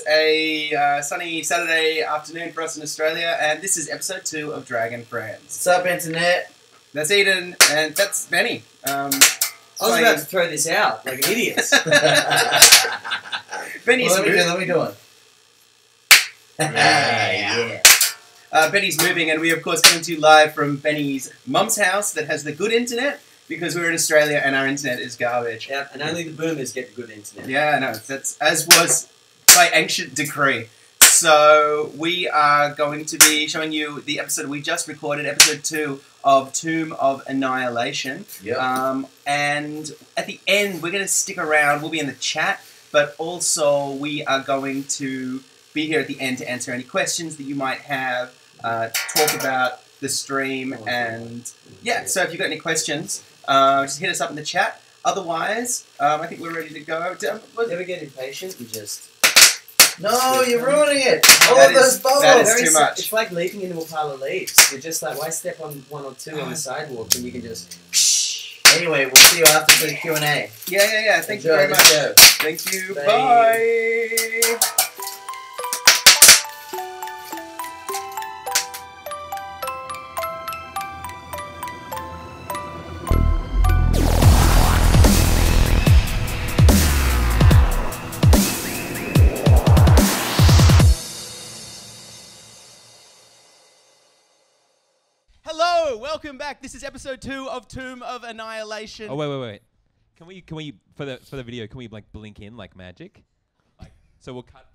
A sunny Saturday afternoon for us in Australia, and this is episode 2 of Dragon Friends. What's up, Internet? That's Eden, and that's Benny. I was about to throw this out like an idiot. Benny's let me do it. Yeah. Benny's moving, and we are, of course, coming to you live from Benny's mum's house that has the good internet, because we're in Australia and our internet is garbage. Yep, and only the boomers get the good internet. Yeah, no, that's as was by ancient decree. So we are going to be showing you the episode we just recorded, episode 2 of Tomb of Annihilation. Yep. And at the end, we're going to stick around. We'll be in the chat, but also we are going to be here at the end to answer any questions that you might have, talk about the stream, and yeah, so if you've got any questions, just hit us up in the chat. Otherwise, I think we're ready to go. Never get impatient, you just... No, you're ruining it! All That of those is- bubbles! that is too much. It's like leaping into a pile of leaves. You're just like, why step on one or two on the sidewalk when you can just... Anyway, we'll see you after for the Q&A. Yeah. Thank you Enjoy, very let's much. go. Thank you. Bye. Bye. Hello, welcome back. This is episode 2 of Tomb of Annihilation. Oh wait. Can we for the video? Can we like blink in like magic? So we'll cut.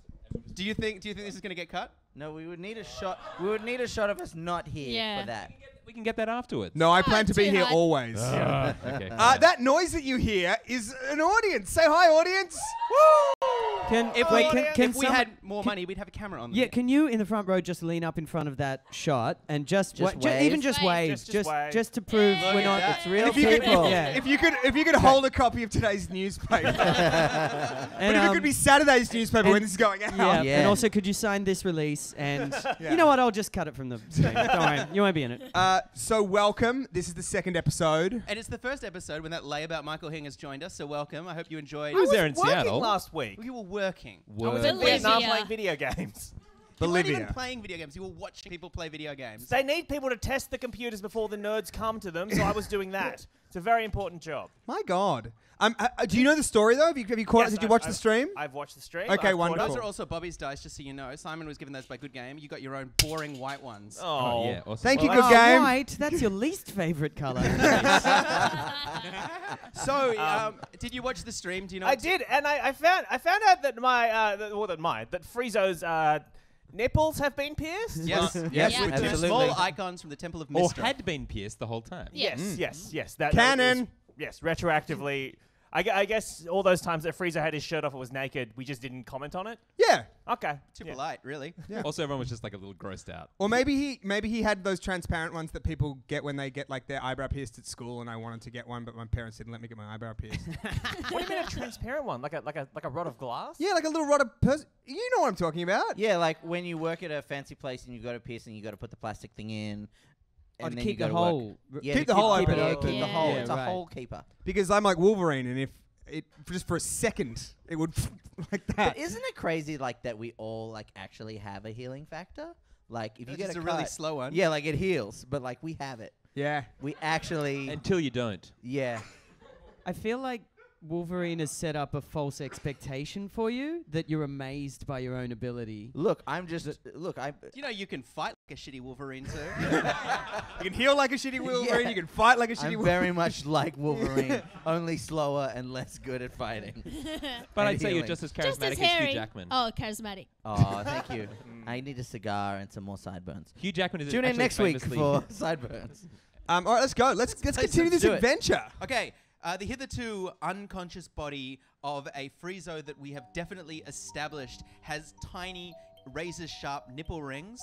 Do you think this is going to get cut? No, we would need a shot. We would need a shot of us not here Yeah. for that. We can get that afterwards. No, I plan to be too here hard. always. Okay. That noise that you hear is an audience. Say hi, audience. Woo! If we had more money, we'd have a camera on them. Yeah, can you in the front row just lean up in front of that shot and just Just wave? Even Just just wave. wave, Just wave. just to prove Yeah. we're Look not. at that. It's real If you could, people. Yeah. if you could hold a copy of today's newspaper, but And, if it could be Saturday's newspaper and- when this is going out. Yeah. Yeah. And also, could you sign this release? And Yeah. you know what? I'll just cut it from the screen. Don't worry, you won't be in it. So welcome. This is the second episode. And it's the first episode when that layabout Michael Hing has joined us, so welcome. I hope you enjoyed. I was there in working Seattle. last week. You were working. I was in Bolivia. Vietnam playing video games. You weren't even Bolivia. playing video games. You were watching people play video games. They need people to test the computers before the nerds come to them, so I was doing that. It's a very important job. My God. Do you know the story though? Have you caught? Yes, Did you watch the stream? I've watched the stream. Okay, I've caught wonderful. up. Those are also Bobby's dice, just so you know. Simon was given those by Good Game. You got your own boring white ones. Oh, yeah. Awesome. Thank you, Well, good game. White. That's your least favorite color. So, did you watch the stream? Do you know? I did, and I found out that that Friezo's nipples have been pierced. Yes. Yes, With two absolutely. small icons from the Temple of Or Mistra. had been pierced the whole time. Yeah. Yes. That Canon. was- yes, retroactively. I guess all those times that Friezo had his shirt off and was naked, we just didn't comment on it. Yeah. Okay. Too Yeah. polite, really. Also, everyone was just like a little grossed out. Or maybe he had those transparent ones that people get when they get like their eyebrow pierced at school, and I wanted to get one, but my parents didn't let me get my eyebrow pierced. What do you mean a transparent one? Like a rod of glass? Yeah, like a little rod of person. You know what I'm talking about? Yeah, like when you work at a fancy place and you go to piercing, you got to put the plastic thing in. And I'd then keep you go the to work. hole. Yeah, Keep to the hole keep open. it open. Keep the Yeah. hole. Yeah, It's a right. hole keeper. Because I'm like Wolverine, and if it just for a second it would like that. But isn't it crazy, like that we all like actually have a healing factor? Like if you get It's a a really cut- slow one. yeah, like it heals, but like we have it. Yeah. We actually, Until you don't. yeah. I feel like Wolverine has set up a false expectation for you that you're amazed by your own ability. Look, I'm just look. I Do you know you can fight like a shitty Wolverine, too? You can heal like a shitty Wolverine. Yeah. You can fight like a shitty I'm Wolverine. very much like Wolverine, only slower and less good at fighting. But And I'd say you're healing. just as Just charismatic as as hairy. Hugh Jackman. Oh, charismatic. Oh, thank you. I need a cigar and some more sideburns. Hugh Jackman is Tune in actually next week famously- for sideburns. All right, let's go. Let's continue this do it. adventure. Okay, the hitherto unconscious body of a Friezo that we have definitely established has tiny, razor-sharp nipple rings,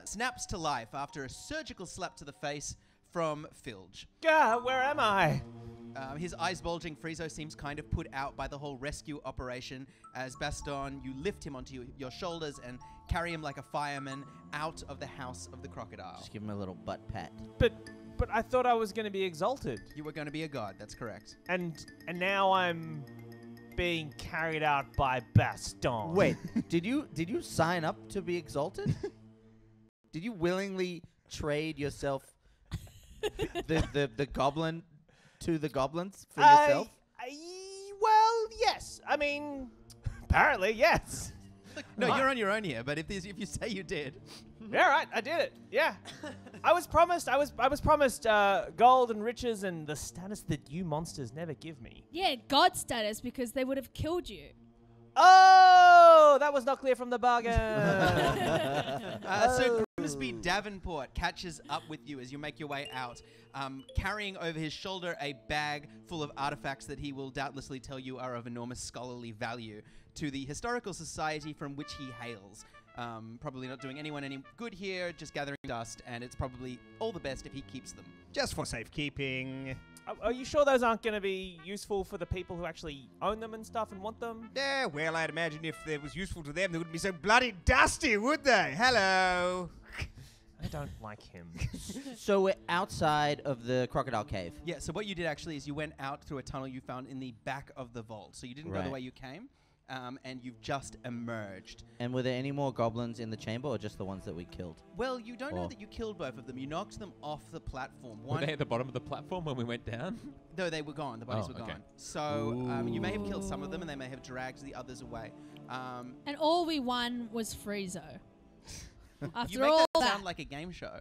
snaps to life after a surgical slap to the face from Filge. God, where am I? His eyes bulging, Friezo seems kind of put out by the whole rescue operation. As Baston, you lift him onto your shoulders and carry him like a fireman out of the house of the crocodile. Just give him a little butt pat. But I thought I was going to be exalted, You were going to be a god, that's correct. and now I'm being carried out by Baston. Wait, did you sign up to be exalted? Did you willingly trade yourself the goblin to the goblins for yourself? Well, yes. I mean, apparently, yes. No, you're on your own here. But if you say you did, Yeah, right. I did it. Yeah. I was promised gold and riches and the status that you monsters never give me. Yeah, god status because they would have killed you. Oh, that was not clear from the bargain. So Grimsby Davenport catches up with you as you make your way out, carrying over his shoulder a bag full of artifacts that he will doubtlessly tell you are of enormous scholarly value to the historical society from which he hails. Probably not doing anyone any good here, just gathering dust, and it's probably all the best if he keeps them. Just for safekeeping. Are you sure those aren't going to be useful for the people who actually own them and stuff and want them? Yeah, well, I'd imagine if it was useful to them, they wouldn't be so bloody dusty, would they? Hello. I don't like him. So we're outside of the crocodile cave. Yeah, so what you did actually is you went out through a tunnel you found in the back of the vault. So you didn't go the Right. way you came, and you've just emerged. And were there any more goblins in the chamber, or just the ones that we killed? Well, you don't know Oh. that you killed both of them. You knocked them off the platform. Were they at the bottom of the platform when we went down? No, they were gone. The bodies Oh, were okay. gone. So you may have killed some of them, and they may have dragged the others away. And all we won was Friezo. You After make all that that. sound like a game show.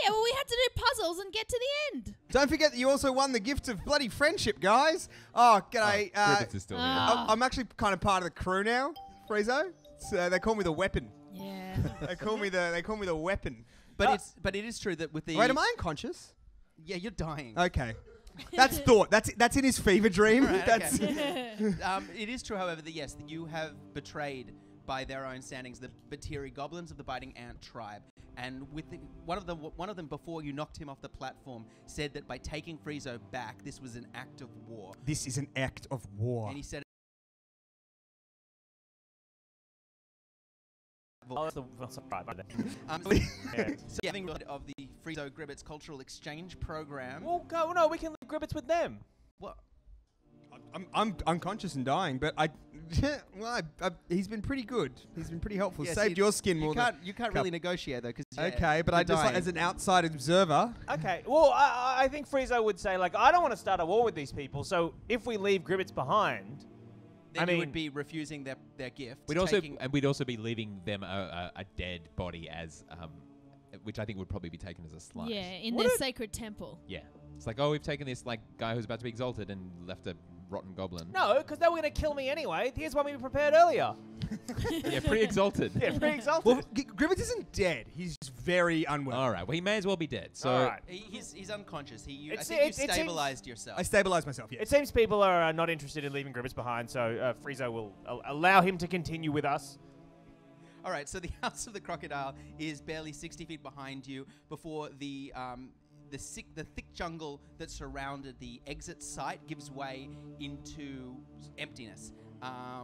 Yeah, well, we had to do puzzles and get to the end. Don't forget that you also won the gift of bloody friendship, guys. Oh, g'day. Griffiths is still here. I'm actually kind of part of the crew now, Friezo. So they call me the weapon. Yeah. They call me the weapon. But it is true that with the Wait, am I unconscious? Yeah, you're dying. Okay. That's thought. That's in his fever dream. Right, That's It is true, however, that yes, that you have betrayed by their own standings the Batiri goblins of the Biting Ant tribe, and with one of them before you knocked him off the platform said that by taking Friezo back, this was an act of war, this is an act of war. and he said. So yeah, having of the Friezo Gribbets cultural exchange program. Well, no, we can leave Gribbets with them. What? I'm unconscious and dying, but he's been pretty good. He's been pretty helpful. Yes, Saved your skin more than. You can't really negotiate though, because Okay, but I just like, as an outside observer. Okay, well, I think Friezo would say, like, I don't want to start a war with these people, so if we leave Gribbets behind, then you would be refusing their gift. We'd also be leaving them a dead body as which I think would probably be taken as a slight. Yeah, in their sacred temple. Yeah. It's like, oh, we've taken this like guy who's about to be exalted and left a rotten goblin. No, because they were going to kill me anyway. Here's one we prepared earlier. Yeah, pre-exalted. Yeah, pre-exalted. Well, Gribbets isn't dead. He's just very unwell. All right. Well, he may as well be dead. So All right. He's unconscious. I It's- think you it seems- stabilized yourself. I stabilized myself. Yeah. It seems people are not interested in leaving Gribbets behind, so Friezo will allow him to continue with us. All right, so the House of the Crocodile is barely 60 feet behind you before the thick jungle that surrounded the exit site gives way into emptiness,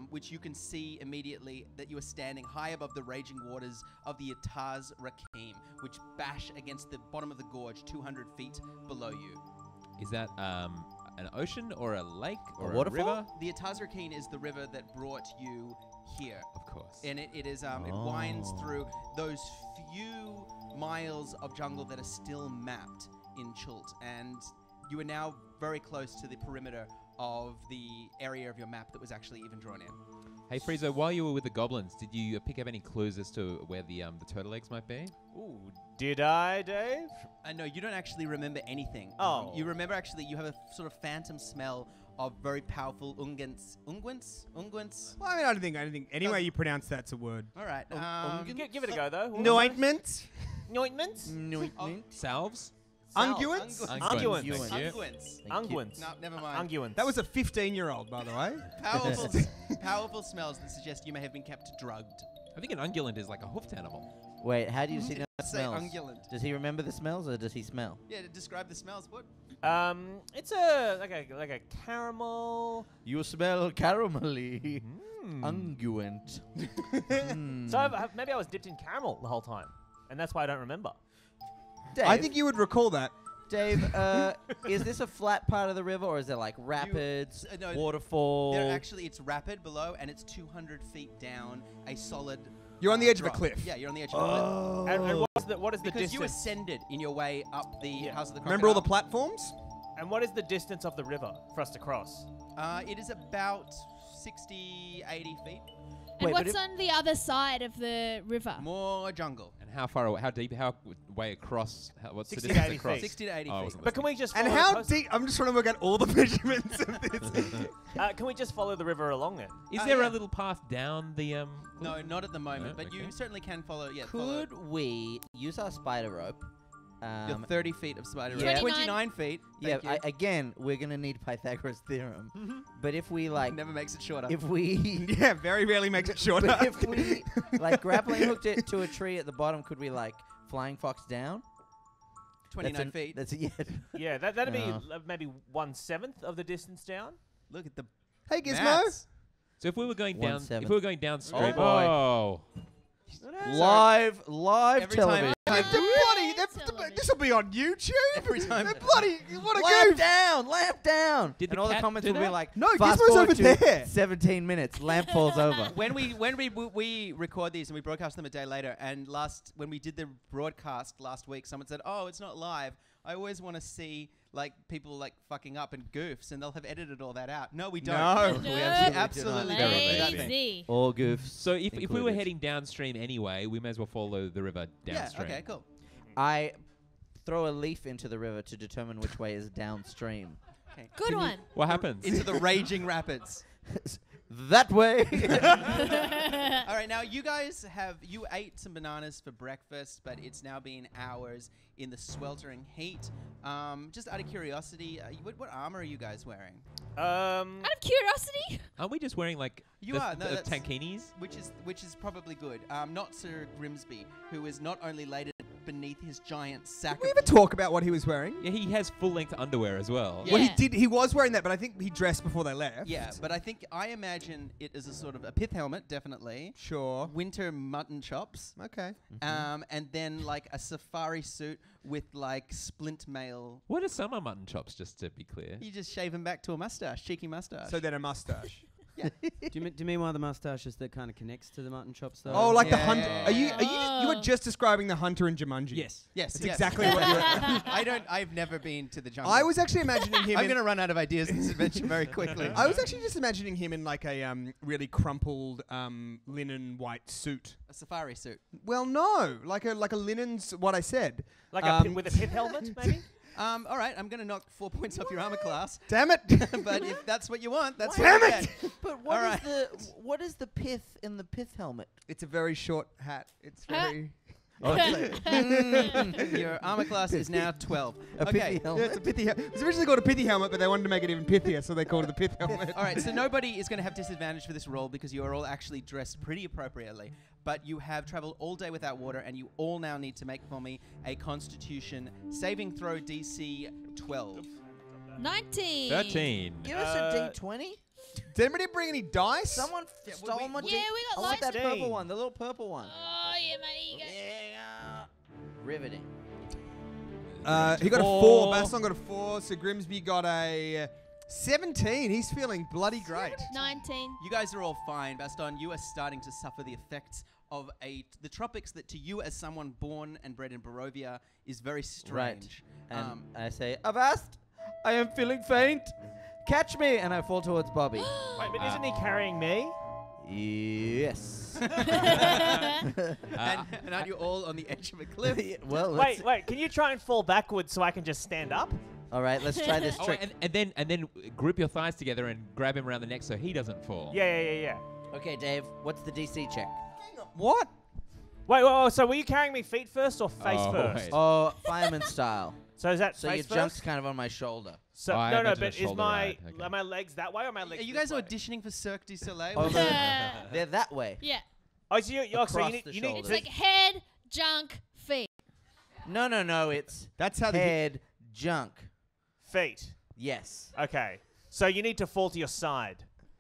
which you can see immediately that you are standing high above the raging waters of the Ataz Rakim, which bash against the bottom of the gorge 200 feet below you. is that an ocean or a lake or a waterfall? river? The Ataz Rakim is the river that brought you here. Of course. And it winds through those few miles of jungle that are still mapped in Chult, and you are now very close to the perimeter of the area of your map that was actually even drawn in. Hey, Friezo, while you were with the goblins, did you pick up any clues as to where the turtle eggs might be? Ooh, did I, Dave? No, you don't actually remember anything. Oh. You remember actually you have a sort of phantom smell of very powerful unguents. Well, I mean, I don't think any way you pronounce that's a word. All right. Give it a go, though. Anointment. Anointments? Salves? Unguents. Unguents. Unguents. Unguents. Unguents. No, never mind. Unguents. That was a 15-year-old, by the way. Powerful smells that suggest you may have been kept drugged. I think an unguent is like a hoofed animal. Wait, how do you see the Say smells? unguent. Does he remember the smells, or does he smell? Yeah, to describe the smells, what? It's like a caramel. You smell caramelly. Unguent. So maybe I was dipped in caramel the whole time, and that's why I don't remembe. Dave, I think you would recall that. Dave, is this a flat part of the river, or is there like rapids, no, waterfall? It's rapid below, and it's 200 feet down a solid. You're on the edge of a drop. cliff. Yeah, you're on the edge of a cliff. And what is the Because distance? you ascended in your way up the House of the Crocodile. Remember all the platforms? And what is the distance of the river for us to cross? It is about 60, 80 feet. And Wait, but what's on the other side of the river? More jungle. And how far away? How deep? How way across? What's 60 the to distance 80 across? feet. 60 to 80 Oh, I feet. wasn't But can listening. we just And follow how the coast- deep? I'm just trying to work out all the measurements of this. Can we just follow the river along it? Is there yeah. a little path down the No, not at the moment, No? but you Okay. certainly can follow. Yeah, follow. Could we use our spider rope? You're 30 feet of spider rope. Yeah. 29 feet. Yeah, Thank you. again, we're gonna need Pythagoras theorem. But if we like, Never makes it shorter. if we, Yeah, very rarely makes it shorter. but if we like grappling hooked it to a tree at the bottom, could we like flying fox down? 29 feet. That's yeah. Yeah, that'd No. be maybe 1/7 of the distance down. Look at the Hey, Gizmo. maths. So if we were going down, 1/7. if we were going downstream, Oh, boy. oh, live Every time- television. This will be on YouTube. Every time- They're bloody, what a Lamp goof. down, lamp down. Did and the all the cat comments do will be that? like, No, fast Gizmo's forward over to there. 17 minutes, lamp falls over. When we record these and we broadcast them a day later, and when we did the broadcast last week, someone said, "Oh, it's not live." I always want to see like people like fucking up and goofs, and they'll have edited all that out. No, we don't. No. we No. absolutely Very don't do that lazy. thing. Lazy. All goofs. So if we were included. heading downstream anyway, we may as well follow the river Yeah. downstream. Okay. Cool. I throw a leaf into the river to determine which way is downstream. Okay. Good one. What happens? Into the raging rapids. That way. All right, now you ate some bananas for breakfast, but it's now been hours in the sweltering heat. Just out of curiosity, what armor are you guys wearing? Out of curiosity. Aren't we just wearing like You the, are, no, the that's- tankinis? Which is probably good. Not Sir Grimsby, who is not only laid beneath his giant sack. Did we ever talk about what he was wearing? Yeah, he has full-length underwear as well. Yeah. Well, he did. He was wearing that, but I think he dressed before they left. Yeah, but I imagine it as a sort of a pith helmet, definitely. Sure. Winter mutton chops. Okay. And then like a safari suit with like splint mail. What are summer mutton chops, just to be clear? You just shave them back to a mustache, cheeky mustache. So then a mustache. Do you mean one of the mustaches that kind of connects to the mutton chops though? Oh, like the Yeah, hunter. yeah, Are you? yeah. You were just describing the hunter in Jumanji. yes. yes, That's yes. exactly what you were. I've never been to the jungle. I was actually imagining him. I'm in- going to run out of ideas in this adventure very quickly. I was actually just imagining him in like a really crumpled linen white suit. A safari suit. Well, no, like a linen's what I said. Like with a pith helmet, maybe. All right, I'm going to knock 4 points off your armor class. Damn it! But if that's what you want, that's Damn what you it! get. But All right. what is the pith in the pith helmet? It's a very short hat. It's very. Your armor class is now 12. A Okay. pithy Yeah, helmet. it's a pithy. It was originally called a pithy helmet, but they wanted to make it even pithier, so they called it the pith helmet. All right, so nobody is going to have disadvantage for this roll because you are all actually dressed pretty appropriately. But you have traveled all day without water, and you all now need to make for me a Constitution saving throw DC 12. 19. 13. Give us a D20. Did anybody bring any dice? Someone stole my Yeah, D. we got I want that 16. purple one, the little purple one. Oh, yeah, mate. You go. Yeah. Riveting. He got a 4. Four. Baston got a 4. So Grimsby got a 17. He's feeling bloody great. 19. You guys are all fine. Baston, you are starting to suffer the effects of the tropics that to you as someone born and bred in Barovia is very strange. And I say, Avast, I am feeling faint. Catch me. And I fall towards Bobby. Wait, but isn't he carrying me? Yes. and aren't you all on the edge of a cliff? Well, let's Wait. Can you try and fall backwards so I can just stand up? all right, let's try this Oh, trick. and then group your thighs together and grab him around the neck so he doesn't fall. Yeah. Okay, Dave, what's the DC check? What? Wait, so were you carrying me feet first or face Oh, first? wait. Oh, fireman style. So is that So your face junk's first? kind of on my shoulder. So Oh, I no, imagine a but is shoulder my ride, okay. are my legs that way or my legs? Are you this guys way? auditioning for Cirque du Soleil? Oh, Yeah. they're that way. Yeah. Oh, so you Across need the you need shoulders. It's like head, junk, feet. No, it's That's how the head, junk. feet. Yes. Okay. So you need to fall to your side.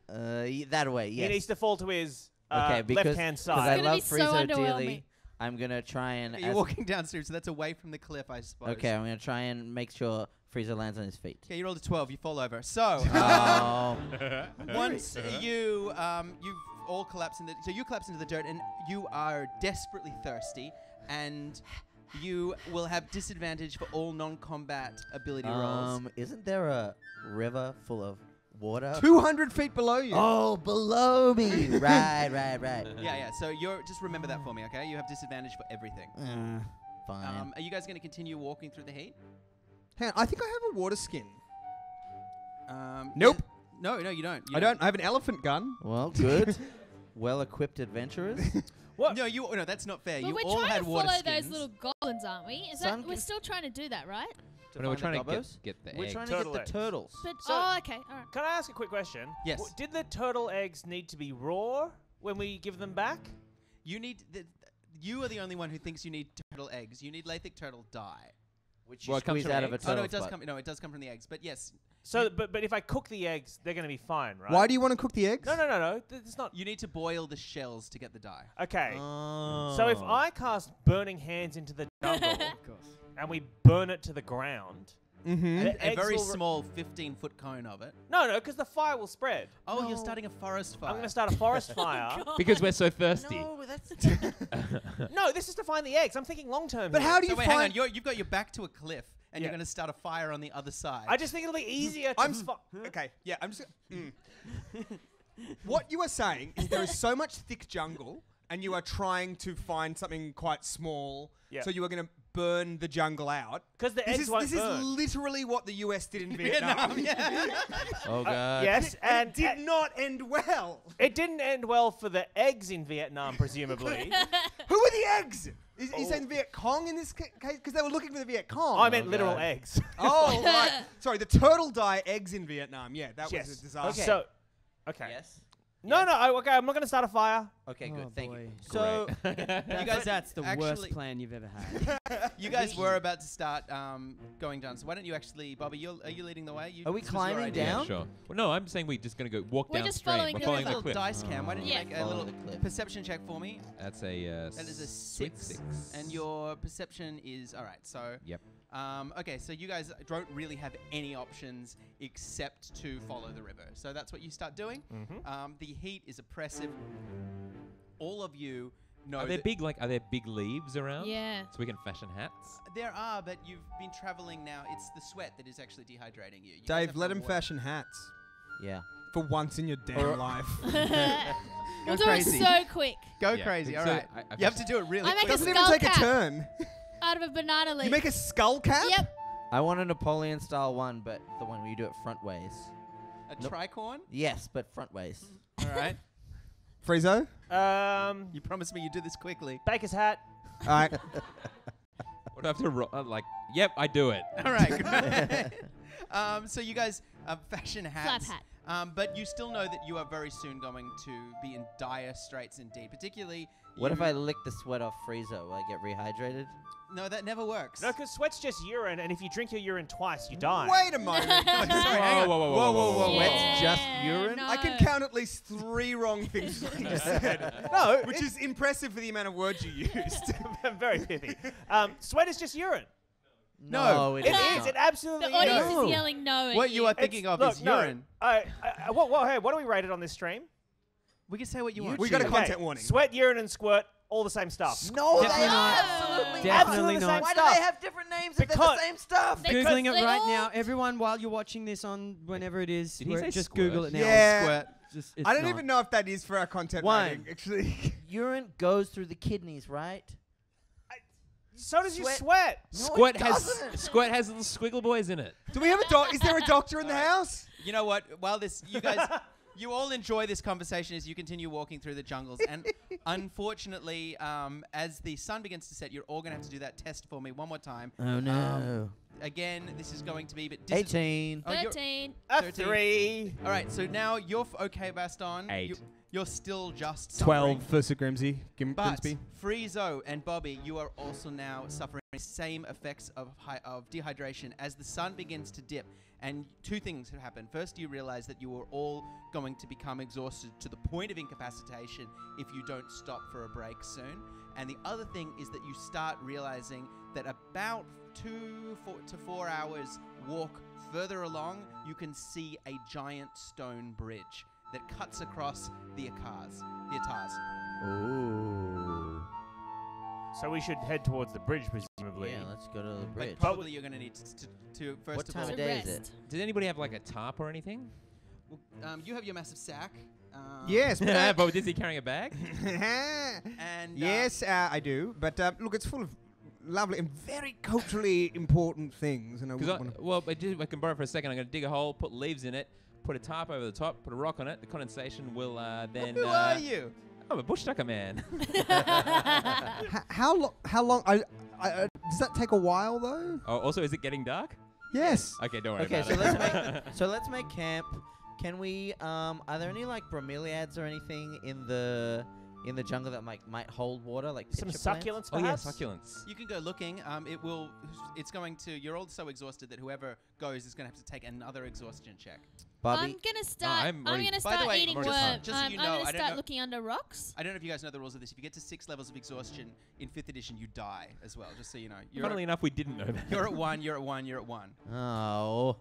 That way, yes. He needs to fall to his Okay, because left hand I side. It's gonna love be so Friezo underwhelming. dearly. I'm gonna try and. You're walking downstairs, so that's away from the cliff, I suppose. Okay, I'm gonna try and make sure Frieza lands on his feet. Okay, you rolled a 12. You fall over. So Oh. once you've all collapsed in the, so you collapse into the dirt, and you are desperately thirsty, and you will have disadvantage for all non-combat ability rolls. Isn't there a river full of water? 200 feet below you. Oh, below me. right. Yeah. So you're just remember that for me, okay? You have disadvantage for everything. Fine. Are you guys going to continue walking through the heat? Hang on, I think I have a water skin. Nope. No, you don't. I don't. I have an elephant gun. Well, good. Well-equipped adventurers. What? No, that's not fair. But you we're all trying had to water follow skins. those little goblins, aren't we? We're still trying to do that, right? No, we're trying to gobbos? get the We're egg. trying to Turtle get eggs. the turtles. But So- okay, all right. Can I ask a quick question? Yes. Did the turtle eggs need to be raw when we give them back? You need. You are the only one who thinks you need turtle eggs. You need Lathic turtle dye. Which Well, you it comes squeeze from out of a eggs. turtle. Oh no, it does come. No, it does come from the eggs. But yes, So, but if I cook the eggs, they're going to be fine, right? Why do you want to cook the eggs? No. It's not. you need to boil the shells to get the dye. Okay. Oh. So if I cast Burning Hands into the jungle and we burn it to the ground, Mm-hmm. the A eggs very will small 15-foot cone of it. No, because the fire will spread. Oh, you're starting a forest fire. I'm going to start a forest fire. Because we're so thirsty. No, that's. No, this is to find the eggs. I'm thinking long term. But here. how do So you wait, hang on. find? You've got your back to a cliff, and Yeah. you're going to start a fire on the other side. I just think it'll be easier to. Okay, yeah, I'm just. What you are saying is there is so much thick jungle, and you are trying to find something quite small. Yeah. So you are going to burn the jungle out. 'Cause the this eggs is, won't This burn. is literally what the US did in Vietnam. Oh god. Yes, and and it did not end well. it didn't end well for the eggs in Vietnam, presumably. Who are the eggs? Is saying Viet Cong in this case? Because they were looking for the Viet Cong. I meant literal God. eggs. Oh, right. Sorry, the turtle dye eggs in Vietnam. Yeah, that Yes. was a disaster. Okay. So, okay. Yes. No, okay. I'm not going to start a fire. Okay, Oh, good. Thank you. boy. So, You guys That's the actually- worst plan you've ever had. You guys were about to start going down. So why don't you actually, Bobby? Are you leading the way? Are we this was your climbing idea. down? Yeah, sure. Well, no, I'm saying we're just going to go walk We're just downstream. following We're the following river. the cliff. Dice cam. Why don't you Yeah. make a Follow little the cliff. perception check for me? That's a That is a 6. And your perception is all right. So Yep. okay, so you guys don't really have any options except to follow the river. So that's what you start doing. The heat is oppressive. All of you know Are there that big leaves around? Yeah. So we can fashion hats. there are, but you've been traveling now. It's the sweat that is actually dehydrating you. You guys Dave, have let to him walk. fashion hats. yeah. For once in your damn life. We'll do crazy. it so quick. Go Yeah. crazy. All So right. I You have to do it really I make quick. a Doesn't even skull take a cap. turn. Out of a banana leaf. You make a skull cap? Yep. I want a Napoleon style one, but the one where you do it front ways. A Nope. tricorn? Yes, but front ways. All right. Friezo? You promised me you'd do this quickly. Baker's hat. All right. What do I have to yep, I do it. All right. Great. So you guys fashion hats. Flap hat. But you still know that you are very soon going to be in dire straits indeed. Particularly. What if you- I lick the sweat off Friezo? Will I get rehydrated? No, that never works. No, because sweat's just urine, and if you drink your urine twice, you die. Wait a moment. Sorry, hang on. Whoa. Sweat's just Yeah, urine? no. I can count at least 3 wrong things you just said. No, Which is impressive for the amount of words you used. very pithy. Sweat is just urine. No, It is. not. It absolutely The audience is. is yelling no. at What you are It's- thinking of look, is no, urine. Hey, what do we rate it on this stream? We can say what you want. We got a Okay, content warning. Sweat, urine, and squirt, all the same stuff. No, they Definitely are not. absolutely Definitely Absolutely the not. same Why do stuff. they have different names if they're Because- the same stuff? They- Googling it they right all- now. Everyone, while you're watching this on whenever it is, Did he say just squirt? Google it now. Yeah. Squirt. Just, it's I don't not. even know if that is for our content One. rating, actually. Urine goes through the kidneys, right? So does your Sweat. sweat. No, Squirt it has doesn't. Squirt has little squiggle boys in it. Do we have a is there a doctor in the house? You know what? While you guys, you all enjoy this conversation as you continue walking through the jungles. And unfortunately, as the sun begins to set, you're all going to have to do that test for me one more time. Oh no. Again, this is going to be a bit 18. Oh, you're- 13. A 13. 3. All right, so now you're okay, Baston. 8. You're still just suffering. 12 for Sir Grimsby. But Grimsby. Friezo and Bobby, you are also now suffering the same effects of dehydration as the sun begins to dip. And 2 things have happened. First, you realize that you are all going to become exhausted to the point of incapacitation if you don't stop for a break soon. And the other thing is that you start realizing that about 2 to 4 hours walk further along, you can see a giant stone bridge that cuts across the Atars. Ooh. So we should head towards the bridge, presumably. Yeah, let's go to the But bridge. probably you're going to need to first What of time all. of day is it? Does anybody have like a tarp or anything? You have your massive sack. Yes, But is he carrying a bag? And yes, I do. But look, it's full of lovely and very culturally important things. And I wouldn't wanna- Well, I can borrow for a second. I'm going to dig a hole, put leaves in it, put a tarp over the top, put a rock on it. The condensation will then. Who are you? I'm a bush tucker man. How long? Does that take a while though? Oh, also, is it getting dark? Yes. Okay, don't worry Okay, about so it. let's make camp. Can we? Are there any like bromeliads or anything in the jungle that might hold water, like Some pitcher plants? succulents, Oh yeah, perhaps? succulents. You can go looking. It's going to. You're all so exhausted that whoever goes is going to have to take another exhaustion check. Bobby, I'm gonna start. I'm I'm already- gonna By the start way, eating I'm already worms. just so you know, I'm I gonna don't start know- looking under rocks. I don't know if you guys know the rules of this. If you get to 6 levels of exhaustion in 5th edition, you die as well. Just so you know. Funnily enough, we didn't know that. You're at 1. You're at 1. You're at 1. Oh.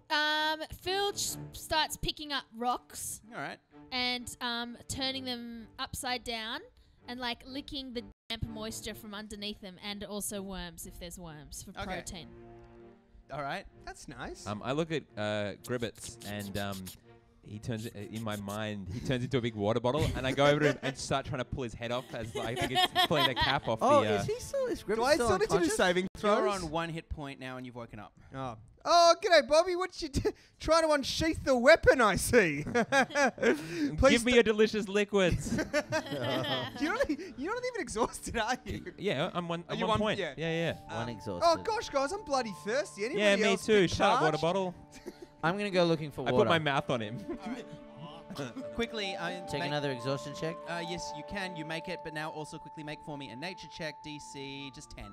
Filch starts picking up rocks All right. and turning them upside down and like licking the damp moisture from underneath them, and also worms if there's worms for Okay. protein. All right. That's nice. I look at Gribbets and he turns in my mind. He turns into a big water bottle, and I go over to him and start trying to pull his head off as I think it's pulling the cap off Oh, the. is he still? Is Griffith do I still still need to do unconscious? saving throws? You're on 1 hit point now, and you've woken up. Oh, g'day, Bobby. What you trying to unsheath the weapon? I see. Please Give me your delicious liquids. you're not even exhausted, are you? Yeah, I'm one. Are I'm you 1 one- point. yeah. Yeah. One exhausted. Oh gosh, guys, I'm bloody thirsty. Anybody Yeah, me else too. bit Shut up, water parched? bottle. I'm gonna go looking for I water. put my mouth on him. Quickly, Take another exhaustion check. yes, you can. You make it, but now also quickly make for me a nature check, DC, just 10.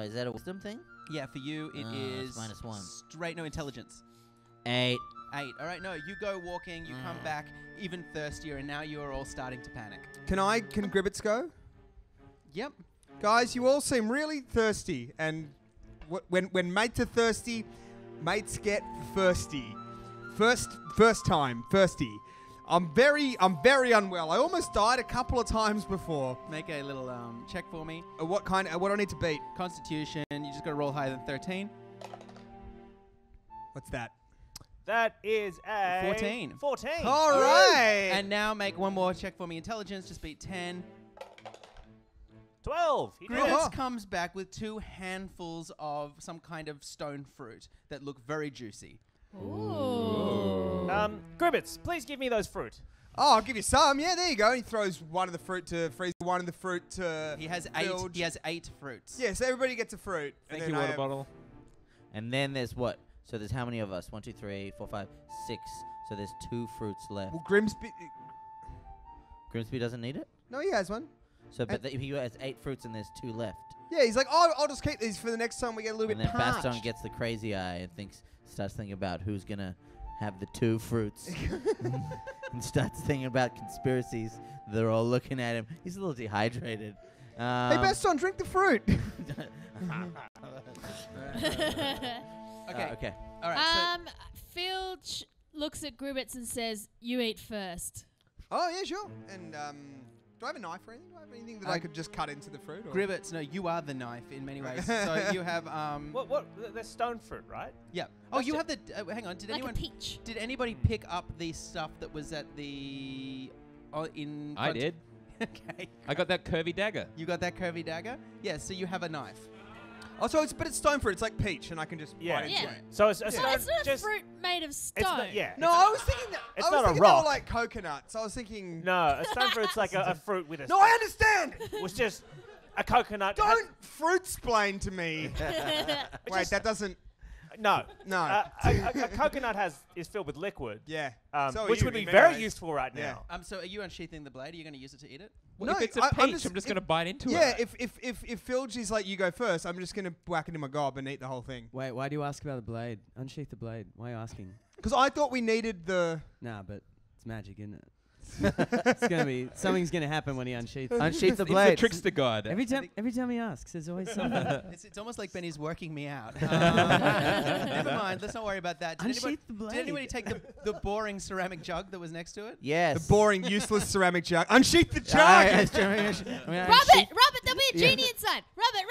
Is that a wisdom thing? Yeah, for you it It's is -1. straight, no intelligence. 8. 8. All right, no, you go walking, you come back even thirstier, and now you are all starting to panic. Can Gribbets go? Yep. Guys, you all seem really thirsty, and when mates are thirsty, mates get thirsty. First time thirsty. I'm very unwell. I almost died a couple of times before. Make a little check for me. What do I need to beat? Constitution, you just got to roll higher than 13. What's that? That is a 14. 14. All right. And now make one more check for me. Intelligence, just beat 10. 12. He did it. Gribbets comes back with 2 handfuls of some kind of stone fruit that look very juicy. Ooh. Gribbets, please give me those fruit. Oh, I'll give you some. Yeah, there you go. He throws one of the fruit to Freeze, one of the fruit to He has 8. Bilge. He has 8 fruits. Yeah, so everybody gets a fruit. Thank and you, then I water have- bottle. And then there's what? So there's how many of us? 1, 2, 3, 4, 5, 6. So there's 2 fruits left. Well, Grimsby. Grimsby doesn't need it. No, he has one. So, but he has 8 fruits and there's 2 left. Yeah, he's like, oh, I'll just keep these for the next time we get a little And bit then parched. Baston gets the crazy eye and starts thinking about who's gonna have the 2 fruits, and starts thinking about conspiracies. They're all looking at him. He's a little dehydrated. Hey, Baston, drink the fruit. Okay. Okay. All right. Filch looks at Gribbets and says, "You eat first." Oh, yeah, sure. And do I have a knife or anything? Do I have anything that I could just cut into the fruit? Or? Gribbets, no, you are the knife in many ways. So you have What? They're stone fruit, right? Yeah. Oh, That's you it. have the. Hang on. Did Like anyone? a peach. Did anybody pick up the stuff that was at the? In. I did. Okay. I got that curvy dagger. You got that curvy dagger? Yeah. So you have a knife. Oh, so it's stone fruit. It's like peach, and I can just Yeah. bite into Yeah. it. So it's a So stone. it's not a just, fruit made of It's stone. not, yeah. No, I was thinking that. It's I was not a thinking they rock. were like coconuts. I was thinking. No, a stone fruit's like a fruit with a. No, I understand. It was just a coconut. Don't fruit splain to me. Wait, that doesn't. No. No. A coconut is filled with liquid, Yeah. So are which you would be in many very ways. useful right Yeah. now. So are you unsheathing the blade? Are you going to use it to eat it? Well, No, if it's a I'm peach, just- I'm just going to bite into Yeah, it. if Filge is like, you go first, I'm just going to whack it in my gob and eat the whole thing. Wait, why do you ask about the blade? Unsheath the blade. Why are you asking? Because I thought we needed the. Nah, but it's magic, isn't it? It's gonna be something's gonna happen when he unsheaths. Unsheath the He's the blade. trickster god. Every time he asks, there's always something. It's almost like Benny's working me out. Never mind. Let's not worry about that. Unsheath the blade. Did anybody take the boring ceramic jug that was next to it? Yes. The boring, useless ceramic jug. Unsheath the jug! Robert, Robert, there'll be a genie inside. Robert.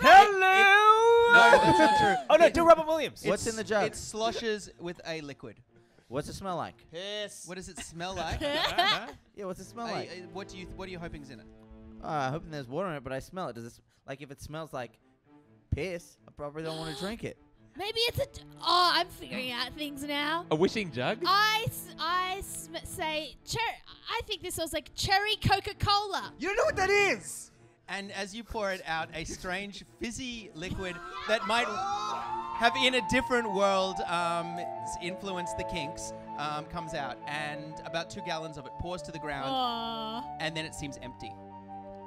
Hello. No, that's not true. Oh no, do Robert Williams. What's in the jug? It sloshes with a liquid. What's it smell like? Piss. What does it smell like? Yeah, what's it smell like? What are you hoping's in it? I hope there's water in it, but I smell it. Does it like if it smells like piss? I probably don't want to drink it. Maybe it's a. Oh, I'm figuring out things now. A wishing jug? I say I think this smells like cherry Coca-Cola. You don't know what that is! And as you pour it out, a strange fizzy liquid that might have in a different world influenced the kinks comes out, and about 2 gallons of it pours to the ground, Aww. and then it seems empty,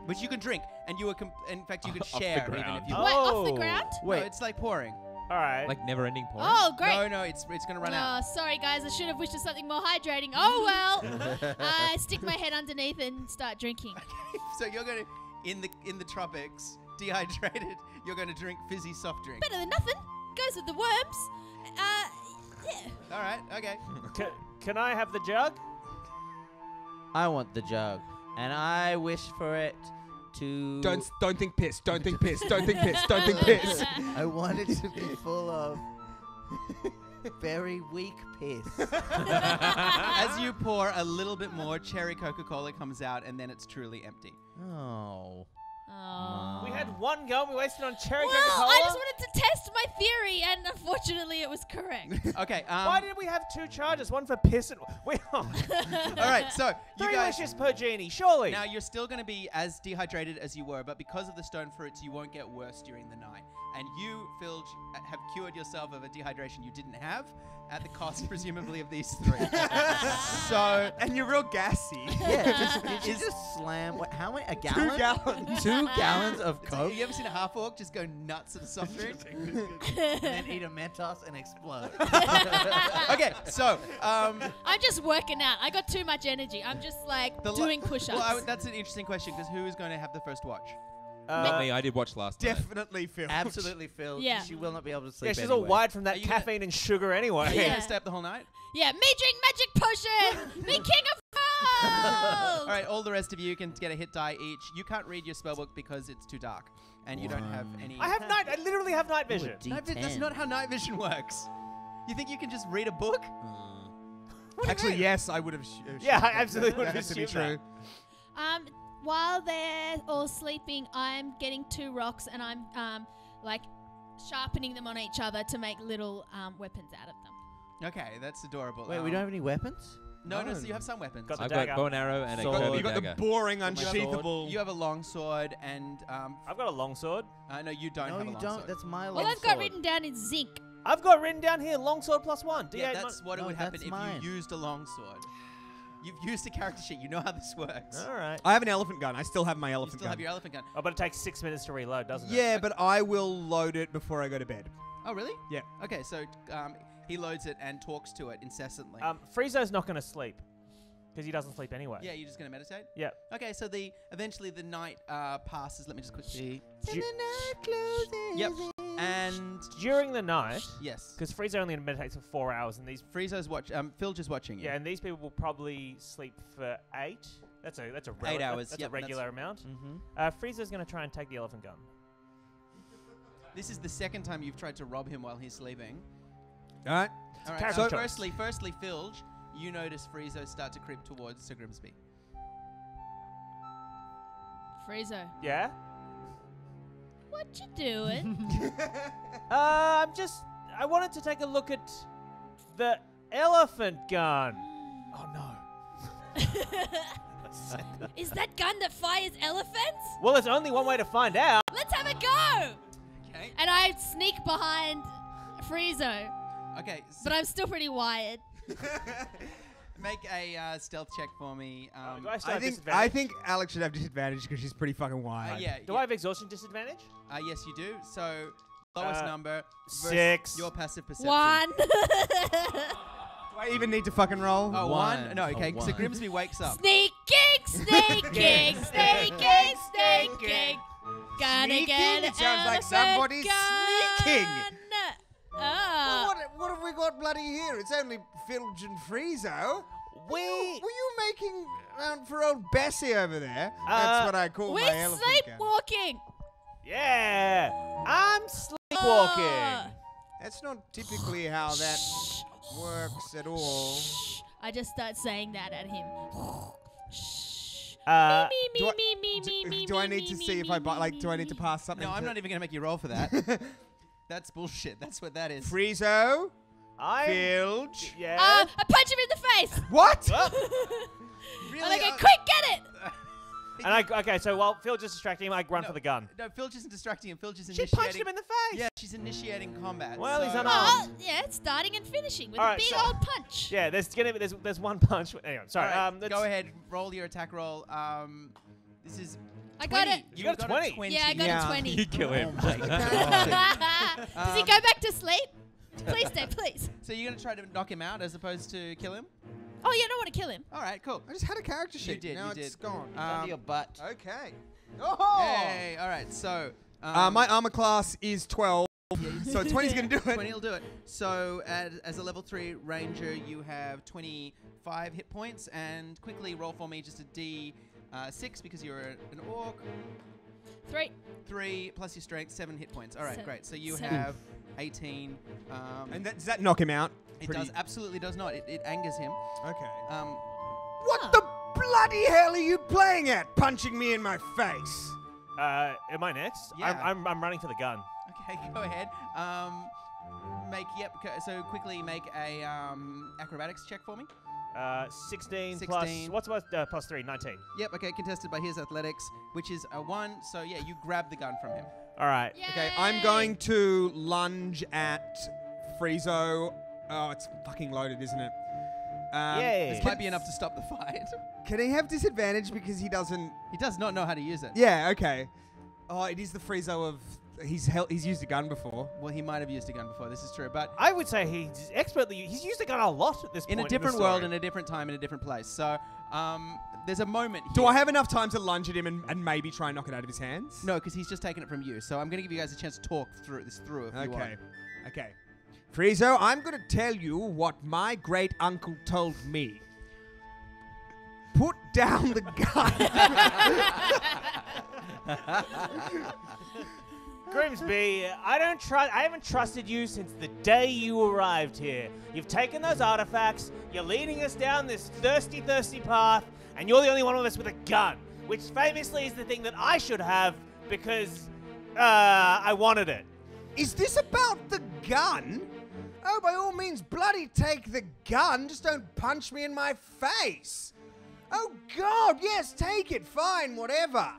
which you can drink, and you were in fact you could Off the share even ground. if you. Wait, off the Oh. ground? No, it's like pouring. All right. Like never-ending porn? Oh, great. No, it's gonna run Oh, out. sorry guys, I should have wished for something more hydrating. Oh well. I stick my head underneath and start drinking. So you're gonna in the tropics, dehydrated. You're gonna drink fizzy soft drink. Better than nothing. Goes with the worms. Yeah. All right. Okay. Can I have the jug? I want the jug, and I wish for it to. Don't think piss. Don't think piss. Don't think piss. Don't think piss. I want it to be full of very weak piss. As you pour a little bit more, cherry Coca-Cola comes out, and then it's truly empty. Oh. Oh. We had one go. We wasted on cherry Well, Coca-Cola. I just wanted to test my theory, and unfortunately, it was correct. Okay. Why did we have 2 charges? One for piss and All right. So you 3 guys. wishes per genie, surely. Now you're still going to be as dehydrated as you were, but because of the stone fruits, you won't get worse during the night. And you, Filge, have cured yourself of a dehydration you didn't have, at the cost, presumably, of these 3. So, And you're real gassy. Yeah, did you just slam? What? How many? A gallon? 2 gallons. 2 gallons of have Coke? you ever seen a half orc just go nuts at a soft drink? And then eat a Mentos and explode. Okay, so I'm just working out. I got too much energy. I'm just like doing push-ups. well, that's an interesting question because who is going to have the first watch? Not me. I did watch last night. Definitely Phil. Absolutely, Phil. Yeah. She will not be able to sleep. Yeah, she's anyway. all wired from Are that you gonna- caffeine and sugar anyway. Are you Yeah. going to stay up the whole night? Yeah, me drink magic potion. Me king of All right, all the rest of you can get a hit die each. You can't read your spellbook because it's too dark, and you don't have any. I literally have night vision. Ooh, a Night vi- that's D10. not how night vision works. You think you can just read a book? Actually, yes, I would have. Yeah, I absolutely would That have has to be assumed true. While they're all sleeping, I'm getting 2 rocks and I'm like sharpening them on each other to make little weapons out of them. Okay, that's adorable. Wait, we don't have any weapons? No, so you have some weapons. Got the I've got dagger. bow and arrow and a Sword. curvy You got the dagger. boring, My sword. unsheathable. You have a long sword, and I've got a long sword. no, you don't No, have a you long don't. sword. That's my Well, long I've got sword. written down in zinc. I've got written down here longsword +1. Yeah, D8 that's what it No, would happen that's if mine. you used a long sword. You've used the character sheet. You know how this works. All right. I have an elephant gun. I still have my You elephant still gun. have your elephant gun. Oh, but it takes 6 minutes to reload, doesn't it? Yeah, but I will load it before I go to bed. Oh, really? Yeah. Okay, so he loads it and talks to it incessantly. Friezo's not going to sleep because he doesn't sleep anyway. Yeah, you're just gonna meditate. Yeah. Okay, so eventually the night passes. Let me just quickly. Du- Yep. And During the night, yes, because Friezo only meditates for 4 hours, and these Friezo's watch. Phil just watching you. yeah, and these people will probably sleep for 8. That's a 8 hours, That's yep, a regular amount. Mm-hmm. Friezo's going to try and take the elephant gun. This is the second time you've tried to rob him while he's sleeping. All right. All right. Character So choice. firstly, Filge, you notice Friezo start to creep towards Sir Grimsby. Friezo, Yeah. what you doing? I wanted to take a look at the elephant gun. Oh no. Is that gun that fires elephants? Well, there's only one way to find out. Let's have a go. Okay. And I sneak behind Friezo, Okay. but I'm still pretty wired. Make a stealth check for me. Do I still I have think disadvantage? Alex should have disadvantage because she's pretty fucking wide. yeah. Do I have exhaustion disadvantage? Yes, you do. So lowest number. versus 6. Your passive perception. 1. Do I even need to fucking roll? Oh, one? No, Oh, okay. So one. Grimsby wakes up. Sneaking, sneaking, sneaking, sneaking. Gonna Sneaking? get It sounds like elephant somebody's sneaking. gun. Well, what have we got bloody here? It's only Filge and Friezo. Were you making for old Bessie over there? That's what I call We're my elephant gun. sleepwalking. Yeah, I'm sleepwalking. That's not typically how that works at all. I just start saying that at him. Uh, Me, Do I- me, me, me, me, Do I me, need to me, see me, if I me, buy, like, me, do I me, need to me. pass something? No, I'm to not even going to make you roll for that. That's bullshit. That's what that is. Friezo, I'm. Filge. Yeah. I punch him in the face. What? Really? And I go, quick, get it. And okay, so while Phil just distracting him, I run for the gun. No, Filge isn't distracting him. Filge is She initiating. punched him in the face. Yeah, she's initiating combat. Well, he's so- unarmed. Oh, yeah, it's starting and finishing with All a right, big so- old punch. Yeah, there's one punch. Anyway, sorry. All right, let's- go ahead. Roll your attack roll. This is. I got 20. it. You got a 20. 20. Yeah, I got Yeah. a 20. You kill him. Does he go back to sleep? Please stay, please. So you're gonna try to knock him out as opposed to kill him? Oh, you don't want to kill him. All right, cool. I just had a character sheet. did, Now you it's did. gone. Under your butt. Okay. Oh! Yay! All right, so. My armor class is 12, so 20's gonna do it. 20 will do it. So, as a level 3 ranger, you have 25 hit points, and quickly roll for me just a D6 because you're an orc. 3. 3 plus your strength, 7 hit points. All right, Seven. great. So you Seven. have 18. And does that knock him out? It Pretty- does absolutely does not. It angers him. Okay. Oh. What the bloody hell are you playing at? Punching me in my face. Am I next? Yeah. I'm running for the gun. Okay, go ahead. So quickly make a acrobatics check for me. 16 16. plus. What's plus 3? 19. Yep. Okay, contested by his athletics, which is a 1. So yeah, you grab the gun from him. All right. Okay, I'm going to lunge at Friezo. Oh, it's fucking loaded, isn't it? Yay. This might be enough to stop the fight. Can he have disadvantage because he doesn't? He does not know how to use it. Yeah. Okay. Oh, it is the Friezo of. He's used a gun before. Well, he might have used a gun before. This is true, but I would say he's used a gun a lot at this in point. a different the world, story. in a different time, in a different place. So there's a moment. Do here. I have enough time to lunge at him and maybe try and knock it out of his hands? No, because he's just taken it from you. So I'm going to give you guys a chance to talk through this if you want. Okay. Okay. Friezo, I'm going to tell you what my great uncle told me. Put down the gun. Grimsby, I haven't trusted you since the day you arrived here. You've taken those artifacts, you're leading us down this thirsty path, and you're the only one of us with a gun, which famously is the thing that I should have because I wanted it. Is this about the gun? Oh, by all means, bloody take the gun. Just don't punch me in my face. Oh, God, yes, take it. Fine, whatever.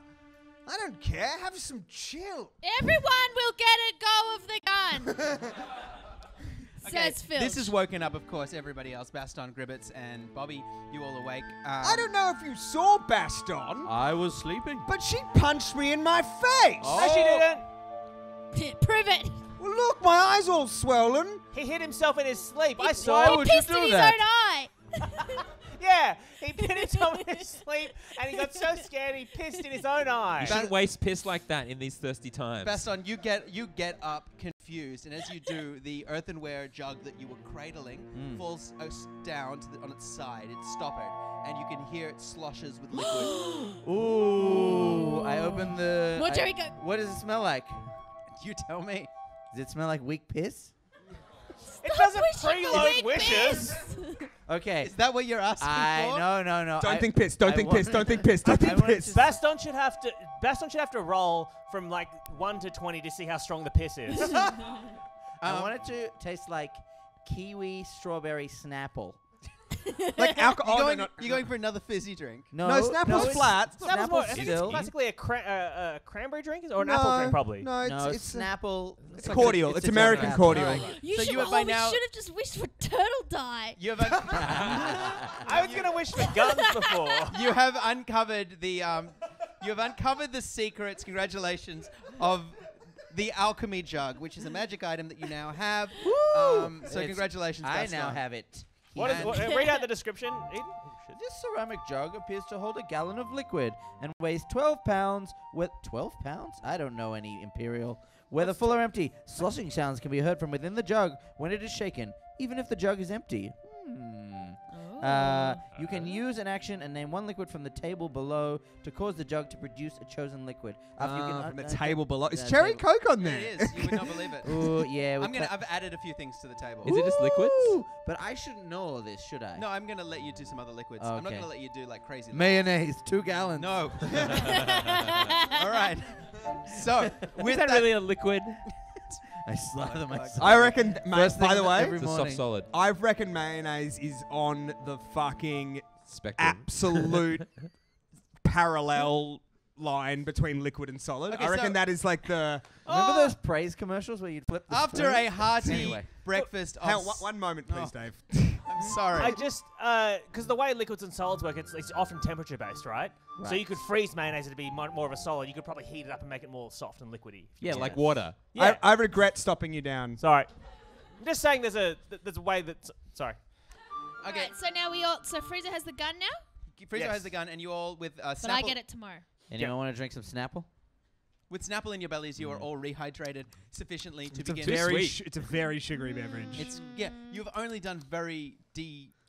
I don't care. Have some chill. Everyone will get a go of the gun. Says Phil. This is woken up, of course, everybody else. Baston, Gribbets, and Bobby, you all awake. I don't know if you saw Baston, I was sleeping. but she punched me in my face. No, she didn't. Prove it. Well, look, my eye's all swollen. He hit himself in his sleep. I He saw it. pissed in his own eye. Yeah, he hit himself in his sleep, and he got so scared he pissed in his own eye. You shouldn't waste piss like that in these thirsty times. Baston, you get up confused, and as you do, the earthenware jug that you were cradling falls down on its side. It's stoppered, and you can hear it sloshes with liquid. Ooh. I open the. More I- Jerry go. What does it smell like? You tell me. Does it smell like weak piss? It doesn't Wishing for preload weak wishes. piss. Okay. Is that what you're asking for? No. Don't think piss. Don't I think piss. wanted- Don't think piss. Don't I think wanted piss. to- Baston should have to roll from like 1 to 20 to see how strong the piss is. I want it to taste like kiwi strawberry Snapple. Like alcohol. You're going for another fizzy drink. No, No, Snapple's it's- flat. Snapple's more, I Snapple's think it's still. classically a cranberry drink or an apple drink, probably. No, No, it's Snapple. it's cordial. It's American Snapple. cordial. Alright. You So should you have have by now- just wished for turtle dye. You have I was gonna wish for guns before. you have uncovered the secrets. Congratulations of the alchemy jug, which is a magic item that you now have. So It's- congratulations. I Baston. now have it. Read out the description, Eden. This ceramic jug appears to hold a gallon of liquid and weighs 12 pounds. 12 pounds? I don't know any imperial. Whether full or empty, sloshing sounds can be heard from within the jug when it is shaken, even if the jug is empty. You can use an action and name one liquid from the table below to cause the jug to produce a chosen liquid. After you can from the table below. Is cherry coke on there? It is. You would not believe it. Ooh, yeah. I've added a few things to the table. Is it just liquids? But I shouldn't know all this, should I? No, I'm going to let you do some other liquids. I'm not Okay. going to let you do like crazy liquids. Mayonnaise, 2 gallons. No. All right. So, with Is that really a liquid? I slather myself. I reckon, mate, First by thing the way, every It's a soft morning. solid I reckon mayonnaise is on the fucking spectrum. absolute parallel line between liquid and solid. Okay, I reckon so- that is like the... Remember those praise commercials where you'd flip the After spoon? a hearty Anyway. breakfast of... Hang on, one moment, please, Oh. Dave. I'm sorry. I just because the way liquids and solids work, it's often temperature based, right? So Right. you could freeze mayonnaise to be more of a solid. You could probably heat it up and make it more soft and liquidy. Yeah, like water. Yeah. I regret stopping you down. Sorry. I'm just saying there's a way that. Sorry. Okay. Alright, so now so Frieza has the gun now, Frieza Yes. has the gun, and you all with but Snapple. I get it tomorrow. Anyone want to drink some Snapple? With Snapple in your bellies, you are all rehydrated sufficiently to It's a begin. very, sweet. it's a very sugary beverage. It's You've only done very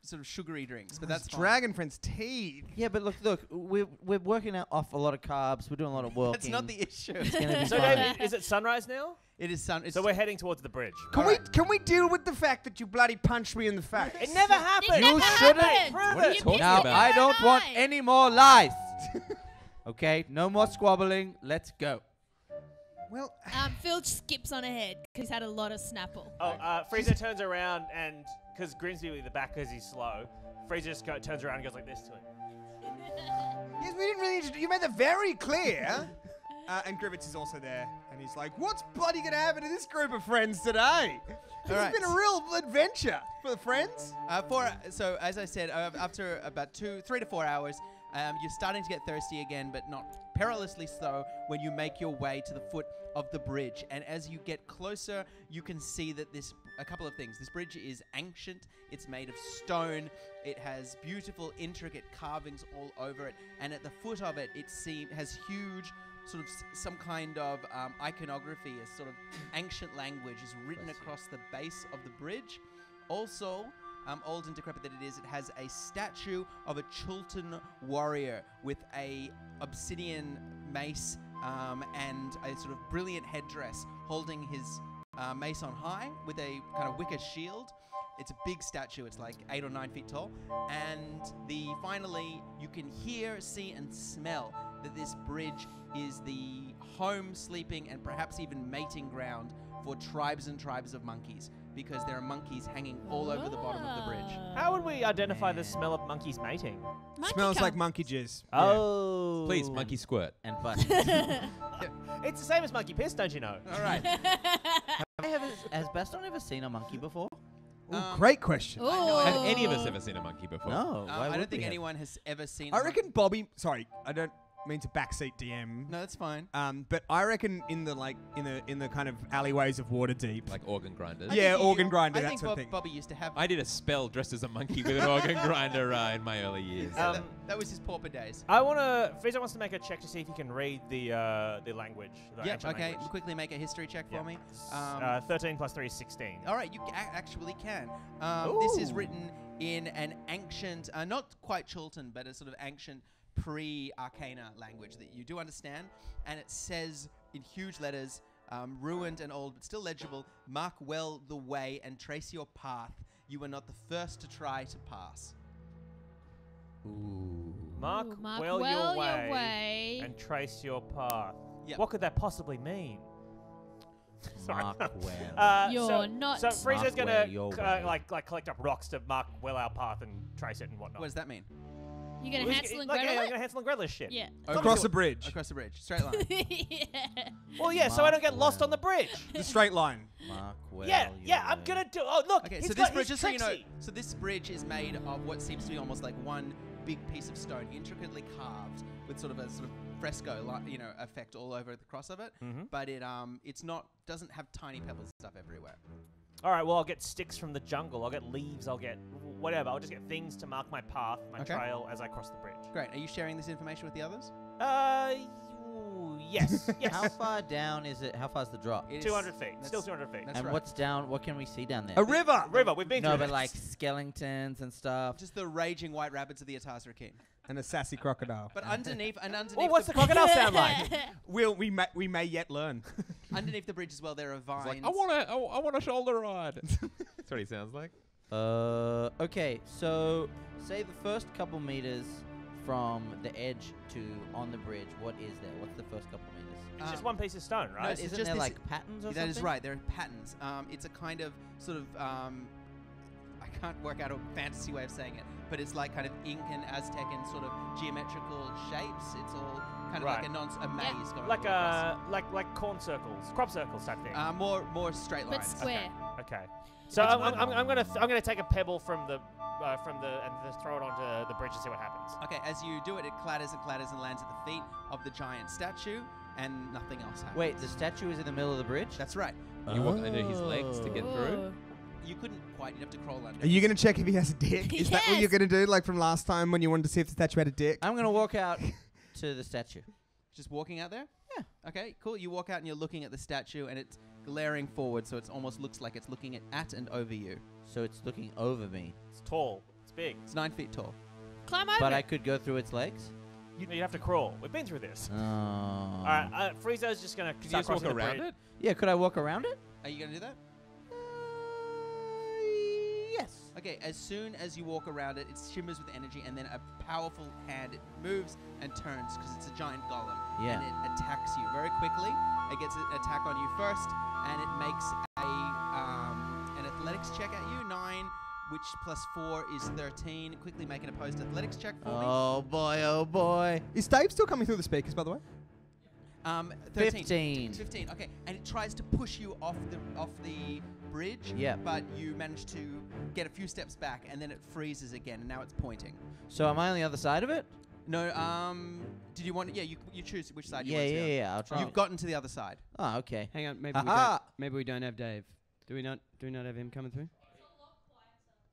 sort of sugary drinks, but that's fine. Dragon Friend's teeth. Yeah, but look, we're working off a lot of carbs. We're doing a lot of walking. That's not the issue. It's gonna be So fine. David, is it sunrise now? It is sun. It's So we're heading towards the bridge. Can we deal with the fact that you bloody punched me in the face? It never happened. It never shouldn't. happened. Prove What are it. you talking Now, about? I don't want Lie. any more lies. Okay, no more squabbling. Let's go. Well, Phil skips on ahead because he's had a lot of Snapple. Oh, Frieza turns around and because Grimsby with the back because he's slow, Frieza just turns around and goes like this to him. yes, we didn't really. You made that very clear. And Grievous is also there, and he's like, "What's bloody gonna happen to this group of friends today? It's right. been a real adventure for the friends." So as I said, after about 3 to 4 hours, you're starting to get thirsty again, but not perilously so when you make your way to the foot of the bridge. And as you get closer, you can see that a couple of things. This bridge is ancient. It's made of stone. It has beautiful, intricate carvings all over it. And at the foot of it, has huge sort of some kind of iconography, a sort of ancient language is written across the base of the bridge. Also, old and decrepit that it is, it has a statue of a Chultan warrior with a obsidian mace and a sort of brilliant headdress holding his mace on high with a kind of wicker shield. It's a big statue. It's like 8 or 9 feet tall. And finally, you can hear, see, and smell that this bridge is the home, sleeping, and perhaps even mating ground for tribes and tribes of monkeys, because there are monkeys hanging all over the bottom of the bridge. How would we identify the smell of monkeys mating? Monkey Smells like cum. monkey jizz. Oh. Please, monkey squirt. And but It's the same as monkey piss, don't you know? All right. has Baston ever seen a monkey before? Ooh, great question. Ooh. Have any of us ever seen a monkey before? No. why I would don't think we have? anyone has ever seen. I reckon Bobby. Sorry, I don't mean to backseat DM. No, that's fine. But I reckon in the kind of alleyways of Waterdeep, Like organ grinders. Yeah, I think organ grinder, I that think sort of thing. Bobby used to have. I did a spell dressed as a monkey with an organ grinder in my early years. That was his pauper days. Frieza wants to make a check to see if he can read the language. The Yep. ancient Okay. language. Quickly make a history check for me. 13 plus 3 is 16. All right, you actually can. This is written in an ancient, not quite Chultan, but a sort of ancient pre-Arcana language that you do understand. And it says in huge letters, ruined and old, but still legible, mark well the way and trace your path. You are not the first to try to pass. Mark, Ooh, mark well, well your your way way. and trace your path. Yep. What could that possibly mean? Sorry. Mark well. You're not- So Frieza's Mark gonna well your way. like collect up rocks to mark well our path and trace it and whatnot. What does that mean? You gonna Well, Hansel and like, Gretel yeah, it? I'm gonna Hansel and Gretel shit. Yeah. across the bridge, Across the bridge, straight line. Yeah. Well, yeah, so I don't get lost on the bridge. the straight line. Mark well. yeah, your I'm way. gonna do. Oh, look. Okay, he's so this got- bridge, he's just so you know, tricksy. so this bridge is made of what seems to be almost like one big piece of stone, intricately carved with sort of a sort of fresco, effect all over the cross of it. Mhm. But doesn't have tiny pebbles and stuff everywhere. All right, well, I'll get sticks from the jungle. I'll get leaves. I'll get whatever. I'll just get things to mark my path, my Okay. trail as I cross the bridge. Great. Are you sharing this information with the others? Yes. Yes. How far down is it? How far is the drop? It is- 200 feet. that's- Still 200 feet. That's And right. what's down? What can we see down there? A river. River. We've been No, through but this. like skeletons and stuff. Just the raging white rapids of the Atasa Rakeen. And a sassy crocodile. But underneath Oh, what's the crocodile sound like? We may yet learn. underneath the bridge as well, there are vines. It's like, I want a shoulder ride. That's what he sounds like. Okay, so say the first couple meters from the edge to on the bridge, what is there? What's the first couple meters? It's just one piece of stone, no, right? it's Isn't just there this- like patterns or something? That is right. There are patterns. It's a kind of sort of I can't work out a fantasy way of saying it, but it's like kind of Incan, Aztec, and sort of geometrical shapes. It's all kind of like Right. a maze going like all across. like corn circles, crop circles type thing. More straight But lines. square. Okay. So I'm gonna take a pebble from the and just throw it onto the bridge and see what happens. Okay, as you do it, it clatters and lands at the feet of the giant statue, and nothing else happens. Wait, the statue is in the middle of the bridge? That's right. You walk under his legs to get through. You couldn't quite. You'd have to crawl under. Are you going to check if he has a dick? Is that what Yes. you're going to do, like from last time when you wanted to see if the statue had a dick? I'm going to walk out to the statue. Just walking out there? Yeah. Okay, cool. You walk out and you're looking at the statue, and it's glaring forward, so it almost looks like it's looking at and over you. So it's looking over me. It's tall. It's big. It's 9 feet tall. Climb over. But I it. could go through its legs? You have to crawl. We've been through this. Oh. All right. Frieza's just gonna Can you start just walk crossing the around bridge. it? Yeah, could I walk around it? Are you going to do that? Yes. Okay, as soon as you walk around it, it shimmers with energy, and then a powerful hand, it moves and turns because it's a giant golem. Yeah. And it attacks you very quickly. It gets an attack on you first, and it makes an athletics check at you. 9, which plus 4 is 13. Quickly make an opposed athletics check for me. Oh boy, oh boy. Is Dave still coming through the speakers, by the way? 13. 15. Okay, and it tries to push you off the bridge. Yeah. But you manage to get a few steps back, and then it freezes again, and now it's pointing. So am I on the other side of it? No. Did you want? Yeah. You choose which side you Yeah, want to. yeah, be on. yeah. I'll try. You've gotten to the other side. Oh, okay. Hang on, Aha! maybe we don't have Dave. Do we not have him coming through?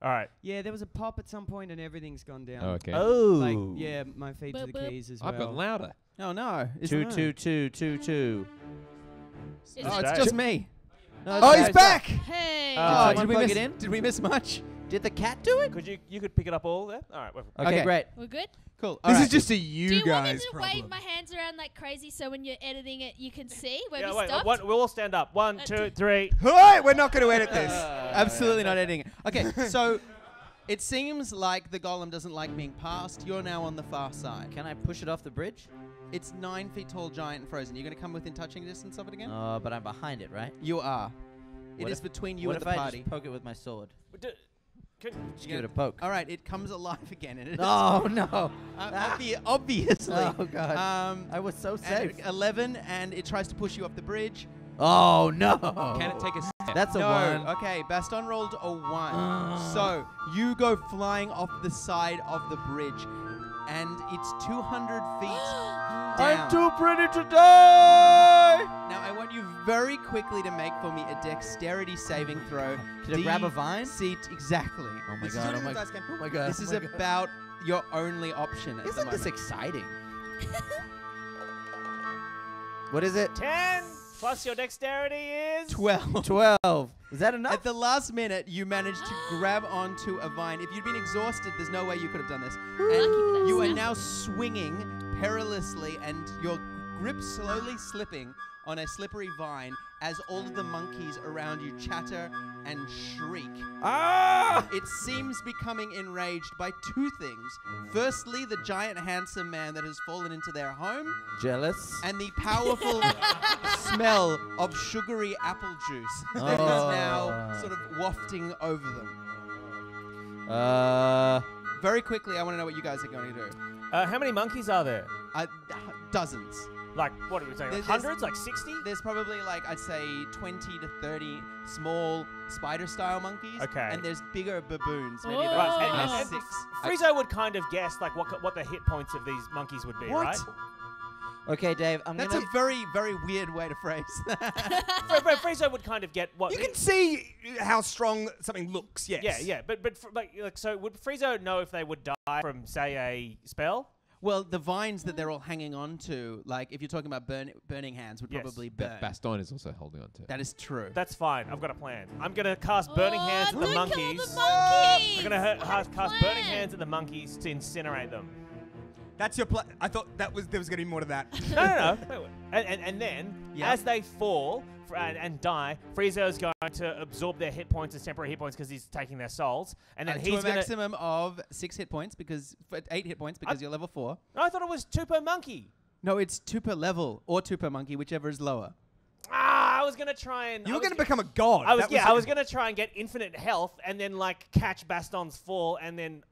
All right. Yeah, there was a pop at some point and everything's gone down. Oh, okay. Oh. Like, yeah, my feed to the Boop, boop. keys as well. I've got louder. Oh no. 2, 2, 2, 2, 2. Is Oh, it- it's just me. No, Oh, he's it's back! Hey. Oh, Did someone plug it in? Did we miss much? Did the cat do it? You could pick it up all there. All right. Okay, Okay. great. We're good? Cool. This is just a you, Do you want me guys to problem. wave my hands around like crazy so when you're editing it you can see where Yeah, we wait, stopped? we'll all stand up. 1, 2, 3. Hey, we're not going to edit this. Absolutely not editing it. Okay, so it seems like the golem doesn't like being passed. You're now on the far side. Can I push it off the bridge? It's 9 feet tall, giant, and frozen. You're going to come within touching distance of it again? But I'm behind it, right? You are. It What is if- between you what and if the I party. just poke it with my sword? Just Just give it a poke. All right, it comes alive again. And it is, Oh, no. obviously. Oh, God. I was so And safe. 11, and it tries to push you off the bridge. Oh, no. Can it take a step? That's a No. 1. Okay, Baston rolled a 1. So you go flying off the side of the bridge, and it's 200 feet down. I'm too pretty to die. Now I want you very quickly to make for me a dexterity saving throw. Should I grab a vine? Seat exactly. Oh, my This God. Is, Oh, my God. this oh is my God. about your only option at the Isn't moment. this exciting? What is it? 10 plus your dexterity is 12. 12. Is that enough? At the last minute, you managed to grab onto a vine. If you'd been exhausted, there's no way you could have done this. Lucky for that And you are stuff. now swinging perilously, and your grip slowly slipping on a slippery vine as all of the monkeys around you chatter and shriek. Ah! It seems becoming enraged by two things. Firstly, the giant handsome man that has fallen into their home, Jealous. and the powerful smell of sugary apple juice that is now sort of wafting over them. Very quickly, I want to know what you guys are going to do. how many monkeys are there? Dozens. Like, what are we saying? There's- Hundreds? Like 60? There's probably like, I'd say 20 to 30 small spider-style monkeys. Okay. And there's bigger baboons, maybe Oh. about Right, and 6. Friezo would kind of guess like what the hit points of these monkeys would be, What? right? Okay, Dave, I'm That's gonna. a very, very weird way to phrase that. Friezo would kind of get what You can see how strong something looks. Yes. Yeah, but so would Friezo know if they would die from, say, a spell? Well, the vines that they're all hanging on to, like if you're talking about burning hands, would Yes. probably burn. That Baston is also holding on to. That is true. That's fine. I've got a plan. I'm gonna cast Burning Hands at the look at all monkeys. the monkeys. I'm gonna cast Burning plan. Hands at the monkeys to incinerate them. That's your plan. I thought there was going to be more to that. No. Wait. And then, Yeah. as they fall and die, Friezo is going to absorb their hit points as temporary hit points because he's taking their souls. And then to he's a going to... maximum of 6 hit points because 8 hit points because you're level 4. No, I thought it was 2 per monkey. No, it's 2 per level or 2 per monkey, whichever is lower. I was going to try and... You were going to become a god. I was That I was going to try and get infinite health and then, like, catch Baston's fall and then,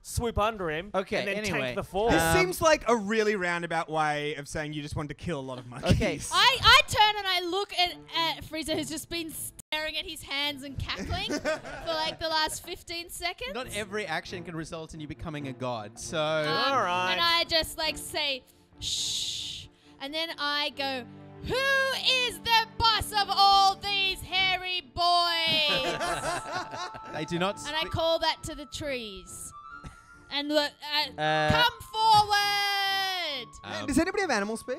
swoop under him Okay, and then anyway. tank the fall. This seems like a really roundabout way of saying you just wanted to kill a lot of monkeys. Okay. I turn and I look at Frieza, who's just been staring at his hands and cackling for like the last 15 seconds. Not every action can result in you becoming a god, so... All right. And I just like say, shh. And then I go, who is the boss of all these hairy boys? They do not... And I call that to the trees. And look, Uh, come forward! Does anybody have animal speak?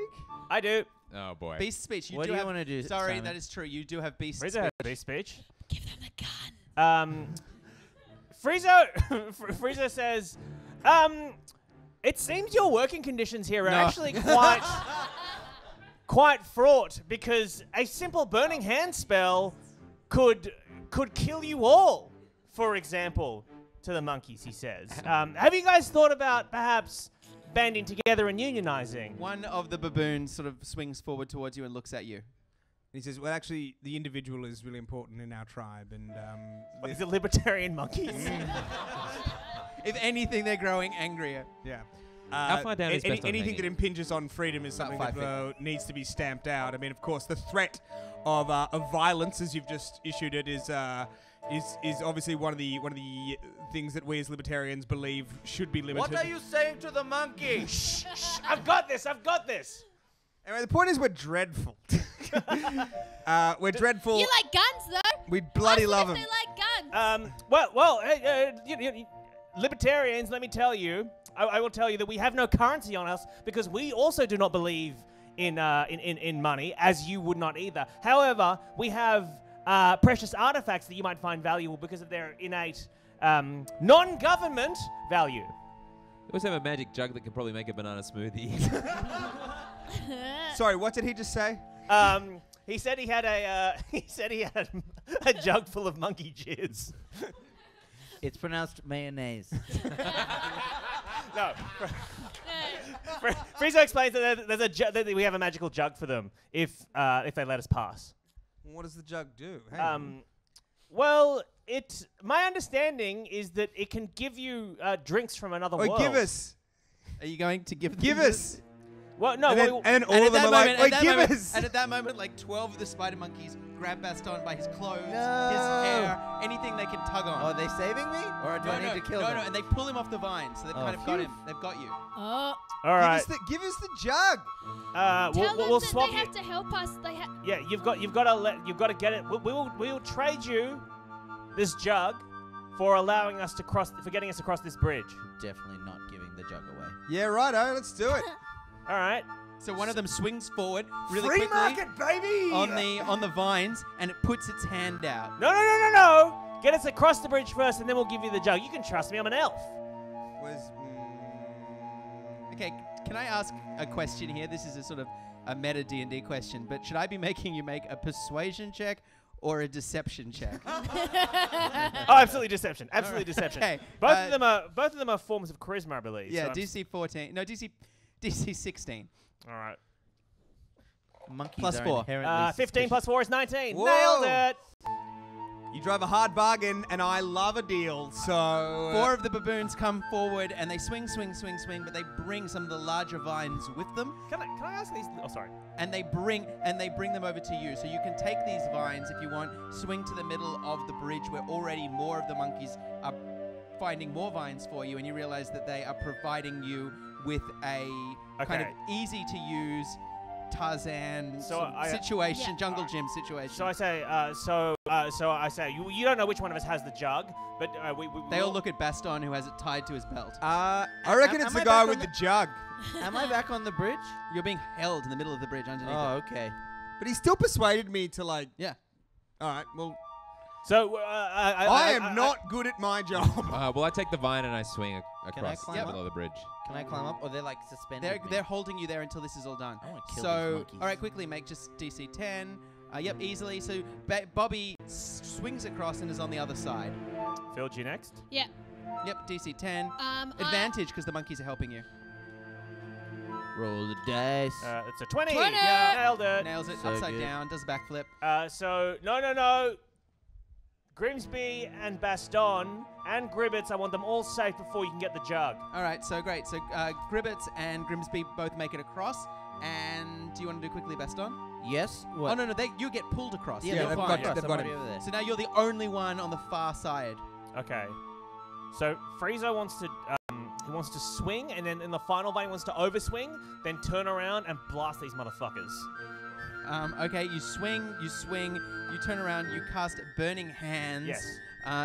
I do. Oh boy. Beast speech. What do do you have- wanna do, Sorry, Simon? that is true. You do have beast Friezo speech. has beast speech. Give them the gun. Friezo says, it seems your working conditions here are No. actually quite fraught because a simple burning hand spell could kill you all, for example, to the monkeys, he says. Have you guys thought about perhaps banding together and unionizing? One of the baboons sort of swings forward towards you and looks at you. He says, well, actually, the individual is really important in our tribe. And What, is it libertarian monkeys? If anything, they're growing angrier. yeah. How far down is Baston anything hanging? that impinges on freedom is About something 5 that needs to be stamped out. I mean, of course, the threat of violence, as you've just issued it, is obviously one of the things that we as libertarians believe should be limited. what are you saying to the monkey? Shh, I've got this. Anyway, the point is we're dreadful. We're dreadful. You like guns, though? We bloody Ask love them them. if they like guns. Well, libertarians, let me tell you, I will tell you that we have no currency on us because we also do not believe in money, as you would not either. However, we have precious artifacts that you might find valuable because of their innate non-government value. We also have a magic jug that can probably make a banana smoothie. Sorry, what did he just say? He said he had a jug full of monkey jizz. It's pronounced mayonnaise. No. Friezo explains that that we have a magical jug for them if they let us pass. What does the jug do? Hey. Well, my understanding is that it can give you drinks from another Oi, world. give us. Are you going to give them Give this? us. Well, no. And then, well, and then all And of them are like, oi, give us. And at that moment, like 12 of the spider monkeys grab Baston by his clothes, his No. hair, anything they can tug on. Are they saving me? Or do I need to kill them? No, and they pull him off the vine, so they've kind of got him. They've got you. Oh, all right. Give us the jug. tell We'll them swap that they you. have to help us. Yeah, you've got to get it. We will trade you this jug for allowing us to for getting us across this bridge. Definitely not giving the jug away. Yeah, righto. Let's do it. All right. So one of them swings forward really Free quickly market, baby. on the vines, and it puts its hand out. No. Get us across the bridge first, and then we'll give you the jug. You can trust me. I'm an elf. Okay, can I ask a question here? This is a sort of a meta D&D question, but should I be making you make a persuasion check or a deception check? Oh, absolutely deception. Absolutely deception. Okay, Both of them are forms of charisma, I believe. Yeah, so I'm DC 14. No, DC 16. all right. Monkeys Plus are 4. inherently 15 plus 4 is 19. Whoa. Nailed it. You drive a hard bargain, and I love a deal. So 4 of the baboons come forward, and they swing, but they bring some of the larger vines with them, Can I ask these? Oh, sorry. and they bring them over to you. So you can take these vines if you want, swing to the middle of the bridge where already more of the monkeys are finding more vines for you, and you realize that they are providing you with a kind of Okay. easy to use Tarzan So sort of I- situation, Yeah. jungle gym situation. So I say, so I say, you don't know which one of us has the jug, but we they all look at Baston, who has it tied to his belt. I reckon it's am the I guy back with on the jug. Am I back on the bridge? You're being held in the middle of the bridge underneath Oh, it. okay. But he still persuaded me to like. Yeah. All right. Well, So I am not good at my job. Well, I take the vine and I swing I across the climb middle of the bridge. Can I climb up? Or they're like suspended. They're holding you there until this is all done. I wanna kill these So, monkeys. all right, quickly make just DC 10. Yep, easily. So Bobby swings across and is on the other side. Phil, you next. Yeah. Yep, DC 10. I- Advantage because the monkeys are helping you. Roll the dice. It's a 20. 20. Yeah, nailed it. Nails it So upside good. down, does a backflip. So no. Grimsby and Baston and Gribbets, I want them all safe before you can get the jug. All right, so great. So Gribbets and Grimsby both make it across. And do you want to do quickly, Baston? Yes. What? Oh no, you get pulled across. Yeah, Yeah, they're they've fine. got- Yes, they've I'm got already him. over there. So now you're the only one on the far side. Okay. So Friezo wants to he wants to swing, and then in the final vein wants to overswing, then turn around and blast these motherfuckers. Okay, you swing, you turn around, you cast Burning Hands. Yes.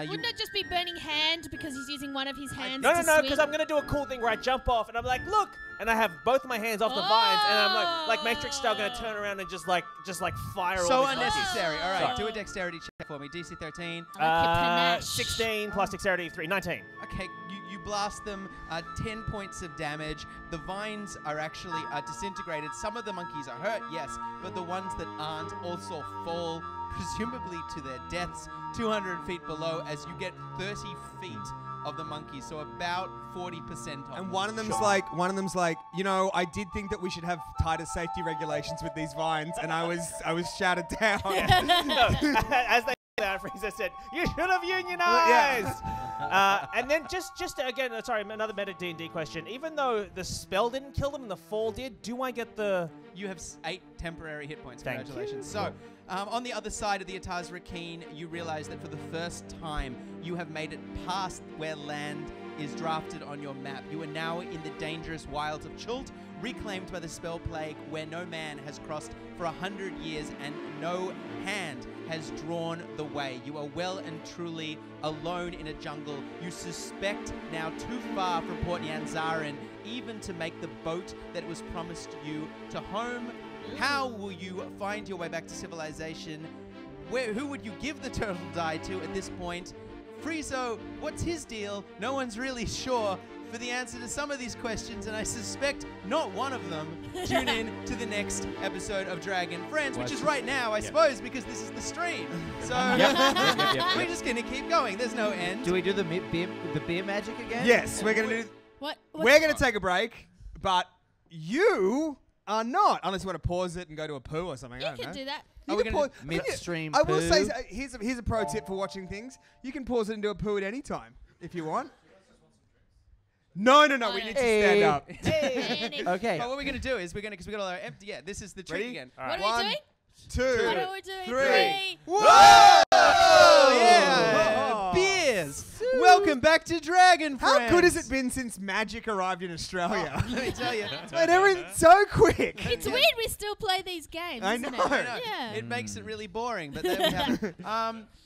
You Wouldn't it just be burning hand because he's using one of his hands No, to no, swing? because I'm gonna do a cool thing where I jump off and I'm like, look, and I have both my hands off the vines, and I'm like Matrix style, gonna turn around and just like fire so all these monkeys. unnecessary. All right, Sorry. do a dexterity check for me. DC 13. I like your panache. 16 plus dexterity 3, 19. Okay, you blast them. 10 points of damage. The vines are actually disintegrated. Some of the monkeys are hurt, yes, but the ones that aren't also fall, presumably to their deaths, 200 feet below as you get 30 feet of the monkeys, so about 40% of And them. one of them's like, you know, I did think that we should have tighter safety regulations with these vines, and I was shouted down. No, as they that Frieza said, you should have unionized. And then just again, sorry, another meta D&D question. Even though the spell didn't kill them and the fall did, do I get the? You have 8 temporary hit points. Thank Congratulations. you. So, on the other side of the Ataz Rakeen, you realize that for the first time, you have made it past where land is drafted on your map. You are now in the dangerous wilds of Chult, reclaimed by the spell plague, where no man has crossed for 100 years and no hand has drawn the way. You are well and truly alone in a jungle. You suspect now too far from Port Nyanzarin even to make the boat that was promised you to home. How will you find your way back to civilization? Who would you give the turtle die to at this point? Friezo, what's his deal? No one's really sure for the answer to some of these questions, and I suspect not one of them. Tune in to the next episode of Dragon Friends, which is right now, I suppose, because this is the stream. So we're just going to keep going. There's no end. Do we do the beer magic again? Yes, we're gonna do. What? We're gonna take a break, but you are not, unless you want to pause it and go to a poo or something. I You don't can know. do that. You Are we can gonna pause- midstream I will say, poo? here's a pro tip for watching things. You can pause it and do a poo at any time if you want. No, we need to stand Hey. up. Any- Okay. But what we're going to do is because we got all our empty. Yeah, this is the trick Ready? again. All What right. are we One, doing? 2, What are we doing? 3. Oh, yeah! Beers! Welcome back to Dragon Friends! How good has it been since Magic arrived in Australia? Let me tell you. Mate, everything's so quick. It's weird we still play these games, I isn't know. it? I know. Yeah. It makes it really boring, but there we have it.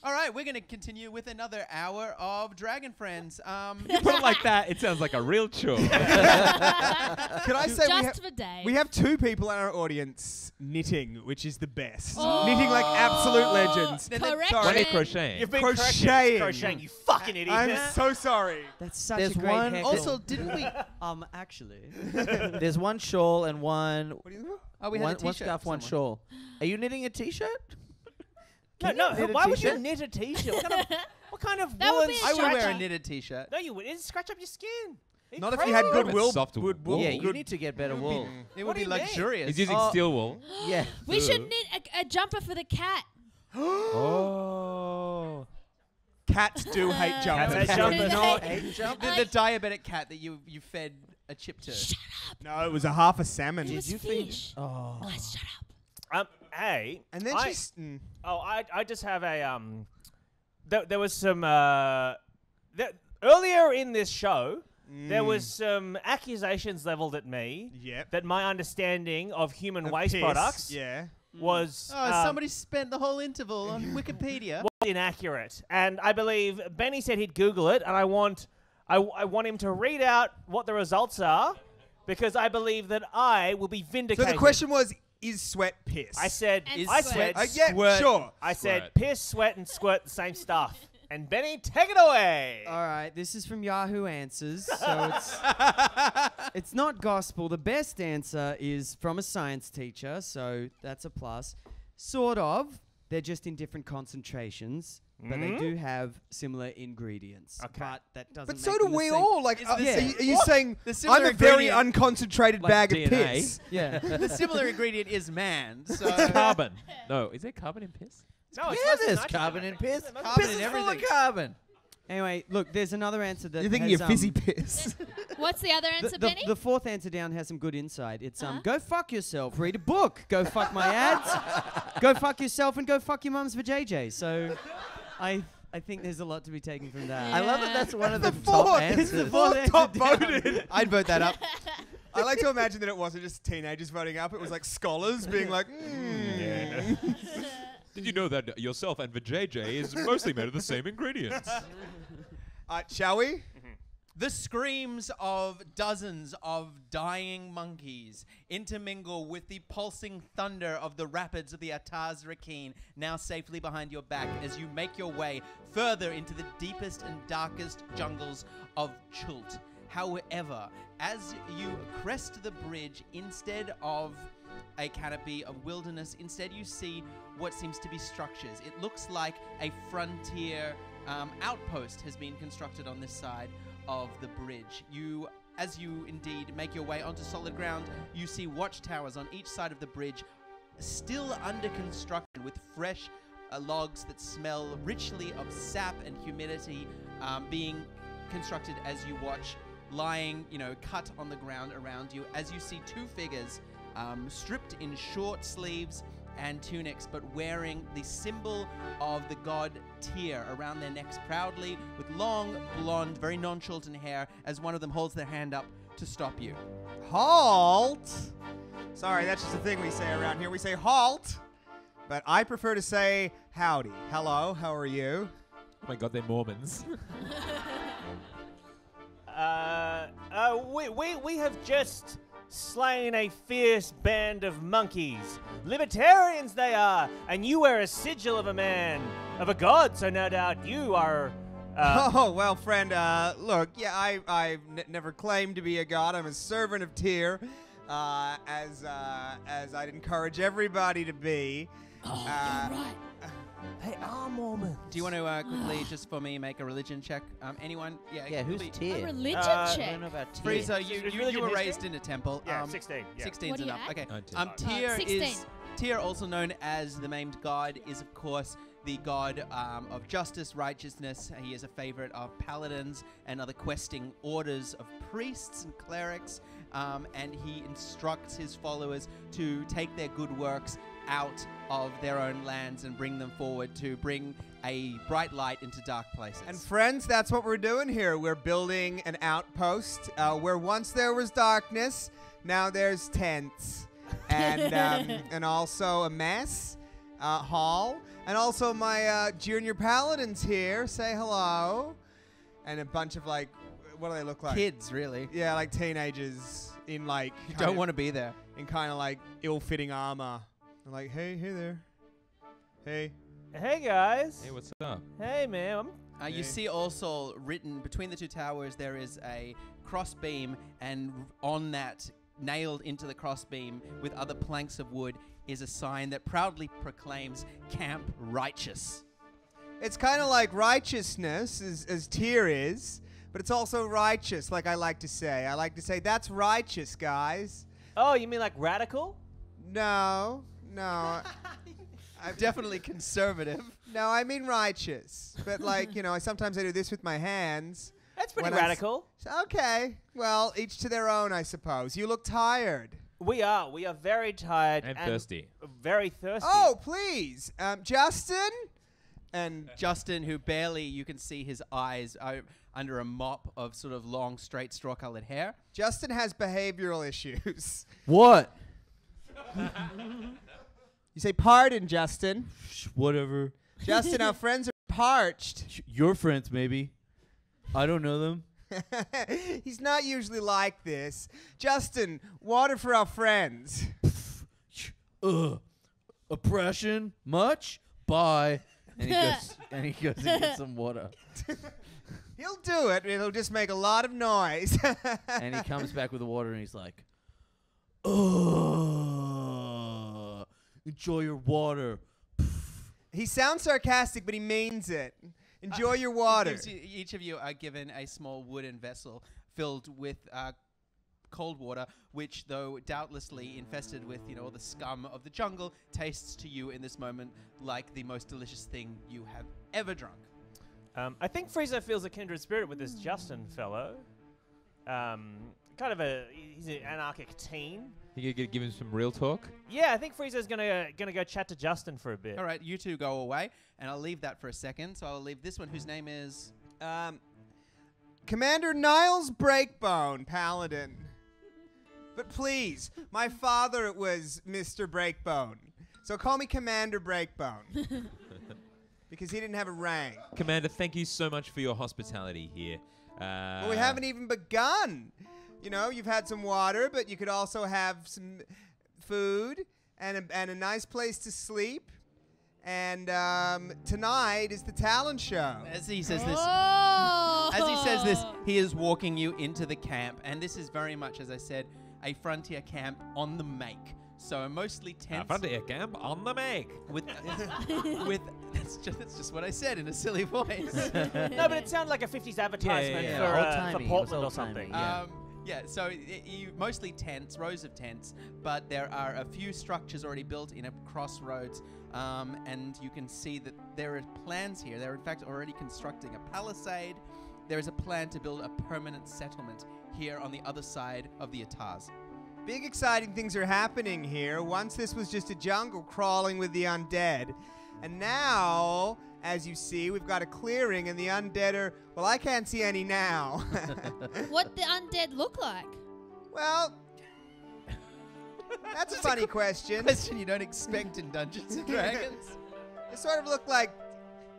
All right, we're going to continue with another hour of Dragon Friends. You put it like that, it sounds like a real chore. Can I say Just for Dave. we have 2 people in our audience knitting, which is the best. Oh. Knitting like absolute legends. Correction. One is crocheting. You've been Crocheting. crocheting, you fucking idiot. I'm so sorry. That's such There's a great one- heckle. Also, didn't we? Actually. There's one shawl and one What do you do? Oh, we had one, a t-shirt. one scarf, for one someone. shawl. Are you knitting a t-shirt? No, Can no. you knit a Why would you t-shirt? knit a t-shirt? What kind of That would woolen be a I would wear a Stretcher. knitted t-shirt. No, you wouldn't. It'd scratch up your skin. Are Not if crazy? you had good It's will. soft Good wool. wool. Yeah, you good. need to get better wool. It What would be do you mean? luxurious. He's using Oh. steel wool. Yeah. We should knit a jumper for the cat. Oh. Cats do hate jumpers. Cats hate Do jumpers. they- Not a jump. The diabetic cat that you fed a chip to. No, it was a half a salmon. It was you feed- fish. Oh. Guys, shut up. Hey. And then I, she's. I just have a there was some earlier in this show there was some accusations leveled at me Yep. that my understanding of human Of waste piss, products Yeah. was Somebody spent the whole interval on Wikipedia. was inaccurate. And I believe Benny said he'd Google it, and I want him to read out what the results are, because I believe that I will be So vindicated. the question was, is sweat piss? I said, And I sweat. said, Yeah, Squirt. sure. I said, Squirt. piss, sweat, and squirt the same stuff. And Benny, take it away. All right, this is from Yahoo Answers, so it's not gospel. The best answer is from a science teacher, so that's a plus. Sort of. They're just in different concentrations, but they do have similar ingredients. Okay. But that doesn't. But make so do them the we same. all. Like, Is are this- you What? saying The I'm similar a very ingredient- unconcentrated Like bag DNA? of piss? Yeah. The similar ingredient is man. So Carbon. No, is there carbon in piss? No, it's Yeah, less than there's nitrogen, carbon I in think. piss. Carbon Piss in is full of everything. carbon. Anyway, look, there's another answer that You're thinking has, of fizzy piss. What's the other answer, Benny? The fourth answer down has some good insight. It's Huh? go fuck yourself, read a book, go fuck my ads, go fuck yourself, and go fuck your mum's for JJ. So, I think there's a lot to be taken from that. I love that that's one of the fourth. top It's the answers. fourth answer top down. voted. I'd vote that up. I like to imagine that it wasn't just teenagers voting up. It was like scholars being like, Did you know that yourself and vajayjay is mostly made of the same ingredients? Shall we? The screams of dozens of dying monkeys intermingle with the pulsing thunder of the rapids of the Ataz Rakeen, now safely behind your back as you make your way further into the deepest and darkest jungles of Chult. However, as you crest the bridge, instead of a canopy of wilderness, instead you see what seems to be structures. It looks like a frontier outpost has been constructed on this side of the bridge. As you indeed make your way onto solid ground, you see watchtowers on each side of the bridge, still under construction, with fresh logs that smell richly of sap and humidity, being constructed as you watch, lying, cut on the ground around you, as you see two figures stripped in short sleeves and tunics, but wearing the symbol of the god Tyr around their necks proudly, with long, blonde, very nonchalant hair, as one of them holds their hand up to stop you. Halt. Sorry, that's just a thing we say around here. We say halt, but I prefer to say howdy. Hello, how are you? Oh my god, they're Mormons. We have just slain a fierce band of monkeys. Libertarians they are, and you wear a sigil of a man, of a god, so no doubt you are... Oh, well, friend, look, yeah, I've never claimed to be a god. I'm a servant of Tyr, as I'd encourage everybody to be. They are Mormons. Do you want to quickly, just for me, make a religion check? Anyone? Yeah, who's quickly. Tyr? A religion Uh, I check. don't know about Tyr. Frieza, Is you religion were history? raised in a temple. Yeah, 16. Yeah. 16's What do you enough. add? Okay. 19. Tyr 16. is Tyr, also known as the maimed god, is of course the god of justice, righteousness. He is a favorite of paladins and other questing orders of priests and clerics, and he instructs his followers to take their good works out of their own lands and bring them forward to bring a bright light into dark places. And friends, that's what we're doing here. We're building an outpost where once there was darkness, now there's tents, and also a mess hall, and also my junior paladins here. Say hello, and a bunch of what do they look like? kids, really. Yeah, like teenagers in You don't want to be there. in kind of like ill-fitting armor. They're like, hey there, hey. Hey, guys. Hey, what's up? Hey, man. You see also written between the two towers there is a crossbeam, and on that, nailed into the crossbeam with other planks of wood, is a sign that proudly proclaims Camp Righteous. It's kind of like righteousness, as Tyr is, but it's also righteous, like I like to say. I like to say, that's righteous, guys. Oh, you mean like radical? No. Definitely conservative. No, I mean righteous. But sometimes I do this with my hands. That's pretty When I s- radical. Okay. Well, each to their own, I suppose. You look tired. We are very tired And thirsty. Very thirsty. Oh, please. Justin, And Justin, who barely you can see his eyes under a mop of sort of long, straight, straw-colored hair. Justin has behavioral issues. What? You say pardon, Justin. Whatever. Justin, our friends are parched. Your friends, maybe. I don't know them. He's not usually like this. Justin, water for our friends. Oppression? Much? Bye. And he goes and gets some water. He'll do it. It'll just make a lot of noise. And he comes back with the water and he's like, enjoy your water. He sounds sarcastic, but he means it. Enjoy your water. Each of you are given a small wooden vessel filled with cold water, which, though doubtlessly infested with, all the scum of the jungle, tastes to you in this moment like the most delicious thing you have ever drunk. I think Frieza feels a kindred spirit with this Justin fellow. He's an anarchic teen. You could give him some real talk. Yeah, I think Frieza's gonna go chat to Justin for a bit. All right, you two go away, and I'll leave that for a second. So I'll leave this one, whose name is Commander Niles Breakbone, Paladin. But please, my father was Mr. Breakbone. So call me Commander Breakbone. Because he didn't have a rank. Commander, thank you so much for your hospitality here. Well, we haven't even begun. You've had some water, but you could also have some food and a nice place to sleep. And tonight is the talent show. As he says this, Oh. he is walking you into the camp, and this is very much, as I said, a frontier camp on the make. So mostly tents. Frontier camp on the make. With that's just what I said in a silly voice. No, but it sounded like a 50s advertisement yeah. for Old-timey, Portland it or was something. old-timey, So you mostly tents, rows of tents, but there are a few structures already built in a crossroads, and you can see that there are plans here. They're in fact already constructing a palisade. There is a plan to build a permanent settlement here on the other side of the Ataz. Big exciting things are happening here. Once this was just a jungle crawling with the undead. And now, as you see, we've got a clearing and the undead are... Well, I can't see any now. What the undead look like? Well, that's a funny question. Question you don't expect in Dungeons & Dragons. They sort of look like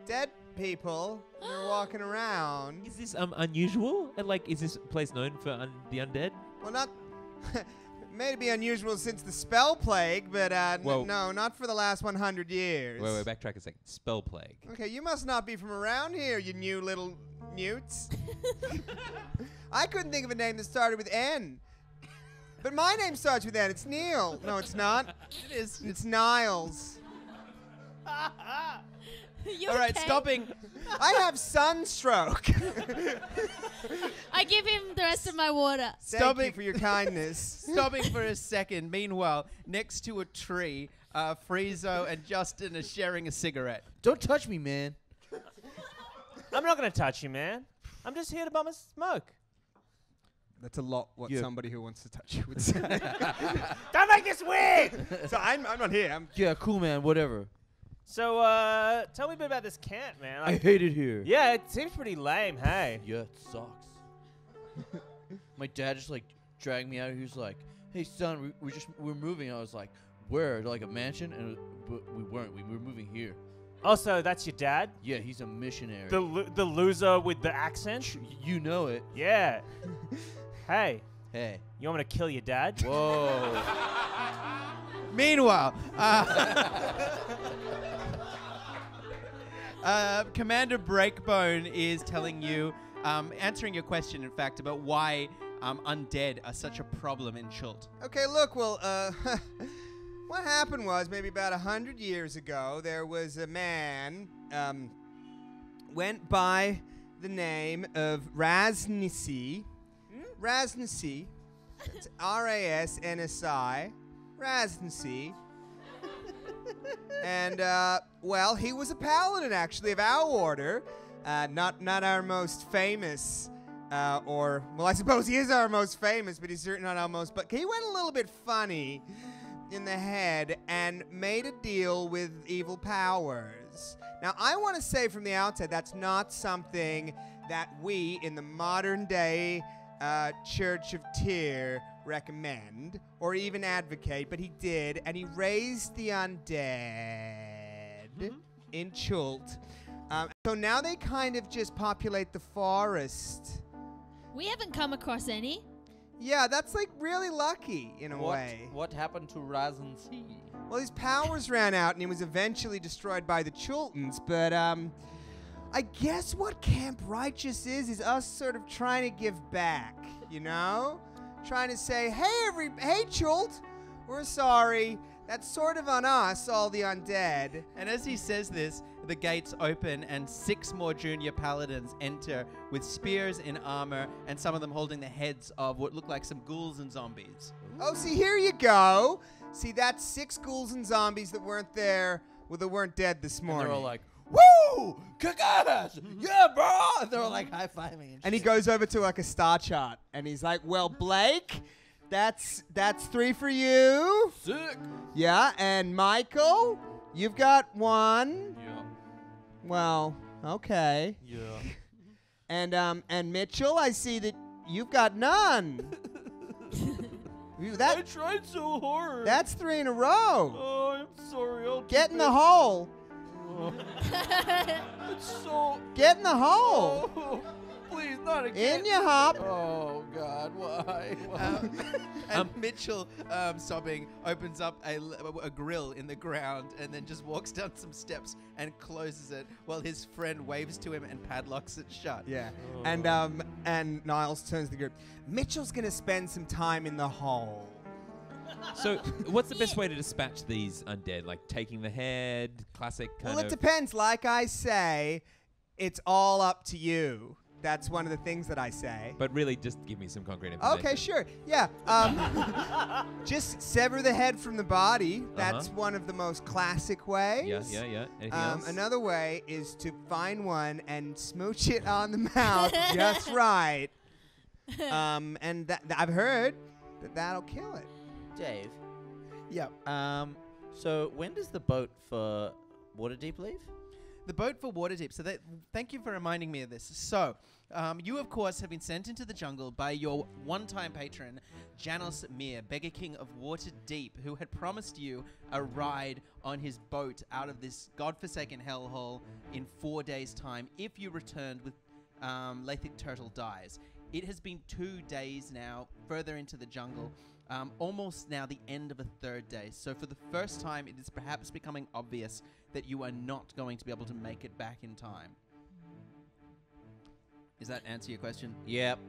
dead people who are walking around. Is this unusual? Is this place known for the undead? Well, not... May be unusual since the spell plague, but no, not for the last 100 years. Wait, backtrack a second. Spell plague. Okay, you must not be from around here, you new little newts. I couldn't think of a name that started with N. But my name starts with N. It's Neil. No, it's not. It is. It's Niles. You All right, okay? stopping. I have sunstroke. I give him the rest of my water. Thank you for your kindness. Stopping for a second. Meanwhile, next to a tree, Friezo and Justin are sharing a cigarette. Don't touch me, man. I'm not gonna touch you, man. I'm just here to bum a smoke. That's a lot what Yeah. somebody who wants to touch you would say. Don't make this weird! So I'm not here. Yeah, cool, man. Whatever. So, tell me a bit about this camp, man. I hate it here. Yeah, it seems pretty lame, hey. Yeah, it sucks. My dad just dragged me out. He was like, "Hey, son, we're moving." I was like, "Where? Like a mansion?" And but we weren't. We were moving here. Oh, so that's your dad? Yeah, he's a missionary. The loser with the accent? You know it. Yeah. Hey, Hey. you want me to kill your dad? Whoa. Meanwhile, Commander Breakbone is telling you, answering your question, in fact, about why undead are such a problem in Chult. Okay, look, well, what happened was maybe about 100 years ago, there was a man, went by the name of Raznisi. Raznisi. It's R-A-S-N-S-I. Raznisi. And, well, he was a paladin, actually, of our order. Not our most famous, well, I suppose he is our most famous, but he's certainly not our most, but he went a little bit funny. in the head and made a deal with evil powers. Now, I want to say from the outset that's not something that we in the modern day Church of Tyr recommend or even advocate, but he did, and he raised the undead in Chult. So now they kind of just populate the forest. We haven't come across any. Yeah, that's like really lucky in a way. What happened to Razan Sea? Well, his powers ran out and he was eventually destroyed by the Chultans, but I guess what Camp Righteous is us sort of trying to give back, you know? Trying to say, hey Chult, we're sorry. That's sort of on us, all the undead. And as he says this, the gates open and 6 more junior paladins enter with spears in armor and some of them holding the heads of what look like some ghouls and zombies. Oh, see, here you go. See, that's 6 ghouls and zombies that weren't there, that weren't dead this morning. And they're all like, woo! Kick ass! Yeah, bro! And they're all like high-fiving. And he goes over to like a star chart and he's like, well, Blake, that's 3 for you. Sick! Yeah, and Michael, you've got 1. Yeah. Well, okay. Yeah. And Mitchell, I see that you've got none. I tried so hard. That's 3 in a row. Oh, I'm sorry. I'll Get in the hole. It's so... Get in the hole. Oh, please, not again. In you hop. Oh, God, why? And Mitchell, sobbing, opens up a grill in the ground and then just walks down some steps and closes it while his friend waves to him and padlocks it shut. Yeah. And Niles turns to the group. Mitchell's going to spend some time in the hole. So, what's the best way to dispatch these undead? Like taking the head, classic kind Well, of... it depends. Like I say, it's all up to you. That's one of the things that I say. But really, just give me some concrete information. Okay, sure. Yeah. Just sever the head from the body. That's one of the most classic ways. Yeah. Anything else? Another way is to find one and smooch it on the mouth just right. And I've heard that'll kill it. Dave. Yeah. So when does the boat for Waterdeep leave? The boat for Waterdeep. So thank you for reminding me of this. So, you, of course, have been sent into the jungle by your one-time patron, Janos Mir, Beggar King of Waterdeep, who had promised you a ride on his boat out of this godforsaken hellhole in 4 days' time if you returned with Lathic Turtle Dies. It has been 2 days now, further into the jungle. Almost now the end of a 3rd day. So for the first time, it is perhaps becoming obvious that you are not going to be able to make it back in time. Does that answer your question? Yep.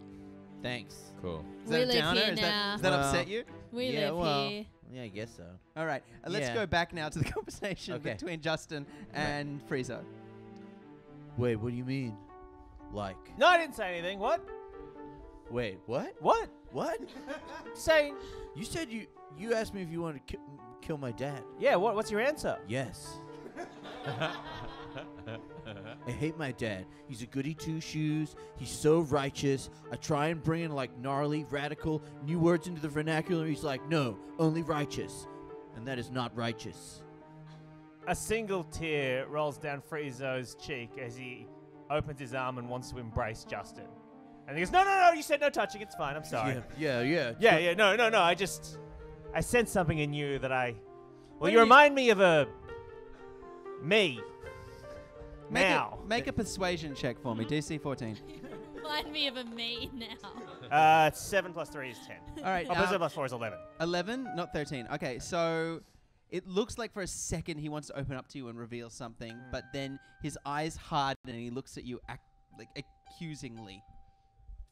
Thanks. Cool. Is We that a live downer? here Does now. that upset you? We Yeah, live well, here. Yeah, I guess so. All right. Let's Yeah. go back now to the conversation Okay. between Justin and Frieza. Wait, what do you mean? Like, No, I didn't say anything. What? wait, what? What? What? Saying, You said you asked me if you wanted to kill my dad. yeah, what's your answer? Yes. I hate my dad. He's a goody two-shoes. He's so righteous. I try and bring in like gnarly, radical, new words into the vernacular. He's like, no, only righteous. And that is not righteous. A single tear rolls down Friezo's cheek as he opens his arm and wants to embrace Justin. And he goes, no, you said no touching. It's fine. I'm sorry. Yeah. Yeah, no. I sense something in you that I... Well, What you do you- remind me of a... me. Now. Make a persuasion check for me. DC 14. Remind me of a me now. 7 plus 3 is 10. All right. Oh, plus 7 plus 4 is 11. 11, not 13. Okay, so it looks like for a second he wants to open up to you and reveal something, but then his eyes harden and he looks at you accusingly.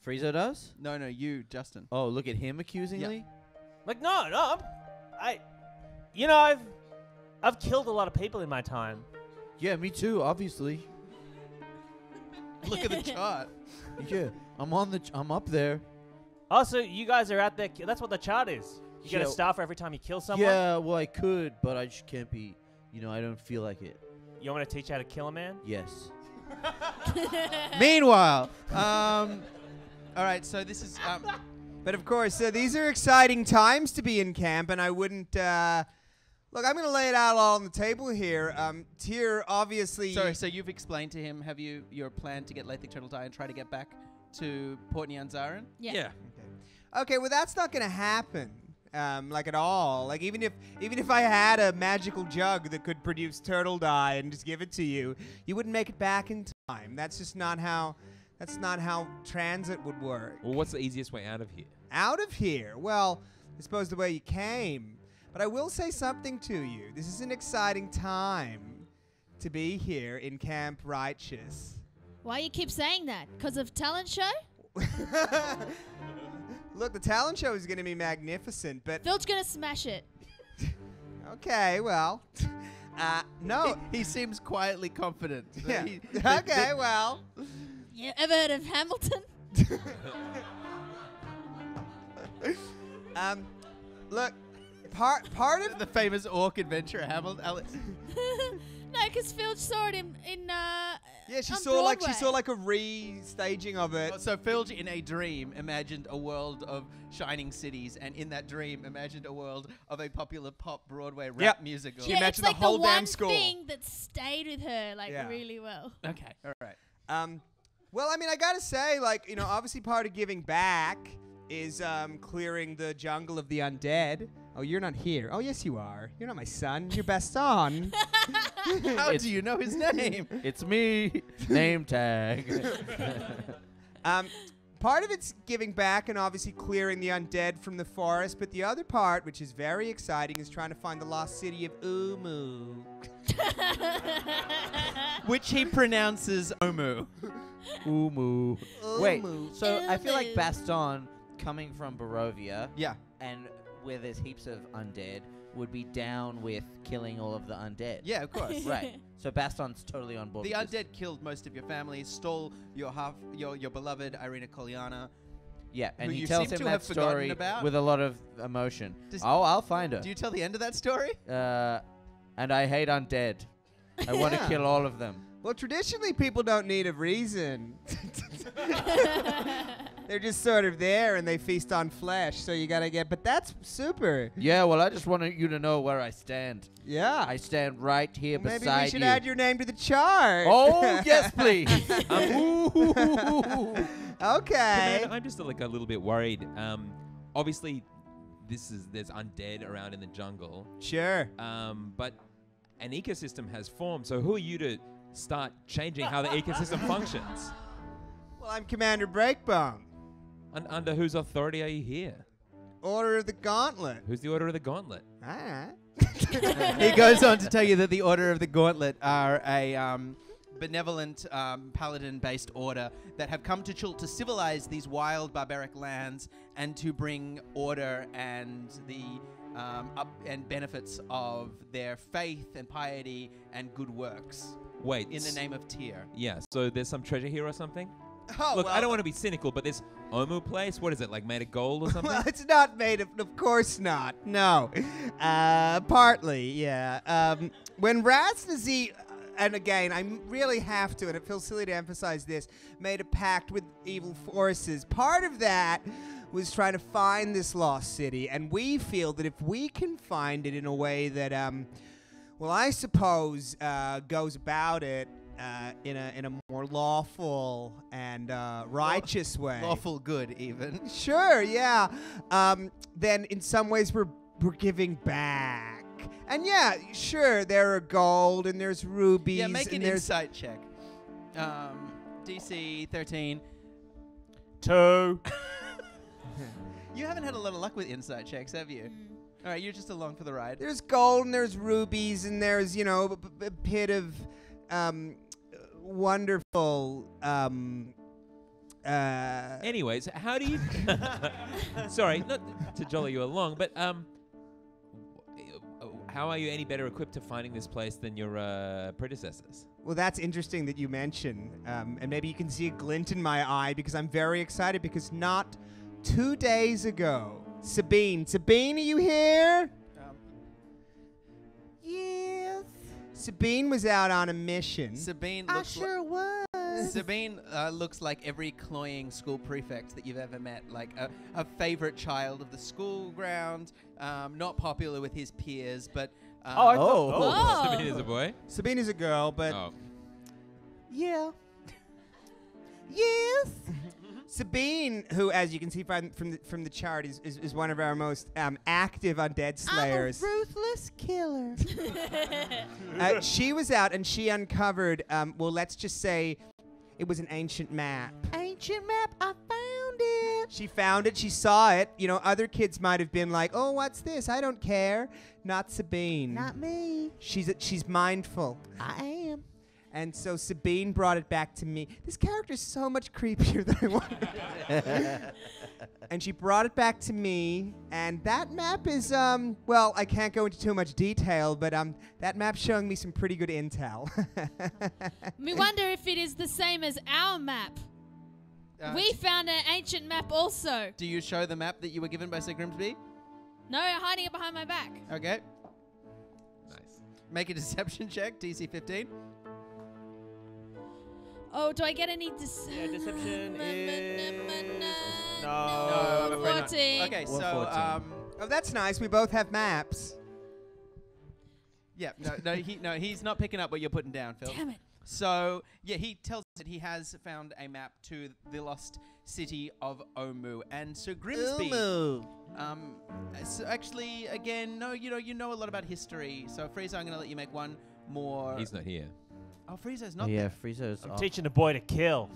Friezo does? No, you, Justin. Oh, look at him accusingly? Like, no, I've killed a lot of people in my time. Yeah, me too, obviously. Look at the chart. Yeah, I'm up there. Also, you guys are out there. That's what the chart is. You get a Yeah. star for every time you kill someone. Yeah, well, I could, but I just can't be, I don't feel like it. You want me to teach you how to kill a man? Yes. Meanwhile, all right, so this is But of course, these are exciting times to be in camp, and I wouldn't. Look, I'm going to lay it out all on the table here. Tyr, obviously. Sorry, so you've explained to him, have you, your plan to get Lathik Turtledeye and try to get back to Port Nyanzaran? Yeah. Okay, well, that's not going to happen. Like at all. Like even if I had a magical jug that could produce turtle dye and just give it to you, you wouldn't make it back in time. That's just not how. That's not how transit would work. Well, what's the easiest way out of here? Out of here? Well, I suppose the way you came. But I will say something to you. This is an exciting time to be here in Camp Righteous. Why you keep saying that? Because of talent show? Look, the talent show is going to be magnificent, but Phil's gonna smash it. okay, well, no. He seems quietly confident. Yeah. Okay, well. You ever heard of Hamilton? Look, part of the famous orc adventure, Hamilton. No, because Phil saw it in yeah, she on saw Broadway. like a re-staging of it. So Filge, in a dream, imagined a world of shining cities, and in that dream, imagined a world of a popular pop Broadway rap musical. She Yeah, imagined it's like the whole one damn school. thing that stayed with her Yeah. really well. Okay, all right. Well, I mean, I gotta say, like, you know, obviously part of giving back is clearing the jungle of the undead. Oh, you're not here. Oh, yes, you are. You're not my son. You're Baston. How do you know his name? It's me. Name tag. Part of it's giving back and obviously clearing the undead from the forest, but the other part, which is very exciting, is trying to find the lost city of Umu. Which he pronounces Omu. Umu. Wait, Umu. so I feel like Umu. Baston, coming from Barovia, Yeah. and where there's heaps of undead, would be down with killing all of the undead. Yeah, of course. Right. So Baston's totally on board The with this. undead killed most of your family, stole your beloved Irina Koliana. Yeah, and who he you tells seem him to that have forgotten story about. with a lot of emotion. Does- I'll find her. Do you tell the end of that story? And I hate undead. I want to Yeah. kill all of them. Well, traditionally, people don't need a reason. They're just sort of there and they feast on flesh, so you gotta get. But that's super. Yeah, well, I just wanted you to know where I stand. Yeah. I stand right here Maybe beside we should you. add your name to the chart. Oh, yes, please. Okay. Commander, I'm just like a little bit worried. Obviously, there's undead around in the jungle. Sure. But an ecosystem has formed. So who are you to start changing how the ecosystem functions? Well, I'm Commander Breakbone. Under whose authority are you here? Order of the Gauntlet. Who's the Order of the Gauntlet? Alright. He goes on to tell you that the Order of the Gauntlet are a benevolent paladin-based order that have come to civilize these wild barbaric lands and to bring order and the and benefits of their faith and piety and good works Wait. in the name of Tyr. Yeah, so there's some treasure here or something? Oh, Look, well, I don't want to be cynical, but this Omu place, what is it, like made of gold or something? Well, it's not made of course not. No. Partly, yeah. When Raznazi, and again, I really have to, and it feels silly to emphasize this, made a pact with evil forces. Part of that was trying to find this lost city, and we feel that if we can find it in a way that, well, I suppose, goes about it in a more lawful and righteous way. Lawful good, even. Sure, yeah. Then in some ways we're giving back. And yeah, sure, there are gold and there's rubies Yeah, make an and there's insight check. DC 13. 2. You haven't had a lot of luck with insight checks, have you? All right, you're just along for the ride. there's gold and there's rubies and there's, you know, a pit of wonderful Anyways, how do you... Sorry, not to jolly you along, but how are you any better equipped to finding this place than your predecessors? Well, that's interesting that you mention. And maybe you can see a glint in my eye because I'm very excited because not 2 days ago, Sabine, are you here? Yes. Sabine was out on a mission. Sabine I looks sure was. Sabine looks like every cloying school prefect that you've ever met, like a favorite child of the school ground, not popular with his peers, but Oh. Sabine is a boy. Sabine is a girl, but Oh. yeah. Yes. Sabine, who, as you can see from the chart, is one of our most active undead slayers. ruthless killer. She was out and she uncovered, well, let's just say it was an ancient map. Ancient map, I found it. She found it, she saw it. You know, other kids might have been like, oh, what's this? I don't care. Not Sabine. Not me. She's mindful. I am. And so Sabine brought it back to me. This character is so much creepier than I wanted. And she brought it back to me, and that map is, well, I can't go into too much detail, but that map's showing me some pretty good intel. We wonder if it is the same as our map. We found an ancient map also. Do you show the map that you were given by Sir Grimsby? No, hiding it behind my back. Okay. Nice. Make a deception check, DC 15. Oh, do I get any deception is... No, I'm afraid not. 14. Okay, Or so 14. Oh, that's nice. We both have maps. yeah, he's not picking up what you're putting down, Phil. Damn it. So, yeah, he tells us that he has found a map to the lost city of Omu. And Sir Grimsby... so actually, again, no, you know a lot about history. So, Frieza, I'm going to let you make one more... He's not here. Oh, Frieza's not Yeah, there. Frieza's I'm off. teaching the boy to kill.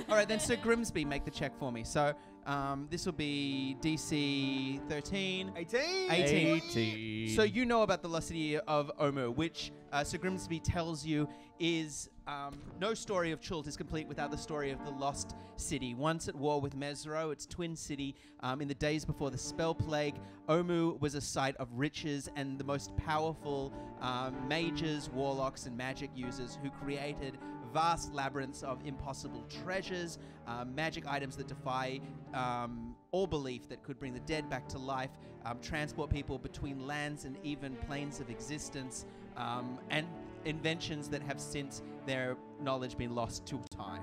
All right, then Sir Grimsby, make the check for me. So, this will be DC 13. 18. 18. So you know about the lost city of Omu, which Sir Grimsby tells you is no story of Chult is complete without the story of the lost city. Once at war with Mesro, its twin city, in the days before the spell plague, Omu was a site of riches and the most powerful mages, warlocks, and magic users who created vast labyrinths of impossible treasures, magic items that defy all belief, that could bring the dead back to life, transport people between lands and even planes of existence, and inventions that have since their knowledge been lost to time.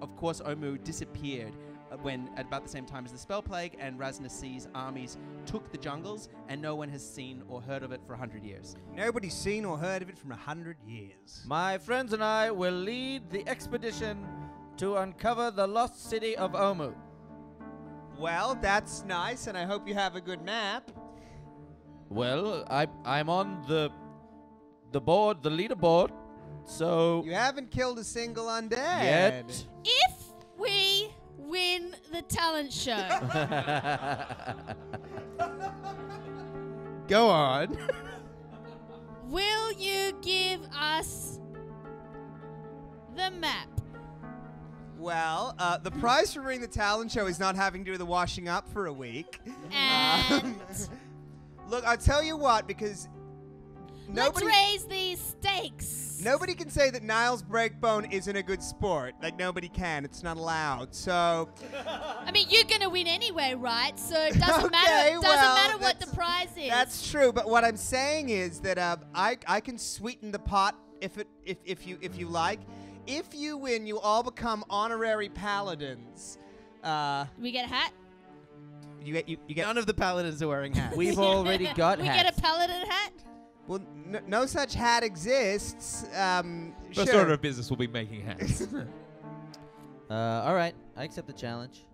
Of course, Omu disappeared when at about the same time as the spell plague, and Ras Nasi's armies took the jungles, and no one has seen or heard of it for 100 years. Nobody's seen or heard of it from 100 years. My friends and I will lead the expedition to uncover the lost city of Omu. Well, that's nice, and I hope you have a good map. Well, I'm on the board, the leaderboard, so You haven't killed a single undead. yet. If we win the talent show, Go on. will you give us the map? Well, the prize for winning the talent show is not having to do the washing up for a week. And Look, I'll tell you what, because let's raise these stakes. nobody can say that Niles Breakbone isn't a good sport. Like, nobody can. It's not allowed. So, I mean, you're gonna win anyway, right? So it doesn't Okay, matter. Doesn't well, matter what the that's- prize is. that's true. But what I'm saying is that I can sweeten the pot if you like. If you win, you all become honorary paladins. We get a hat. You get None of the paladins are wearing hats. We've already got We hats. get a paladin hat. well, no such hat exists. First Sure. order of business will be making hats. All right, I accept the challenge.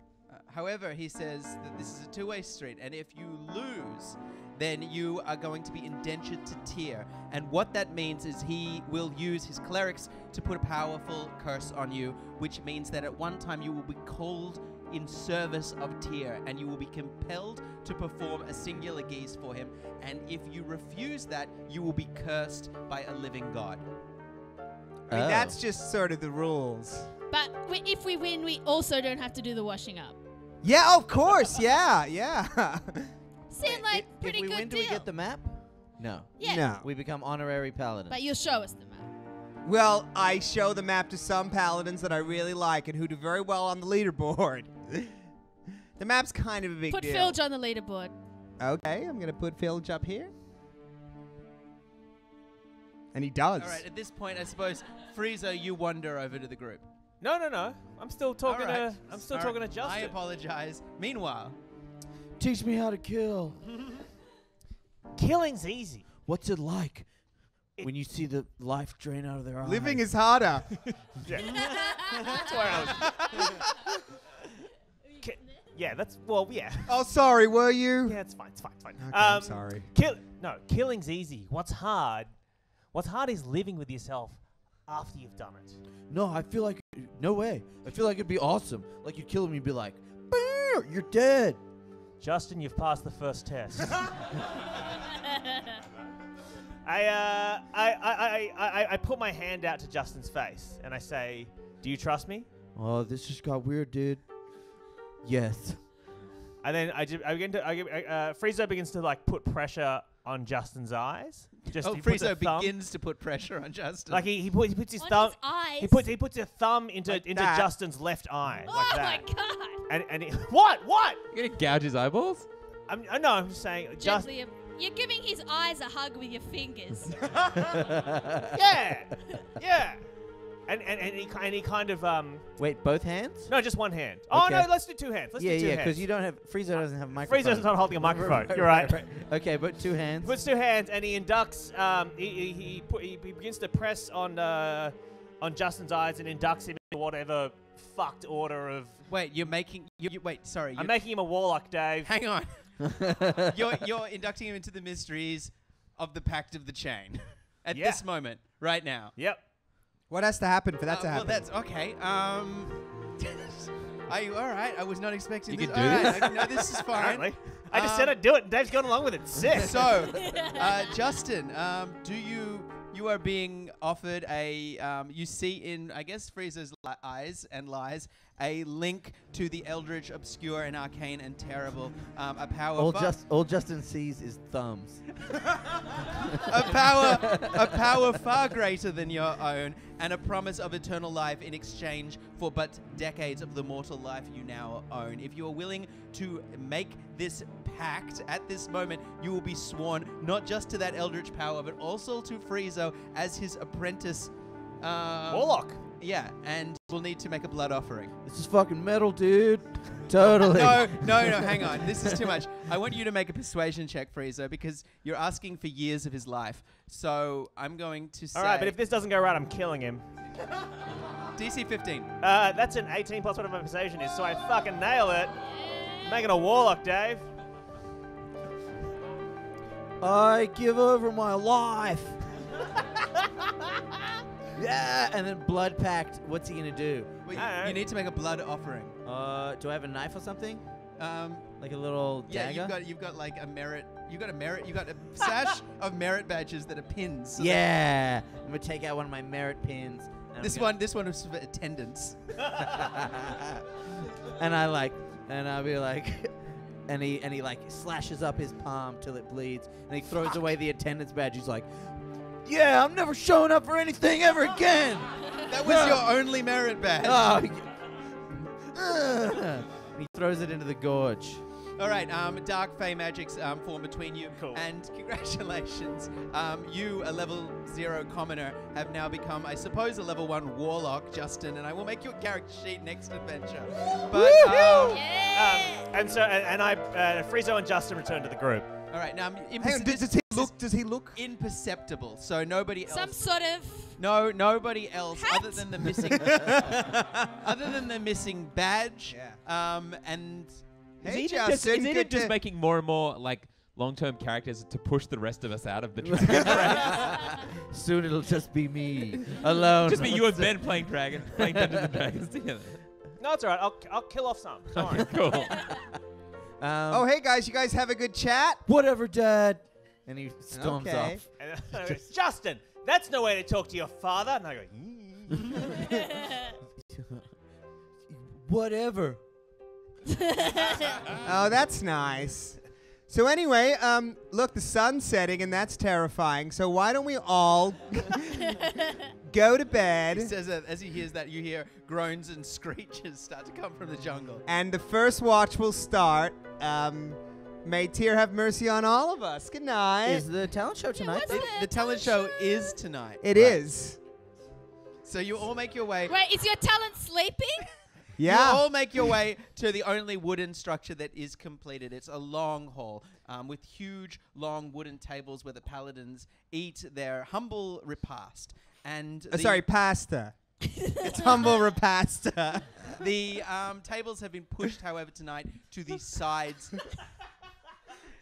However, he says that this is a two-way street, and if you lose, then you are going to be indentured to Tyr. And what that means is he will use his clerics to put a powerful curse on you, which means that at one time you will be called in service of Tyr, and you will be compelled to perform a singular gaze for him. And if you refuse that, you will be cursed by a living god. I mean, that's just sort of the rules. But if we win, we also don't have to do the washing up. Yeah, of course. Yeah. Seemed like If pretty we good win, do deal. we get the map? No. Yeah. No. We become honorary paladins. But you'll show us the map. Well, I show the map to some paladins that I really like and who do very well on the leaderboard. The map's kind of a big Put deal. Filge on the leaderboard. Okay, I'm gonna put Filge up here. And he does. All right, at this point, I suppose, Frieza, you wander over to the group. No. I'm still talking All right. to. I'm still All talking right. to Justin. I apologize. Meanwhile, Teach me how to kill. Killing's easy. What's it like when you see the life drain out of their eyes? Living is harder. That's why I was. Yeah, that's yeah. Oh, sorry, were you? Yeah, it's fine. It's fine. It's fine. Okay, I'm sorry. Killing's easy. What's hard is living with yourself after you've done it. No, I feel like no way. I feel like it'd be awesome. Like you'd kill him, you'd be like, "Boo, you're dead." Justin, you've passed the first test. I put my hand out to Justin's face and I say, "Do you trust me?" Oh, this just got weird, dude. Yes. And then Friezo begins to like put pressure on Justin's eyes. He puts a Friezo thumb- begins to put pressure on Justin. Like he puts his On thumb. his eyes. He puts a thumb into that. Justin's left eye. Oh like my that. god. And what? You're gonna gouge his eyeballs? I'm just saying. Gently, you're giving his eyes a hug with your fingers. Yeah. And he kind of Wait, both hands? no, just one hand. Oh Okay. no, let's do two hands. Let's do two hands. because you don't have Friezo doesn't have a microphone. Friezo's not holding a microphone. You're right. Okay, but two hands. He puts two hands and he inducts. He begins to press on Justin's eyes and inducts him into whatever fucked order of. Wait, you're making. Wait, sorry. I'm making him a warlock, Dave. Hang on. You're inducting him into the mysteries of the Pact of the Chain at Yeah. this moment, right now. Yep. What has to happen for that to Well, happen? that's okay. All right. I was not expecting You this. can do All this? right, no, this is fine. Apparently. I just said I'd do it, and Dave's going along with it. Sick. So, Justin, you are being offered a you see in I guess Frieza's eyes and lies a link to the eldritch, obscure, and arcane and terrible, a power. All Justin sees is thumbs. a power far greater than your own, and a promise of eternal life in exchange for but decades of the mortal life you now own. If you are willing to make this pact at this moment, you will be sworn not just to that eldritch power, but also to Friezo as his apprentice. Warlock. Yeah, and we'll need to make a blood offering. This is fucking metal, dude. Totally. No, hang on. This is too much. I want you to make a persuasion check, Friezo, because you're asking for years of his life. So I'm going to say... All right, but if this doesn't go right, I'm killing him. DC 15. That's an 18 plus whatever my persuasion is, so I fucking nail it. Making a warlock, Dave. I give over my life. Yeah, and then blood pact. What's he gonna do? Well, you need to make a blood offering. Do I have a knife or something? Like a little Yeah, dagger? you've got like a merit. You got a sash of merit badges that are pins. So Yeah, I'm gonna take out one of my merit pins. and This I'm one was for attendance. gonna- and I'll be like, and he like slashes up his palm till it bleeds, and he throws away the attendance badge. He's like, yeah, I'm never showing up for anything ever again. That was your only merit badge. He throws it into the gorge. All right, dark fey magics form between you. Cool. And congratulations. You, a level 0 commoner, have now become, I suppose, a level 1 warlock, Justin, and I will make you a character sheet next adventure. But, Friezo and Justin return to the group. all right, now, Hang on, does he look? imperceptible, so nobody else... Some sort of. No, nobody else Hat? other than the missing badge. Yeah. And Hey, Is Justin, it good just to- making more and more like long-term characters to push the rest of us out of the dragon? Soon it'll just be me alone. Just be you and Ben playing Dungeons and Dragons together. No, it's all right. I'll kill off some. Don't worry. Cool. Oh, hey guys, you guys have a good chat? Whatever, Dad. And he storms Okay. off. And I go, Justin, that's no way to talk to your father. And I go, Whatever. Oh, that's nice. So anyway, look, the sun's setting, and that's terrifying. So why don't we all go to he bed? says that as he hears that, you hear groans and screeches start to come from the jungle. And the first watch will start. May Tyr have mercy on all of us. Good night. Is the talent show tonight? what's The talent show is tonight. It is. So you all make your way. Wait, is your talent sleeping? You all make your way to the only wooden structure that is completed. It's a long hall with huge, long wooden tables where the paladins eat their humble repast. And Sorry, pasta. It's humble repasta. the tables have been pushed, however, tonight to the sides.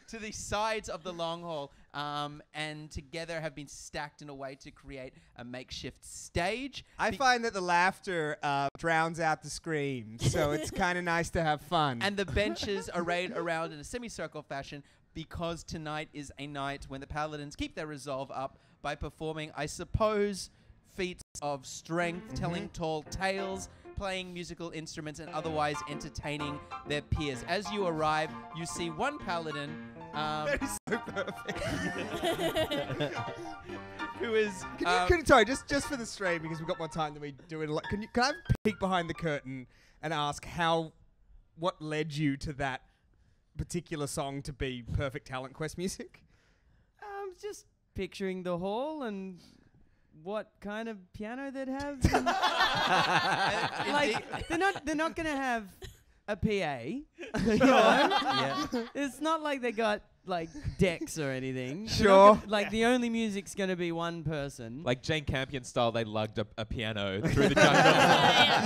To the sides of the long hall, and together have been stacked in a way to create a makeshift stage. I find that the laughter drowns out the screams, so it's kind of nice to have fun. And the benches arrayed around in a semicircle fashion because tonight is a night when the paladins keep their resolve up by performing, I suppose, feats of strength, telling tall tales, playing musical instruments, and otherwise entertaining their peers. As you arrive, you see one paladin that is so perfect. who is... Sorry, just for the stream, because we've got more time than we do in... Can I have a peek behind the curtain and ask what led you to that particular song to be perfect Talent Quest music? Just picturing the hall and what kind of piano they'd have. Like they're not gonna have a PA. You know? Yeah. It's not like they got like decks or anything. Sure. Like the only music's gonna be one person. Like Jane Campion style, they lugged a piano through the jungle.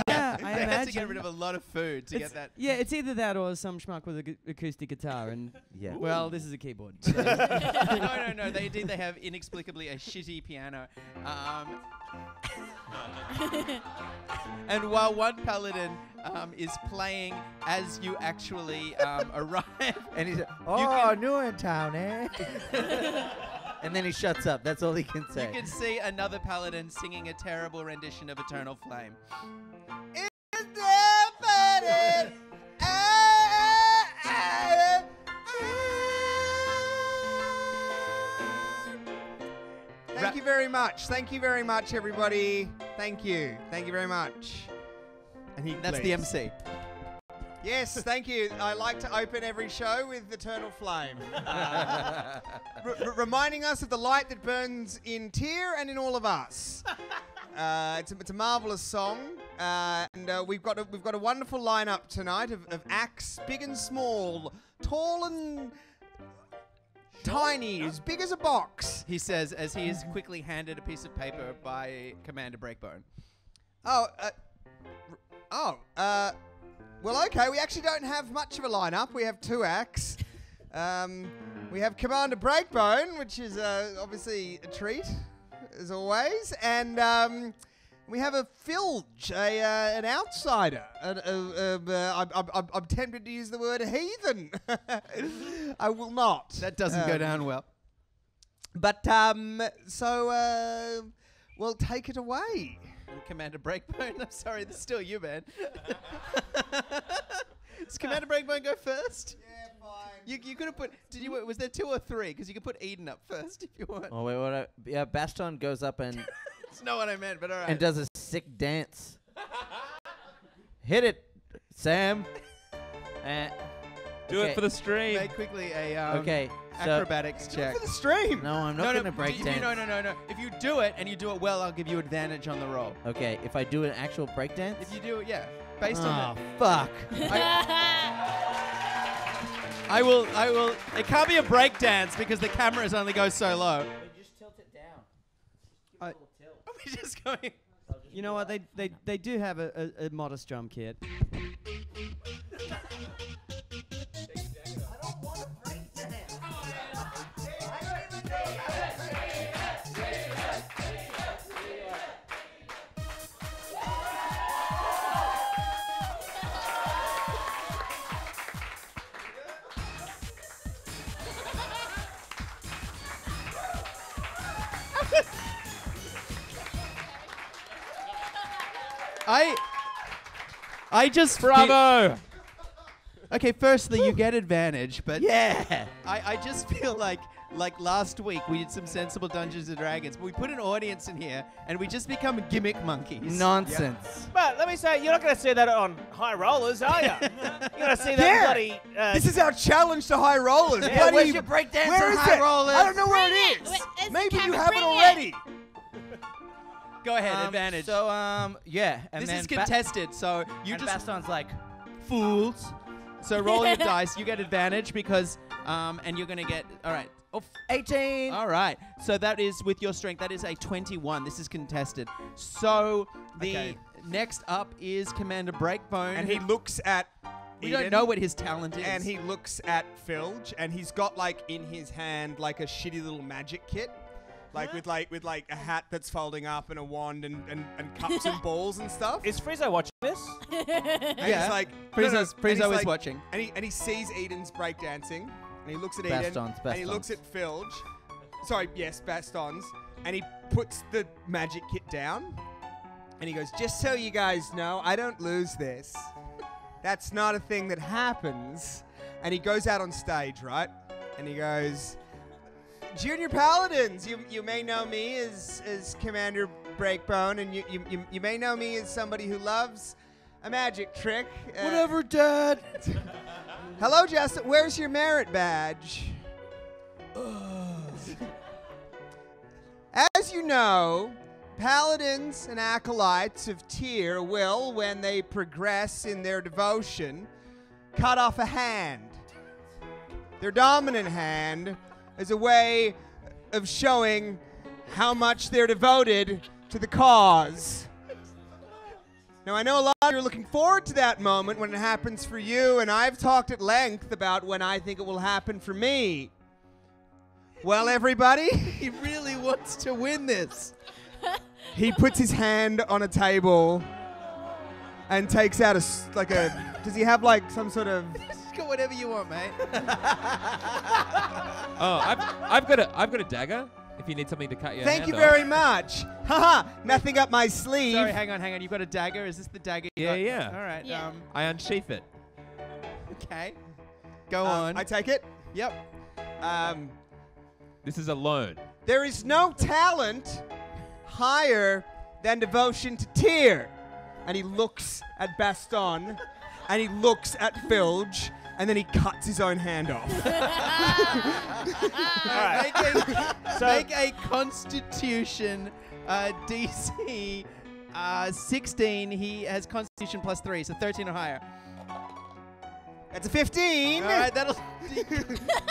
Yeah, I They had to imagine. get rid of a lot of food to get that. Yeah, it's either that or some schmuck with an acoustic guitar. And Yeah. well, this is a keyboard. No. They have inexplicably a shitty piano. And while one paladin is playing as you actually arrive, And he's new in town, eh? And then he shuts up. That's all he can say. you can see another paladin singing a terrible rendition of Eternal Flame. Thank you very much. Thank you very much, everybody. Thank you. Thank you very much. And That's the MC. Yes, thank you. I like to open every show with Eternal Flame. Reminding us of the light that burns in Tyr and in all of us. It's a marvelous song. And we've got a wonderful lineup tonight of acts, big and small, tall and tiny, as big as a box. He says as he is quickly handed a piece of paper by Commander Breakbone. Well, okay, we actually don't have much of a lineup. We have two acts. We have Commander Breakbone, which is obviously a treat, as always. And we have a Filge, an outsider. I'm tempted to use the word heathen. I will not. That doesn't go down well. But, well, take it away. Commander Breakbone, I'm sorry, that's still you, man. Does Commander Breakbone go first? Yeah, fine. You could have put. Was there 2 or 3? Because you could put Eden up first if you want. Oh wait, what? Yeah, Baston goes up and That's not what I meant, but all right. and does a sick dance. Hit it, Sam. Do it for the stream. Make quickly a Okay, so acrobatics check. For the stream. no, I'm not gonna break dance. No. If you do it and you do it well, I'll give you advantage on the roll. Okay, if I do an actual break dance. If you do it, yeah, based on Oh that. fuck! I will. It can't be a break dance because the cameras only go so low. Just tilt it down. Are we just going? You know what? They do have a modest drum kit. I just Bravo! Okay, firstly, you get advantage, but Yeah. I just feel like last week we did some sensible Dungeons and Dragons, but we put an audience in here and we just become gimmick monkeys. Nonsense. But let me say, you're not going to see that on High Rollers, are you? You're going to see that Yeah. bloody... This is our challenge to High Rollers. Yeah, Bloody- where's your break dance Where on is High it? Rollers? I don't know where Bring it it. is. Wait, there's the Maybe you camera. have it Bring it. already. Go ahead, advantage. So, yeah. And this then is contested, so you and just Baston's like, fools. So roll your dice. You get advantage because, and you're gonna get. All right. 18. All right. So that is with your strength. That is a 21. This is contested. So the next up is Commander Breakbone, And he looks at we Eden, don't know what his talent is. and he looks at Filge, and he's got like in his hand like a shitty little magic kit, like with like a hat that's folding up and a wand and cups and balls and stuff. Is Friezo watching this? And Yeah. he's like Friezo is watching. and he sees Eden's breakdancing, and he looks at Baston's, Eden, and he looks at Filge. Sorry, yes, Baston's, and he puts the magic kit down, and he goes, "Just so you guys know, I don't lose this. That's not a thing that happens." And he goes out on stage, right? And he goes, "Junior Paladins, you may know me as Commander Breakbone, and you may know me as somebody who loves a magic trick. Whatever, Dad. Hello, Justin. Where's your merit badge?" As you know, paladins and acolytes of Tyr will, when they progress in their devotion, cut off a hand. Their dominant hand as a way of showing how much they're devoted to the cause. Now, I know a lot of you are looking forward to that moment when it happens for you, and I've talked at length about when I think it will happen for me. Well, everybody, He really wants to win this. he puts his hand on a table and takes out does he have like some sort of... Got whatever you want, mate. Oh, I've got a dagger. If you need something to cut your Thank hand you off. very much. Haha, nothing up my sleeve. Sorry, hang on. You've got a dagger. Is this the dagger? you got? Yeah. All right. Yeah. I unsheath it. Okay. Go on. I take it. Yep. This is a loan. There is no talent higher than devotion to Tyr. And he looks at Baston, and he looks at Filge, and then he cuts his own hand off. Make a Constitution DC 16. He has Constitution +3, so 13 or higher. That's a 15. All right, that'll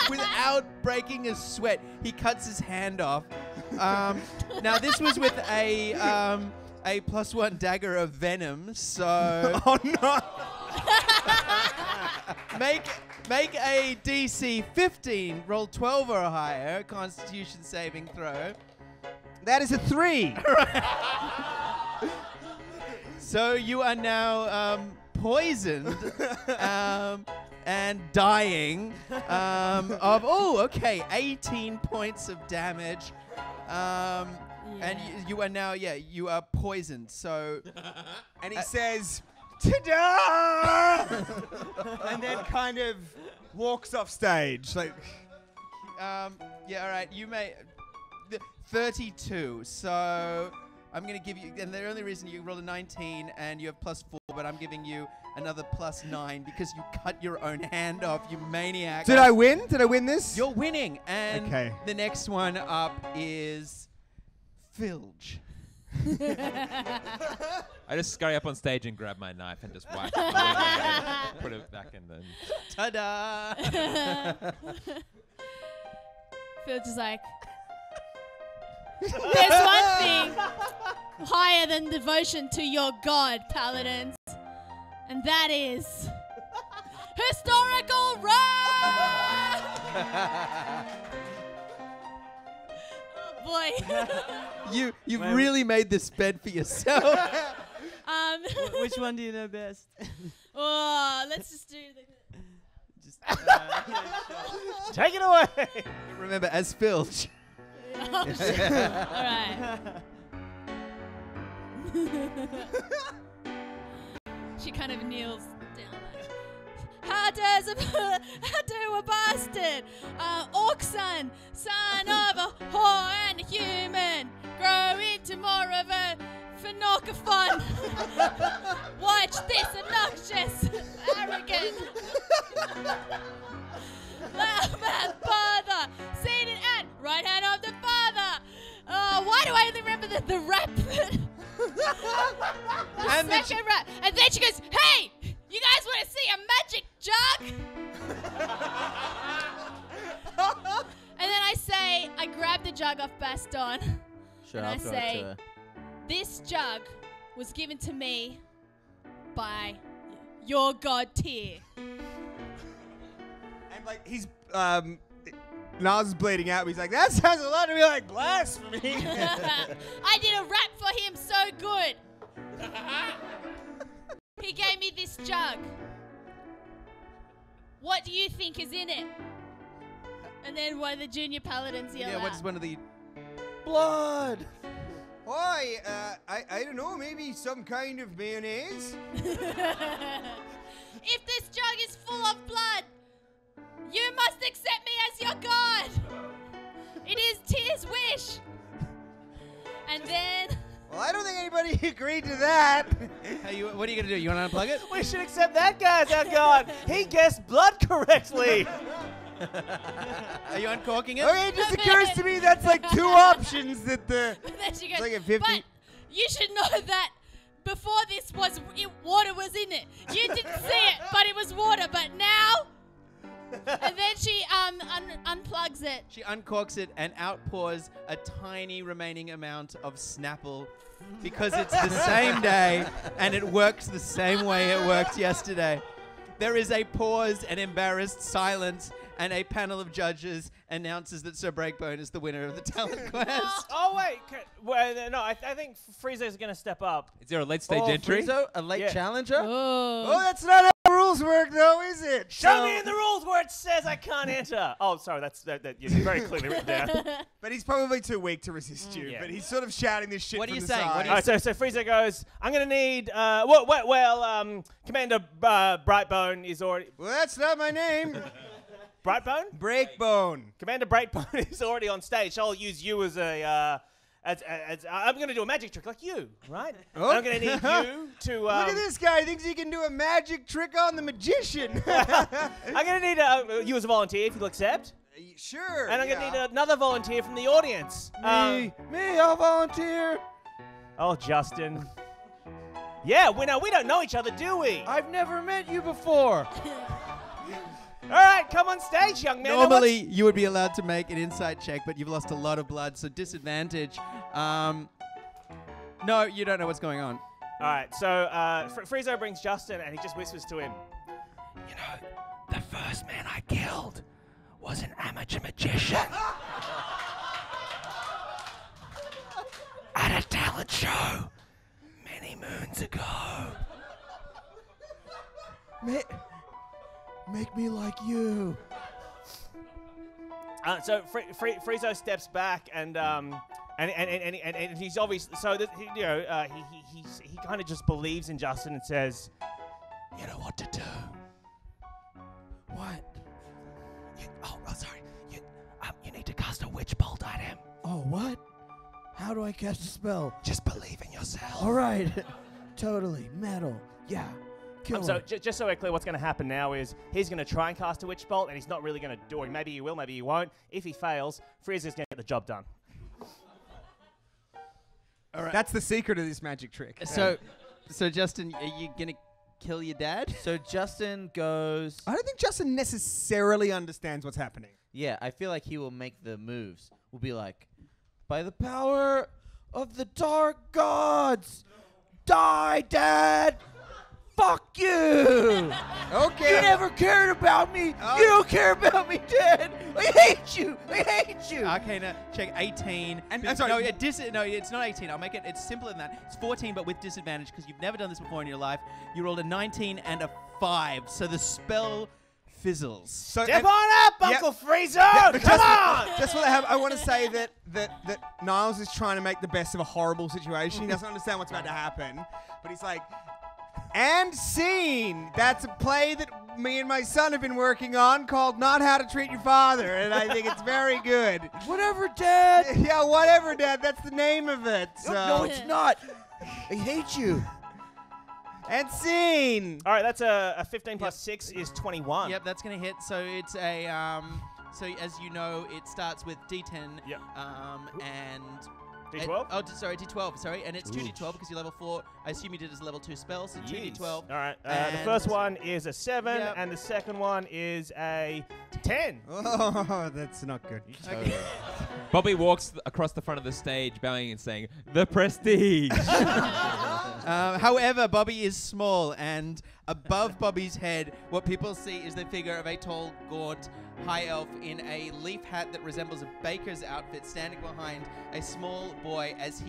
without breaking a sweat. He cuts his hand off. Now this was with a +1 dagger of venom. So Oh no! make a DC 15. Roll 12 or higher. Constitution saving throw. That is a 3. So you are now poisoned and dying of 18 points of damage. And you are now you are poisoned. So And he says, "Ta-da!" and then kind of walks off stage. Like, all right. You may 32. So I'm gonna give you, and the only reason you rolled a 19 and you have +4, but I'm giving you another +9 because you cut your own hand off, you maniac. did I win? Did I win this? You're winning, and Okay. the next one up is Filge. I just scurry up on stage and grab my knife and just whack it. Put it back in the... Ta-da! Phil's just like, there's one thing higher than devotion to your god, paladins, and that is historical run! Oh boy. You've really made this bed for yourself. Which one do you know best? Oh, let's just do the. Take it away. Remember, as Filge. Oh, shit. All right. She kind of kneels down. Like, how do a bastard, orc son of a whore and a human, grow into more of a phenocophon? Watch this obnoxious, arrogant, loudmouth father, seated at right hand of the father. Oh, why do I only remember the rap bit? And then Second rap. And then she goes, hey, you guys want to see a magic jug? And then I say, I grab the jug off Baston. Sure, And I'll I throw it say- to her. This jug was given to me by your god Tyr. And like he's Niles is bleeding out. But he's like, that sounds a lot to me like blasphemy. I did a rap for him so good. He gave me this jug. What do you think is in it? And then one of the junior paladins yell Yeah, out. what's one of the... Blood! Oi, I don't know, maybe some kind of mayonnaise? If this jug is full of blood, you must accept me as your god. It is Tyr's wish. And then Well, I don't think anybody agreed to that. Hey, what are you going to do? You want to unplug it? We should accept that guy as our god. He guessed blood correctly. Are you uncorking it? Okay, it just occurs to me that's like two options that the... then she goes, like a 50 but you should know that before this water was in it. You didn't see it, but it was water. But now, and then she unplugs it. She uncorks it and outpours a tiny remaining amount of Snapple because it's the same day and it works the same way it worked yesterday. There is a pause and embarrassed silence, and a panel of judges announces that Sir Breakbone is the winner of the talent quest. Oh, wait. No, I think Frieza's going to step up. Is there a late stage entry? Friezo, a late Yeah. challenger? Oh, that's not how rules work, though, is it? Show me in the rules where it says I can't enter. Oh, sorry. That's very clearly written down. But he's probably too weak to resist you. Yeah. But he's sort of shouting this shit What are from you the saying? side. What are All right, so Frieza goes, I'm going to need... Commander Brightbone is already... Well, that's not my name. Brightbone? Breakbone. Commander Brightbone is already on stage. So I'll use you as a... I'm going to do a magic trick like you, right? Oh. And I'm going to need you to... Look at this guy. He thinks he can do a magic trick on the magician. I'm going to need you as a volunteer if you'll accept. Sure. And I'm going to need another volunteer from the audience. Me, I'll volunteer. Oh, Justin. Yeah, we don't know each other, do we? I've never met you before. All right, come on stage, young man. Now Normally, you would be allowed to make an insight check, but you've lost a lot of blood, so disadvantage. No, you don't know what's going on. All right, so Friezo brings Justin, and he just whispers to him. You know, the first man I killed was an amateur magician at a talent show many moons ago. Make me like you. So Friezo steps back, and he's obviously he kind of just believes in Justin and says, You know what to do. What? Sorry. You need to cast a witch bolt at him. Oh, what? How do I cast a spell? Just believe in yourself. All right. Totally. Metal. Yeah. Kill so him. just so we're clear, what's going to happen now is he's going to try and cast a witch bolt, and he's not really going to do it. Maybe he will, maybe he won't. If he fails, Frieza's going to get the job done. All right. That's the secret of this magic trick. So Justin, are you going to kill your dad? So Justin goes... I don't think Justin necessarily understands what's happening. Yeah, I feel like he will make the moves. We'll be like, by the power of the dark gods, die, Dad! Fuck you! Okay. You never cared about me! You don't care about me, Dad! I hate you! I hate you! Arcana, check 18. And- But- sorry. No, it's not 18. I'll make it. It's simpler than that. It's 14, but with disadvantage because you've never done this before in your life. You rolled a 19 and a 5, so the spell fizzles. So, Step and- on up, Yep. Uncle Friezo! Yeah, but Come just, on! Just what I have, I want to say that Niles is trying to make the best of a horrible situation. He doesn't understand what's about to happen, but he's like, and scene. That's a play that me and my son have been working on called Not How to Treat Your Father, and I think it's very good. Whatever, Dad! Yeah, whatever, Dad. That's the name of it. So. No, it's not! I hate you! And scene. All right, that's a 15 plus 6 is 21. Yep, that's going to hit. So it's a so as you know, it starts with D10. Yep. And D12? Sorry, D12. Sorry, and it's 2D12 because you're level 4. I assume you did as a level 2 spell, so 2D12. All right. The And- first one is a 7, Yep. and the second one is a 10. Oh, that's not good. Okay. Bobby walks across the front of the stage, bowing and saying, "The prestige." However, Bobby is small, and above Bobby's head, what people see is the figure of a tall, gaunt high elf in a leaf hat that resembles a baker's outfit, standing behind a small boy as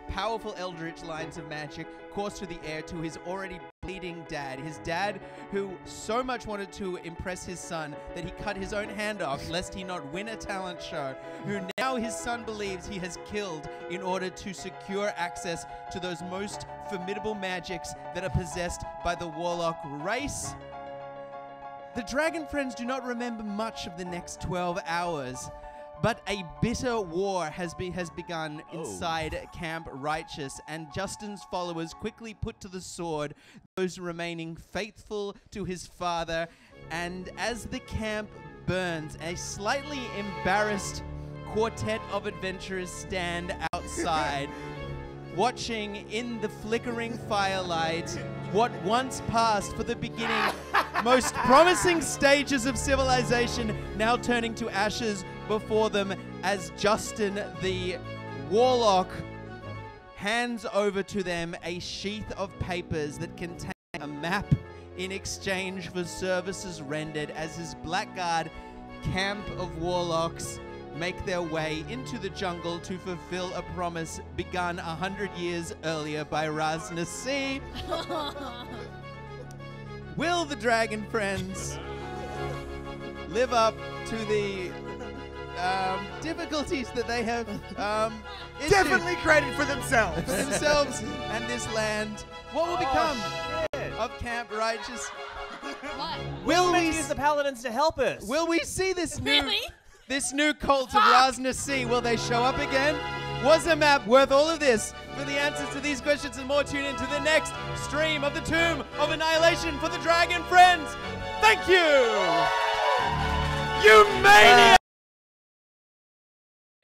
powerful eldritch lines of magic course through the air to his already bleeding dad. His dad, who so much wanted to impress his son that he cut his own hand off lest he not win a talent show, who now his son believes he has killed in order to secure access to those most formidable magics that are possessed by the warlock race. The Dragon Friends do not remember much of the next 12 hours, but a bitter war has begun inside Camp Righteous, and Justin's followers quickly put to the sword those remaining faithful to his father. And as the camp burns, a slightly embarrassed quartet of adventurers stand outside, watching in the flickering firelight what once passed for the beginning most promising stages of civilization now turning to ashes before them as Justin the warlock hands over to them a sheath of papers that contain a map in exchange for services rendered as his Blackguard camp of warlocks make their way into the jungle to fulfill a promise begun 100 years earlier by Raz Nasi. Will the Dragon Friends live up to the difficulties that they have issued Definitely credit for themselves. for themselves and this land? What will become of Camp Righteous? What? Will We're meant we to use the paladins to help us. will we see this new Really? this new cult of Raz Nasi? Will they show up again? Was a map worth all of this? For the answers to these questions and more, tune into the next stream of the Tomb of Annihilation for the Dragon Friends. Thank you! You maniac!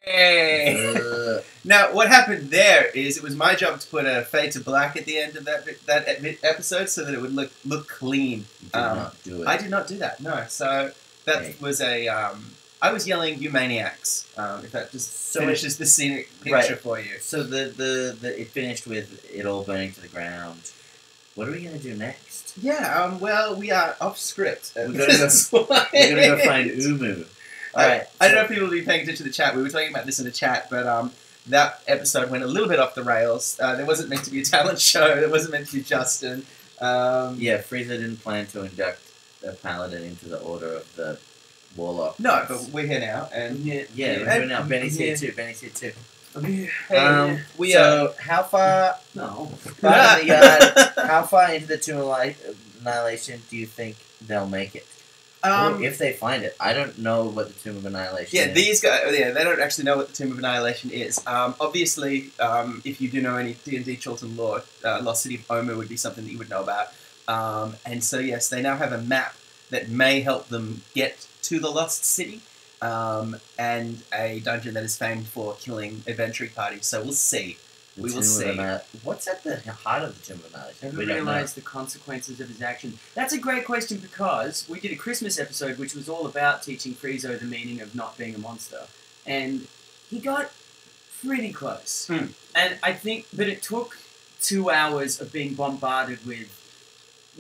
Hey. Now, what happened there is it was my job to put a fade to black at the end of that episode so that it would look clean. You did not do it. I did not do that. No, so that Okay. was a. I was yelling, "You maniacs!" If that just So finishes the scenic picture Right. for you. So the it finished with it all burning to the ground. What are we gonna do next? Yeah. Well, we are off script. We're gonna go find Umu. All right. I don't know if people will be paying attention to the chat. We were talking about this in the chat, but that episode went a little bit off the rails. There wasn't meant to be a talent show. There wasn't meant to be Justin. Yeah, Frieza didn't plan to induct a paladin into the order of the warlock. No, but we're here now, and Yeah, we're and- now. Benny's here yeah. too. Benny's here too. Hey, we so how far? No. How far into the Tomb of Annihilation do you think they'll make it? Or if they find it, I don't know what the Tomb of Annihilation Yeah, is. these guys. Yeah, they don't actually know what the Tomb of Annihilation is. Obviously, if you do know any D&D Chilton lore, Lost City of Omu would be something that you would know about. And so yes, they now have a map that may help them get to the Lost City, and a dungeon that is famed for killing adventuring parties. So we'll see. The We will Tomb of see. What's at the heart of the Tomb of Annihilation? Never We don't know. realised the consequences of his actions. That's a great question because we did a Christmas episode which was all about teaching Friezo the meaning of not being a monster. And he got pretty close. And I think, but it took 2 hours of being bombarded with,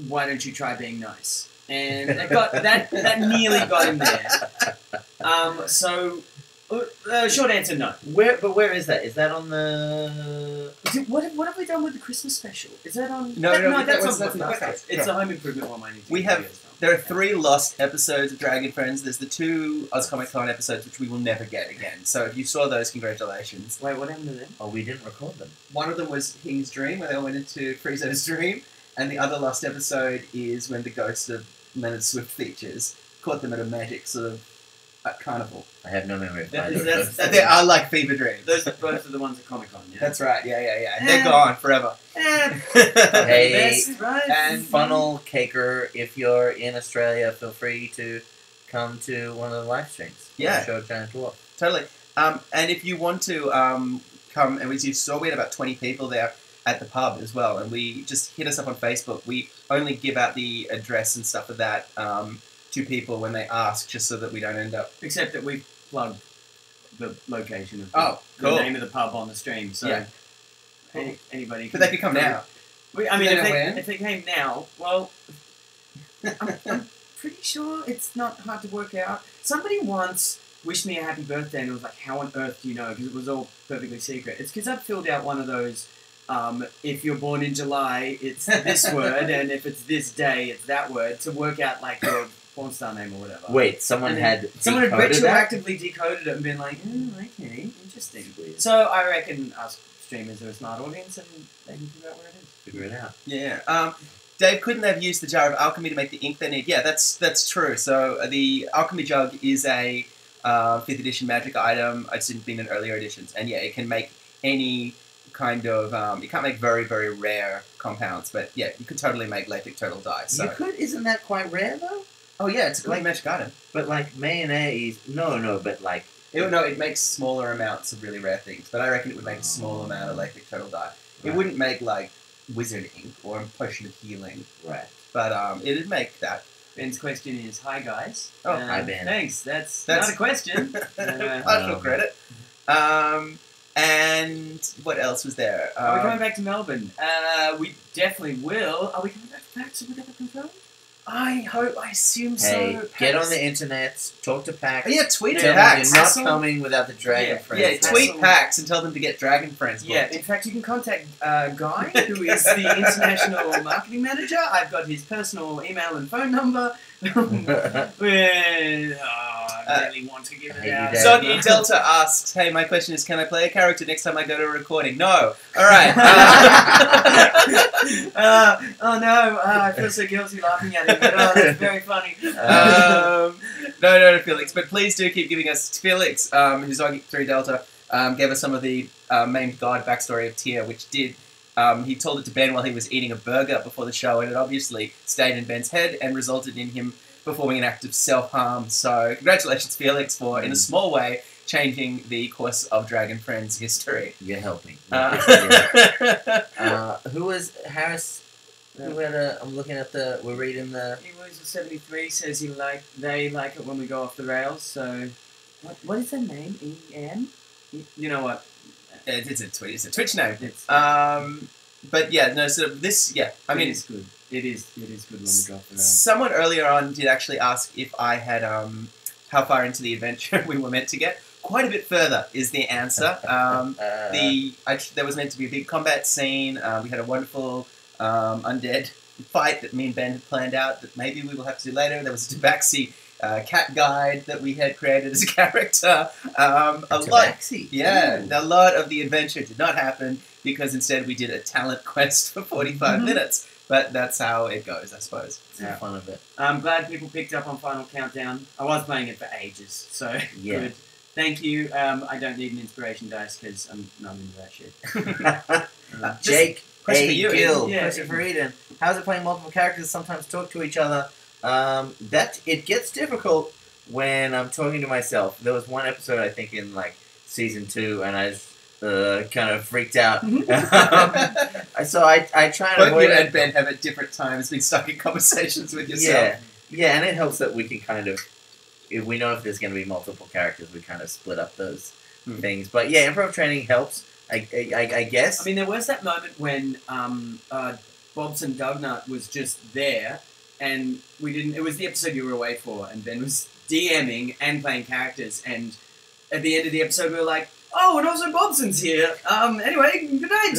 why don't you try being nice? And that nearly got him there. Short answer, no. Where is that? Is that on the? What have we done with the Christmas special? Is that on? No, that's that's on. not- Okay. that's- It's a home improvement one. I need to We get have- videos from. There are 3 lost episodes of Dragon Friends. There's the 2 Oz Comic Con episodes, which we will never get again. So if you saw those, congratulations. Wait, what happened to them? Oh, we didn't record them. One of them was King's Dream, where they went into Friezo's dream, and the other lost episode is when the ghost of Leonard Swift features. Caught them at a magic sort of carnival. I have no memory of That- either of that's- those. They are like fever dreams. Those are both of the ones at Comic Con. Yeah. That's right, yeah. And they're gone forever. Hey, Best, right? And Funnel Caker, if you're in Australia, feel free to come to one of the live streams. Yeah. Show Giant Dwarf. Totally. And if you want to come come, and you saw we had about 20 people there at the pub as well, and we just hit us up on Facebook. We only give out the address and stuff of that to people when they ask, just so that we don't end up... Except that we plugged the location of cool. the name of the pub on the stream, so Yeah. anybody But they could come now. I mean, Do they know when? if they came now, well, I'm pretty sure it's not hard to work out. Somebody once wished me a happy birthday, and it was like, how on earth do you know? Because it was all perfectly secret. It's because I filled out one of those, if you're born in July, it's this word, and if it's this day, it's that word, to work out like your porn star name or whatever. Wait, someone had Someone had decoded that? retroactively decoded it and been like, okay, interesting. So I reckon us streamers are a smart audience, and they can figure out where it is. Figure it out. Yeah. Dave, couldn't they have used the jar of alchemy to make the ink they need? Yeah, that's true. So the alchemy jug is a 5th edition magic item. It's been in earlier editions, and yeah, it can make any kind of. You can't make very, very rare compounds, but yeah, you could totally make Lathic turtle dye. So. You could? Isn't that quite rare though? Oh yeah, it's a great magic item. But like mayonnaise, no, but like. It makes smaller amounts of really rare things, but I reckon it would make a small amount of Lathic turtle dye. It wouldn't make like wizard ink or a potion of healing. Right. But it'd make that. Ben's question is, hi guys. Oh, hi Ben. Thanks, that's not a question. Partial credit. And what else was there? Are we coming back to Melbourne? We definitely will. Are we coming back to PAX? Have we got that confirmed? I assume Hey, so. get PAX. on the internet, talk to PAX. Yeah, tweet at Tell them PAX. You're not Hassle. coming without the Dragon Friends. Yeah, tweet PAX and tell them to get Dragon Friends booked. Yeah, in fact, you can contact Guy, who is the international marketing manager. I've got his personal email and phone number. I really want to give it out. Soggy Delta asks, hey, my question is, can I play a character next time I go to a recording? No. All right. Oh no, I feel so guilty laughing at him, but that's very funny. No, Felix. But please do keep giving us Felix, who's on 3 Delta, gave us some of the maimed god backstory of Tyr, which did. He told it to Ben while he was eating a burger before the show, and it obviously stayed in Ben's head and resulted in him performing an act of self-harm. So congratulations, Felix, for, in a small way, changing the course of Dragon Friends history. You're helping. Who was Harris? Who had I'm looking at we're reading the... He was 73, says they like it when we go off the rails, so... What is their name? EM? You know what? It's a Twitch name. But yeah, no, so this, yeah, I mean... It is good. It is good when we go off the rails. Someone earlier on did actually ask if I had, how far into the adventure we were meant to get. Quite a bit further is the answer. There was meant to be a big combat scene. We had a wonderful undead fight that me and Ben had planned out that maybe we will have to do later. There was a Tabaxi cat guide that we had created as a character. A lot of the adventure did not happen because instead we did a talent quest for 45 minutes. But that's how it goes, I suppose. It's fun of it. I'm glad people picked up on Final Countdown. I was playing it for ages, so good. Thank you. I don't need an inspiration dice because I'm not into that shit. Jake question A. for you, Gill, Eden. question for Eden. How's it playing multiple characters sometimes talk to each other? That it gets difficult when I'm talking to myself. There was one episode I think in like season 2, and I just kind of freaked out. So I try and Both avoid you it. and Ben have at different times been stuck in conversations with yourself. Yeah, and it helps that we can kind of, if we know if there's going to be multiple characters, we kind of split up those things. But yeah, improv training helps, I guess. I mean, there was that moment when Bobson Dugnut was just there, and we didn't. It was the episode you were away for, and Ben was DMing and playing characters, and at the end of the episode, we were like, "Oh, and also Bobson's here." Anyway, good night.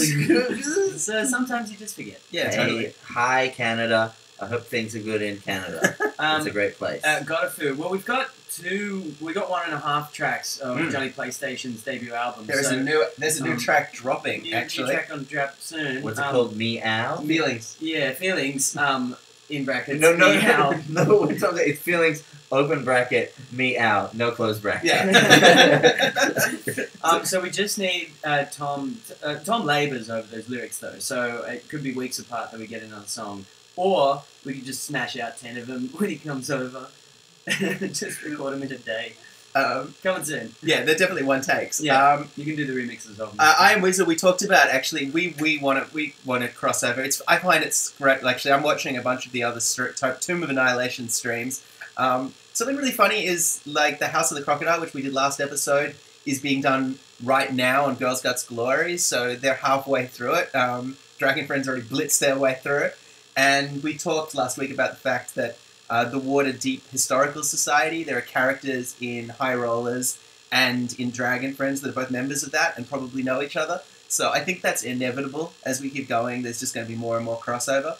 So sometimes you just forget. Yeah, Hey, totally. hi, Canada. I hope things are good in Canada. It's a great place. Gotafu. Well, we got 1.5 tracks of Johnny PlayStation's debut album. There's a new track dropping, actually. New track on drop soon. What's it called? Meow? Feelings. Yeah, Feelings. In brackets. No, meow. no, it's feelings, open bracket, meow, no close bracket. Yeah. So we just need Tom labours over those lyrics, though, so it could be weeks apart that we get another song. Or we could just smash out 10 of them when he comes over. Just record them in a day. Coming soon. Yeah, they're definitely one takes. Yeah, you can do the remixes of them. I Am Wizard. We talked about actually. We want to crossover. I find it's great. Actually, I'm watching a bunch of the other Tomb of Annihilation streams. Something really funny is like the House of the Crocodile, which we did last episode, is being done right now on Girls Guts Glory. So they're halfway through it. Dragon Friends already blitzed their way through it, and we talked last week about the fact that. The Waterdeep Historical Society. There are characters in High Rollers and in Dragon Friends that are both members of that and probably know each other. So I think that's inevitable as we keep going. There's just going to be more and more crossover.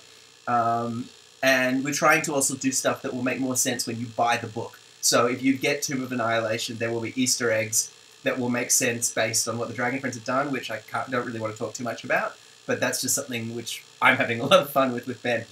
And we're trying to also do stuff that will make more sense when you buy the book. So if you get Tomb of Annihilation, there will be Easter eggs that will make sense based on what the Dragon Friends have done, which I don't really want to talk too much about. But that's just something which I'm having a lot of fun with Ben.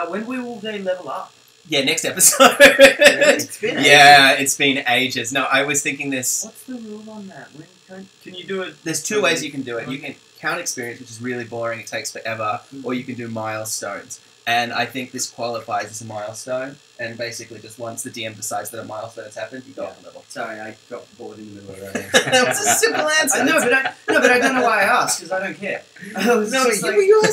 When will they level up? Yeah, next episode. It's been it's been ages. No, I was thinking this. What's the rule on that? Can you do it? There's two ways you can do it. You can count experience, which is really boring. It takes forever. Or you can do milestones. And I think this qualifies as a milestone. And basically, just once the DM decides that a milestone has happened, you go up a level. Sorry, I got bored in the middle of that. That was a simple answer. I know, but I don't know why I asked because I don't care. You asked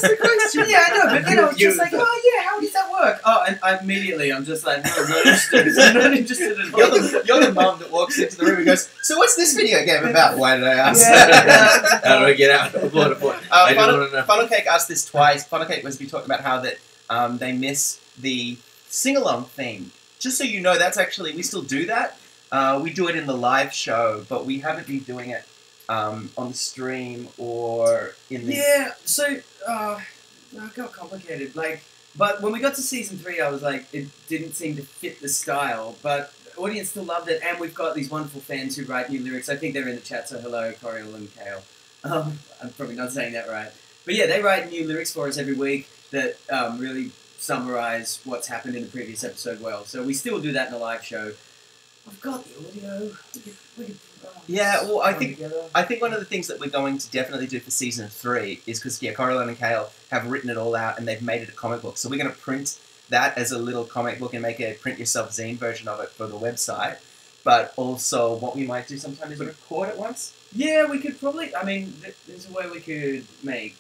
the question. Yeah, I know, but then I was just like, oh yeah, how does that work? Oh, and immediately I'm just like, no, I'm not interested. I'm not interested at all. You're the mum that walks into the room and goes, so what's this video game about? Why did I ask? How do I get out? I don't want to know. Funnel Cake asked this twice. Funnel Cake was talking about how that they miss the sing-along theme. Just so you know, that's actually, we still do that. We do it in the live show, but we haven't been doing it on the stream or in the... Yeah, so, it got complicated. But when we got to season 3, I was like, it didn't seem to fit the style, but the audience still loved it, and we've got these wonderful fans who write new lyrics. I think they're in the chat, so hello, Coriel and Kale. I'm probably not saying that right. But yeah, they write new lyrics for us every week that really summarize what's happened in the previous episode well. So we still do that in the live show. I've got the audio. Yeah, well, I think one of the things that we're going to definitely do for season 3 is because, Coraline and Kale have written it all out and they've made it a comic book. So we're going to print that as a little comic book and make a print-yourself-zine version of it for the website. But also, what we might do sometimes is record it once. Yeah, we could probably... I mean, there's a way we could make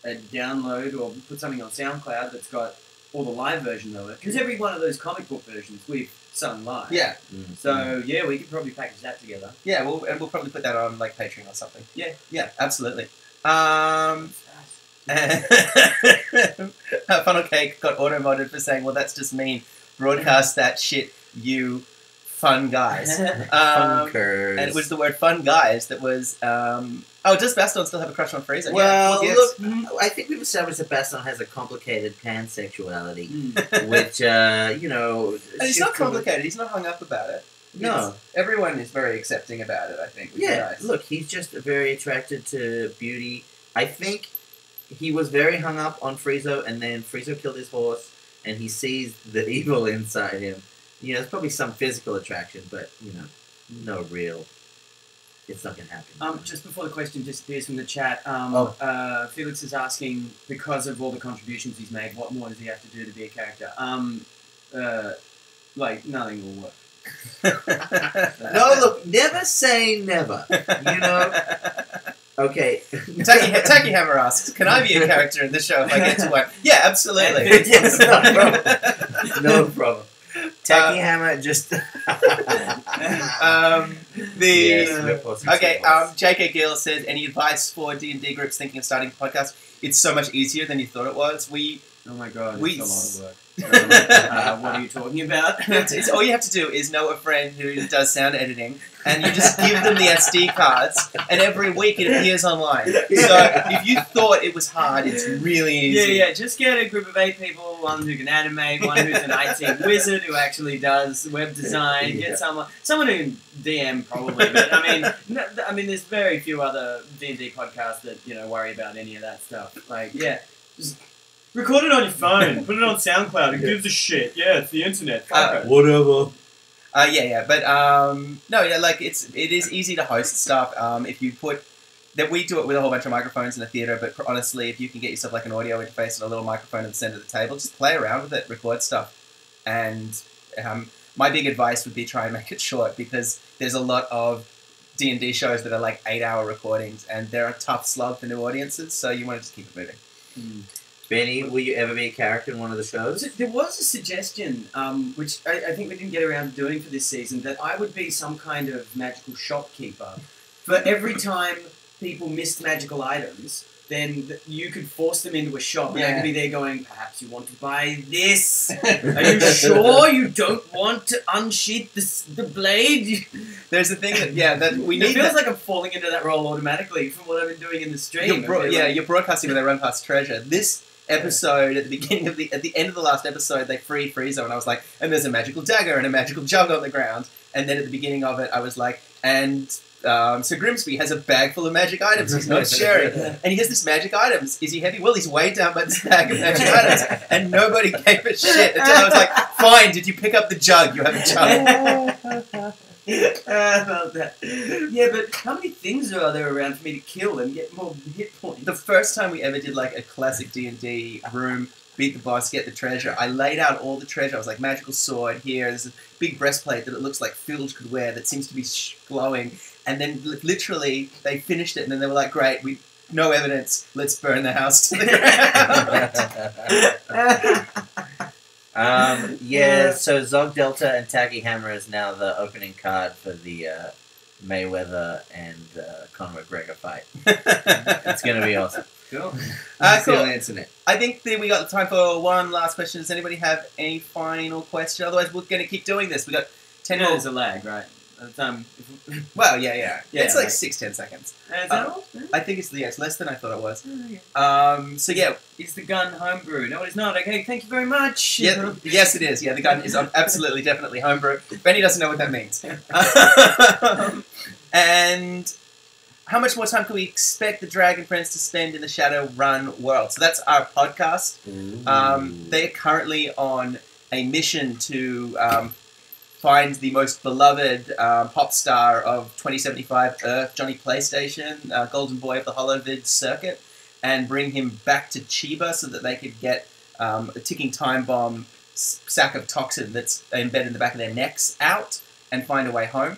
a download or put something on SoundCloud that's got all the live version of it. Because every one of those comic book versions we've sung live. Yeah. So, yeah, we could probably package that together. Yeah, we'll probably put that on, like, Patreon or something. Yeah, absolutely. Funnel Cake got auto-modded for saying, well, that's just mean. Broadcast that shit, you fun guys. Funkers. And it was the word fun guys that was... does Baston still have a crush on Frieza? Well, yeah, look, I think we've established that Baston has a complicated pansexuality, which, And it's not complicated. He's not hung up about it. No. Everyone is very accepting about it, I think. Which is nice. Look, he's just very attracted to beauty. I think he was very hung up on Frieza, and then Frieza killed his horse, and he sees the evil inside him. There's probably some physical attraction, but, no real... It's not going to happen. Just before the question disappears from the chat, Felix is asking, because of all the contributions he's made, what more does he have to do to be a character? Nothing will work. No, look, never say never. Okay. Taki Hammer asks, can I be a character in this show if I get to one? Yeah, absolutely. Yes, no problem. No problem. Tacky Hammer just... J.K. Gill says, any advice for D&D groups thinking of starting a podcast? It's so much easier than you thought it was. Oh my god, it's a lot of work. What are you talking about? All you have to do is know a friend who does sound editing, and you just give them the SD cards, and every week it appears online. So if you thought it was hard, it's really easy. Yeah, just get a group of 8 people, one who can animate, one who's an IT wizard who actually does web design, get someone who can DM probably, but I mean there's very few other D&D podcasts that, worry about any of that stuff. Just record it on your phone, put it on SoundCloud, who gives a shit? Yeah, it's the internet. Whatever. It is easy to host stuff. If you put that, we do it with a whole bunch of microphones in the theater. But honestly, if you can get yourself like an audio interface and a little microphone at the center of the table, just play around with it, record stuff, and my big advice would be try and make it short, because there's a lot of D&D shows that are like 8-hour recordings, and they're a tough slog for new audiences, so you want to just keep it moving. Benny, will you ever be a character in one of the shows? So there was a suggestion, which I think we didn't get around to doing for this season, that I would be some kind of magical shopkeeper. For every time people missed magical items, then you could force them into a shop, and they could be there going, perhaps you want to buy this? Are you sure you don't want to unsheath the blade? There's the thing that we need. It feels like I'm falling into that role automatically from what I've been doing in the stream. You're broadcasting with a run past treasure. This episode, at the end of the last episode, they freed Frieza, and I was like, and there's a magical dagger and a magical jug on the ground. And then at the beginning of it, I was like, and Sir Grimsby has a bag full of magic items. He's not sharing. And he has this magic items. Is he heavy? Well, he's weighed down by this bag of magic items. And nobody gave a shit until I was like, fine, did you pick up the jug? You have a jug. About that. Yeah, but how many things are there around for me to kill and get more hit points? The first time we ever did like a classic D&D room, beat the boss, get the treasure, I laid out all the treasure. I was like, magical sword here. There's a big breastplate that it looks like Filge could wear that seems to be glowing. And then literally they finished it, and then they were like, great, no evidence, let's burn the house to the ground. So Zog Delta and Tacky Hammer is now the opening card for the Mayweather and Conor McGregor fight. It's going to be awesome. Cool. Cool. Internet. I think that we got time for one last question. Does anybody have any final question? Otherwise, we're going to keep doing this. We got 10 more. There's a lag, right? At the time. Well, yeah. It's like right. 6-10 seconds. Is that all? I think it's less than I thought it was. Oh, okay. So yeah, Is the gun homebrew? No, it's not. Okay, thank you very much. yeah, yes, it is. Yeah, the gun is absolutely, definitely homebrew. Benny doesn't know what that means. And how much more time can we expect the Dragon Friends to spend in the Shadowrun world? So that's our podcast. They are currently on a mission to find the most beloved pop star of 2075 Earth, Johnny PlayStation, Golden Boy of the Holovid circuit, and bring him back to Chiba so that they could get a ticking time bomb sack of toxin that's embedded in the back of their necks out and find a way home.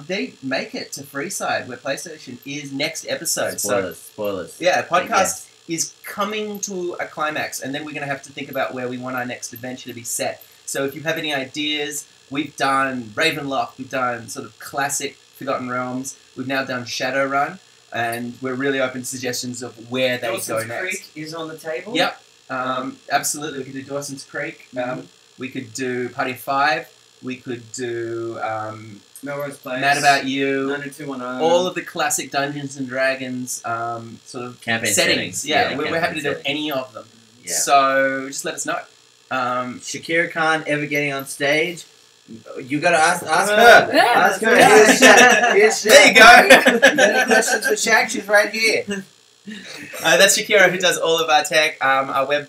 They make it to Freeside, where PlayStation is next episode. Spoilers. Yeah, podcast is coming to a climax, and then we're going to have to think about where we want our next adventure to be set. So if you have any ideas, we've done Ravenloft, we've done sort of classic Forgotten Realms, we've now done Shadowrun, and we're really open to suggestions of where they Dawson's go next. Creek is on the table. Yep, absolutely. We could do Dawson's Creek. We could do Party of 5. We could do Melrose Place. Mad About You. 90210. All of the classic Dungeons and Dragons sort of Campaign settings. Yeah, we're happy to do any of them. Yeah. So just let us know. Shakira Khan ever getting on stage? You gotta ask her. Ask her. There you go. Any questions for Shaq? She's right here. That's Shakira, who does all of our tech, our web.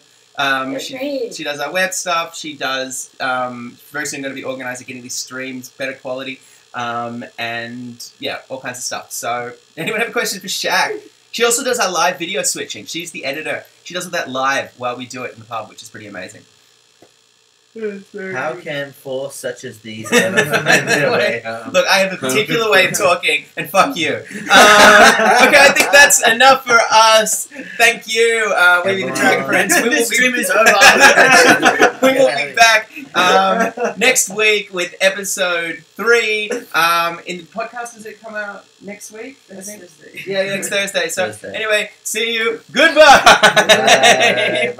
She does our web stuff. She does very soon going to be organising getting these streams better quality, and yeah, all kinds of stuff. So anyone have a question for Shaq? She also does our live video switching. She's the editor. She does all that live while we do it in the pub, which is pretty amazing. How can force such as these ever find their way home? Look, I have a particular way of talking, and fuck you. Okay, I think that's enough for us. Thank you, maybe the Dragon Friends. This stream is over. We will be back next week with episode 3. In the podcast, does it come out next week? Thursday. Yeah, next Thursday. So Thursday. anyway, see you. Goodbye. Bye.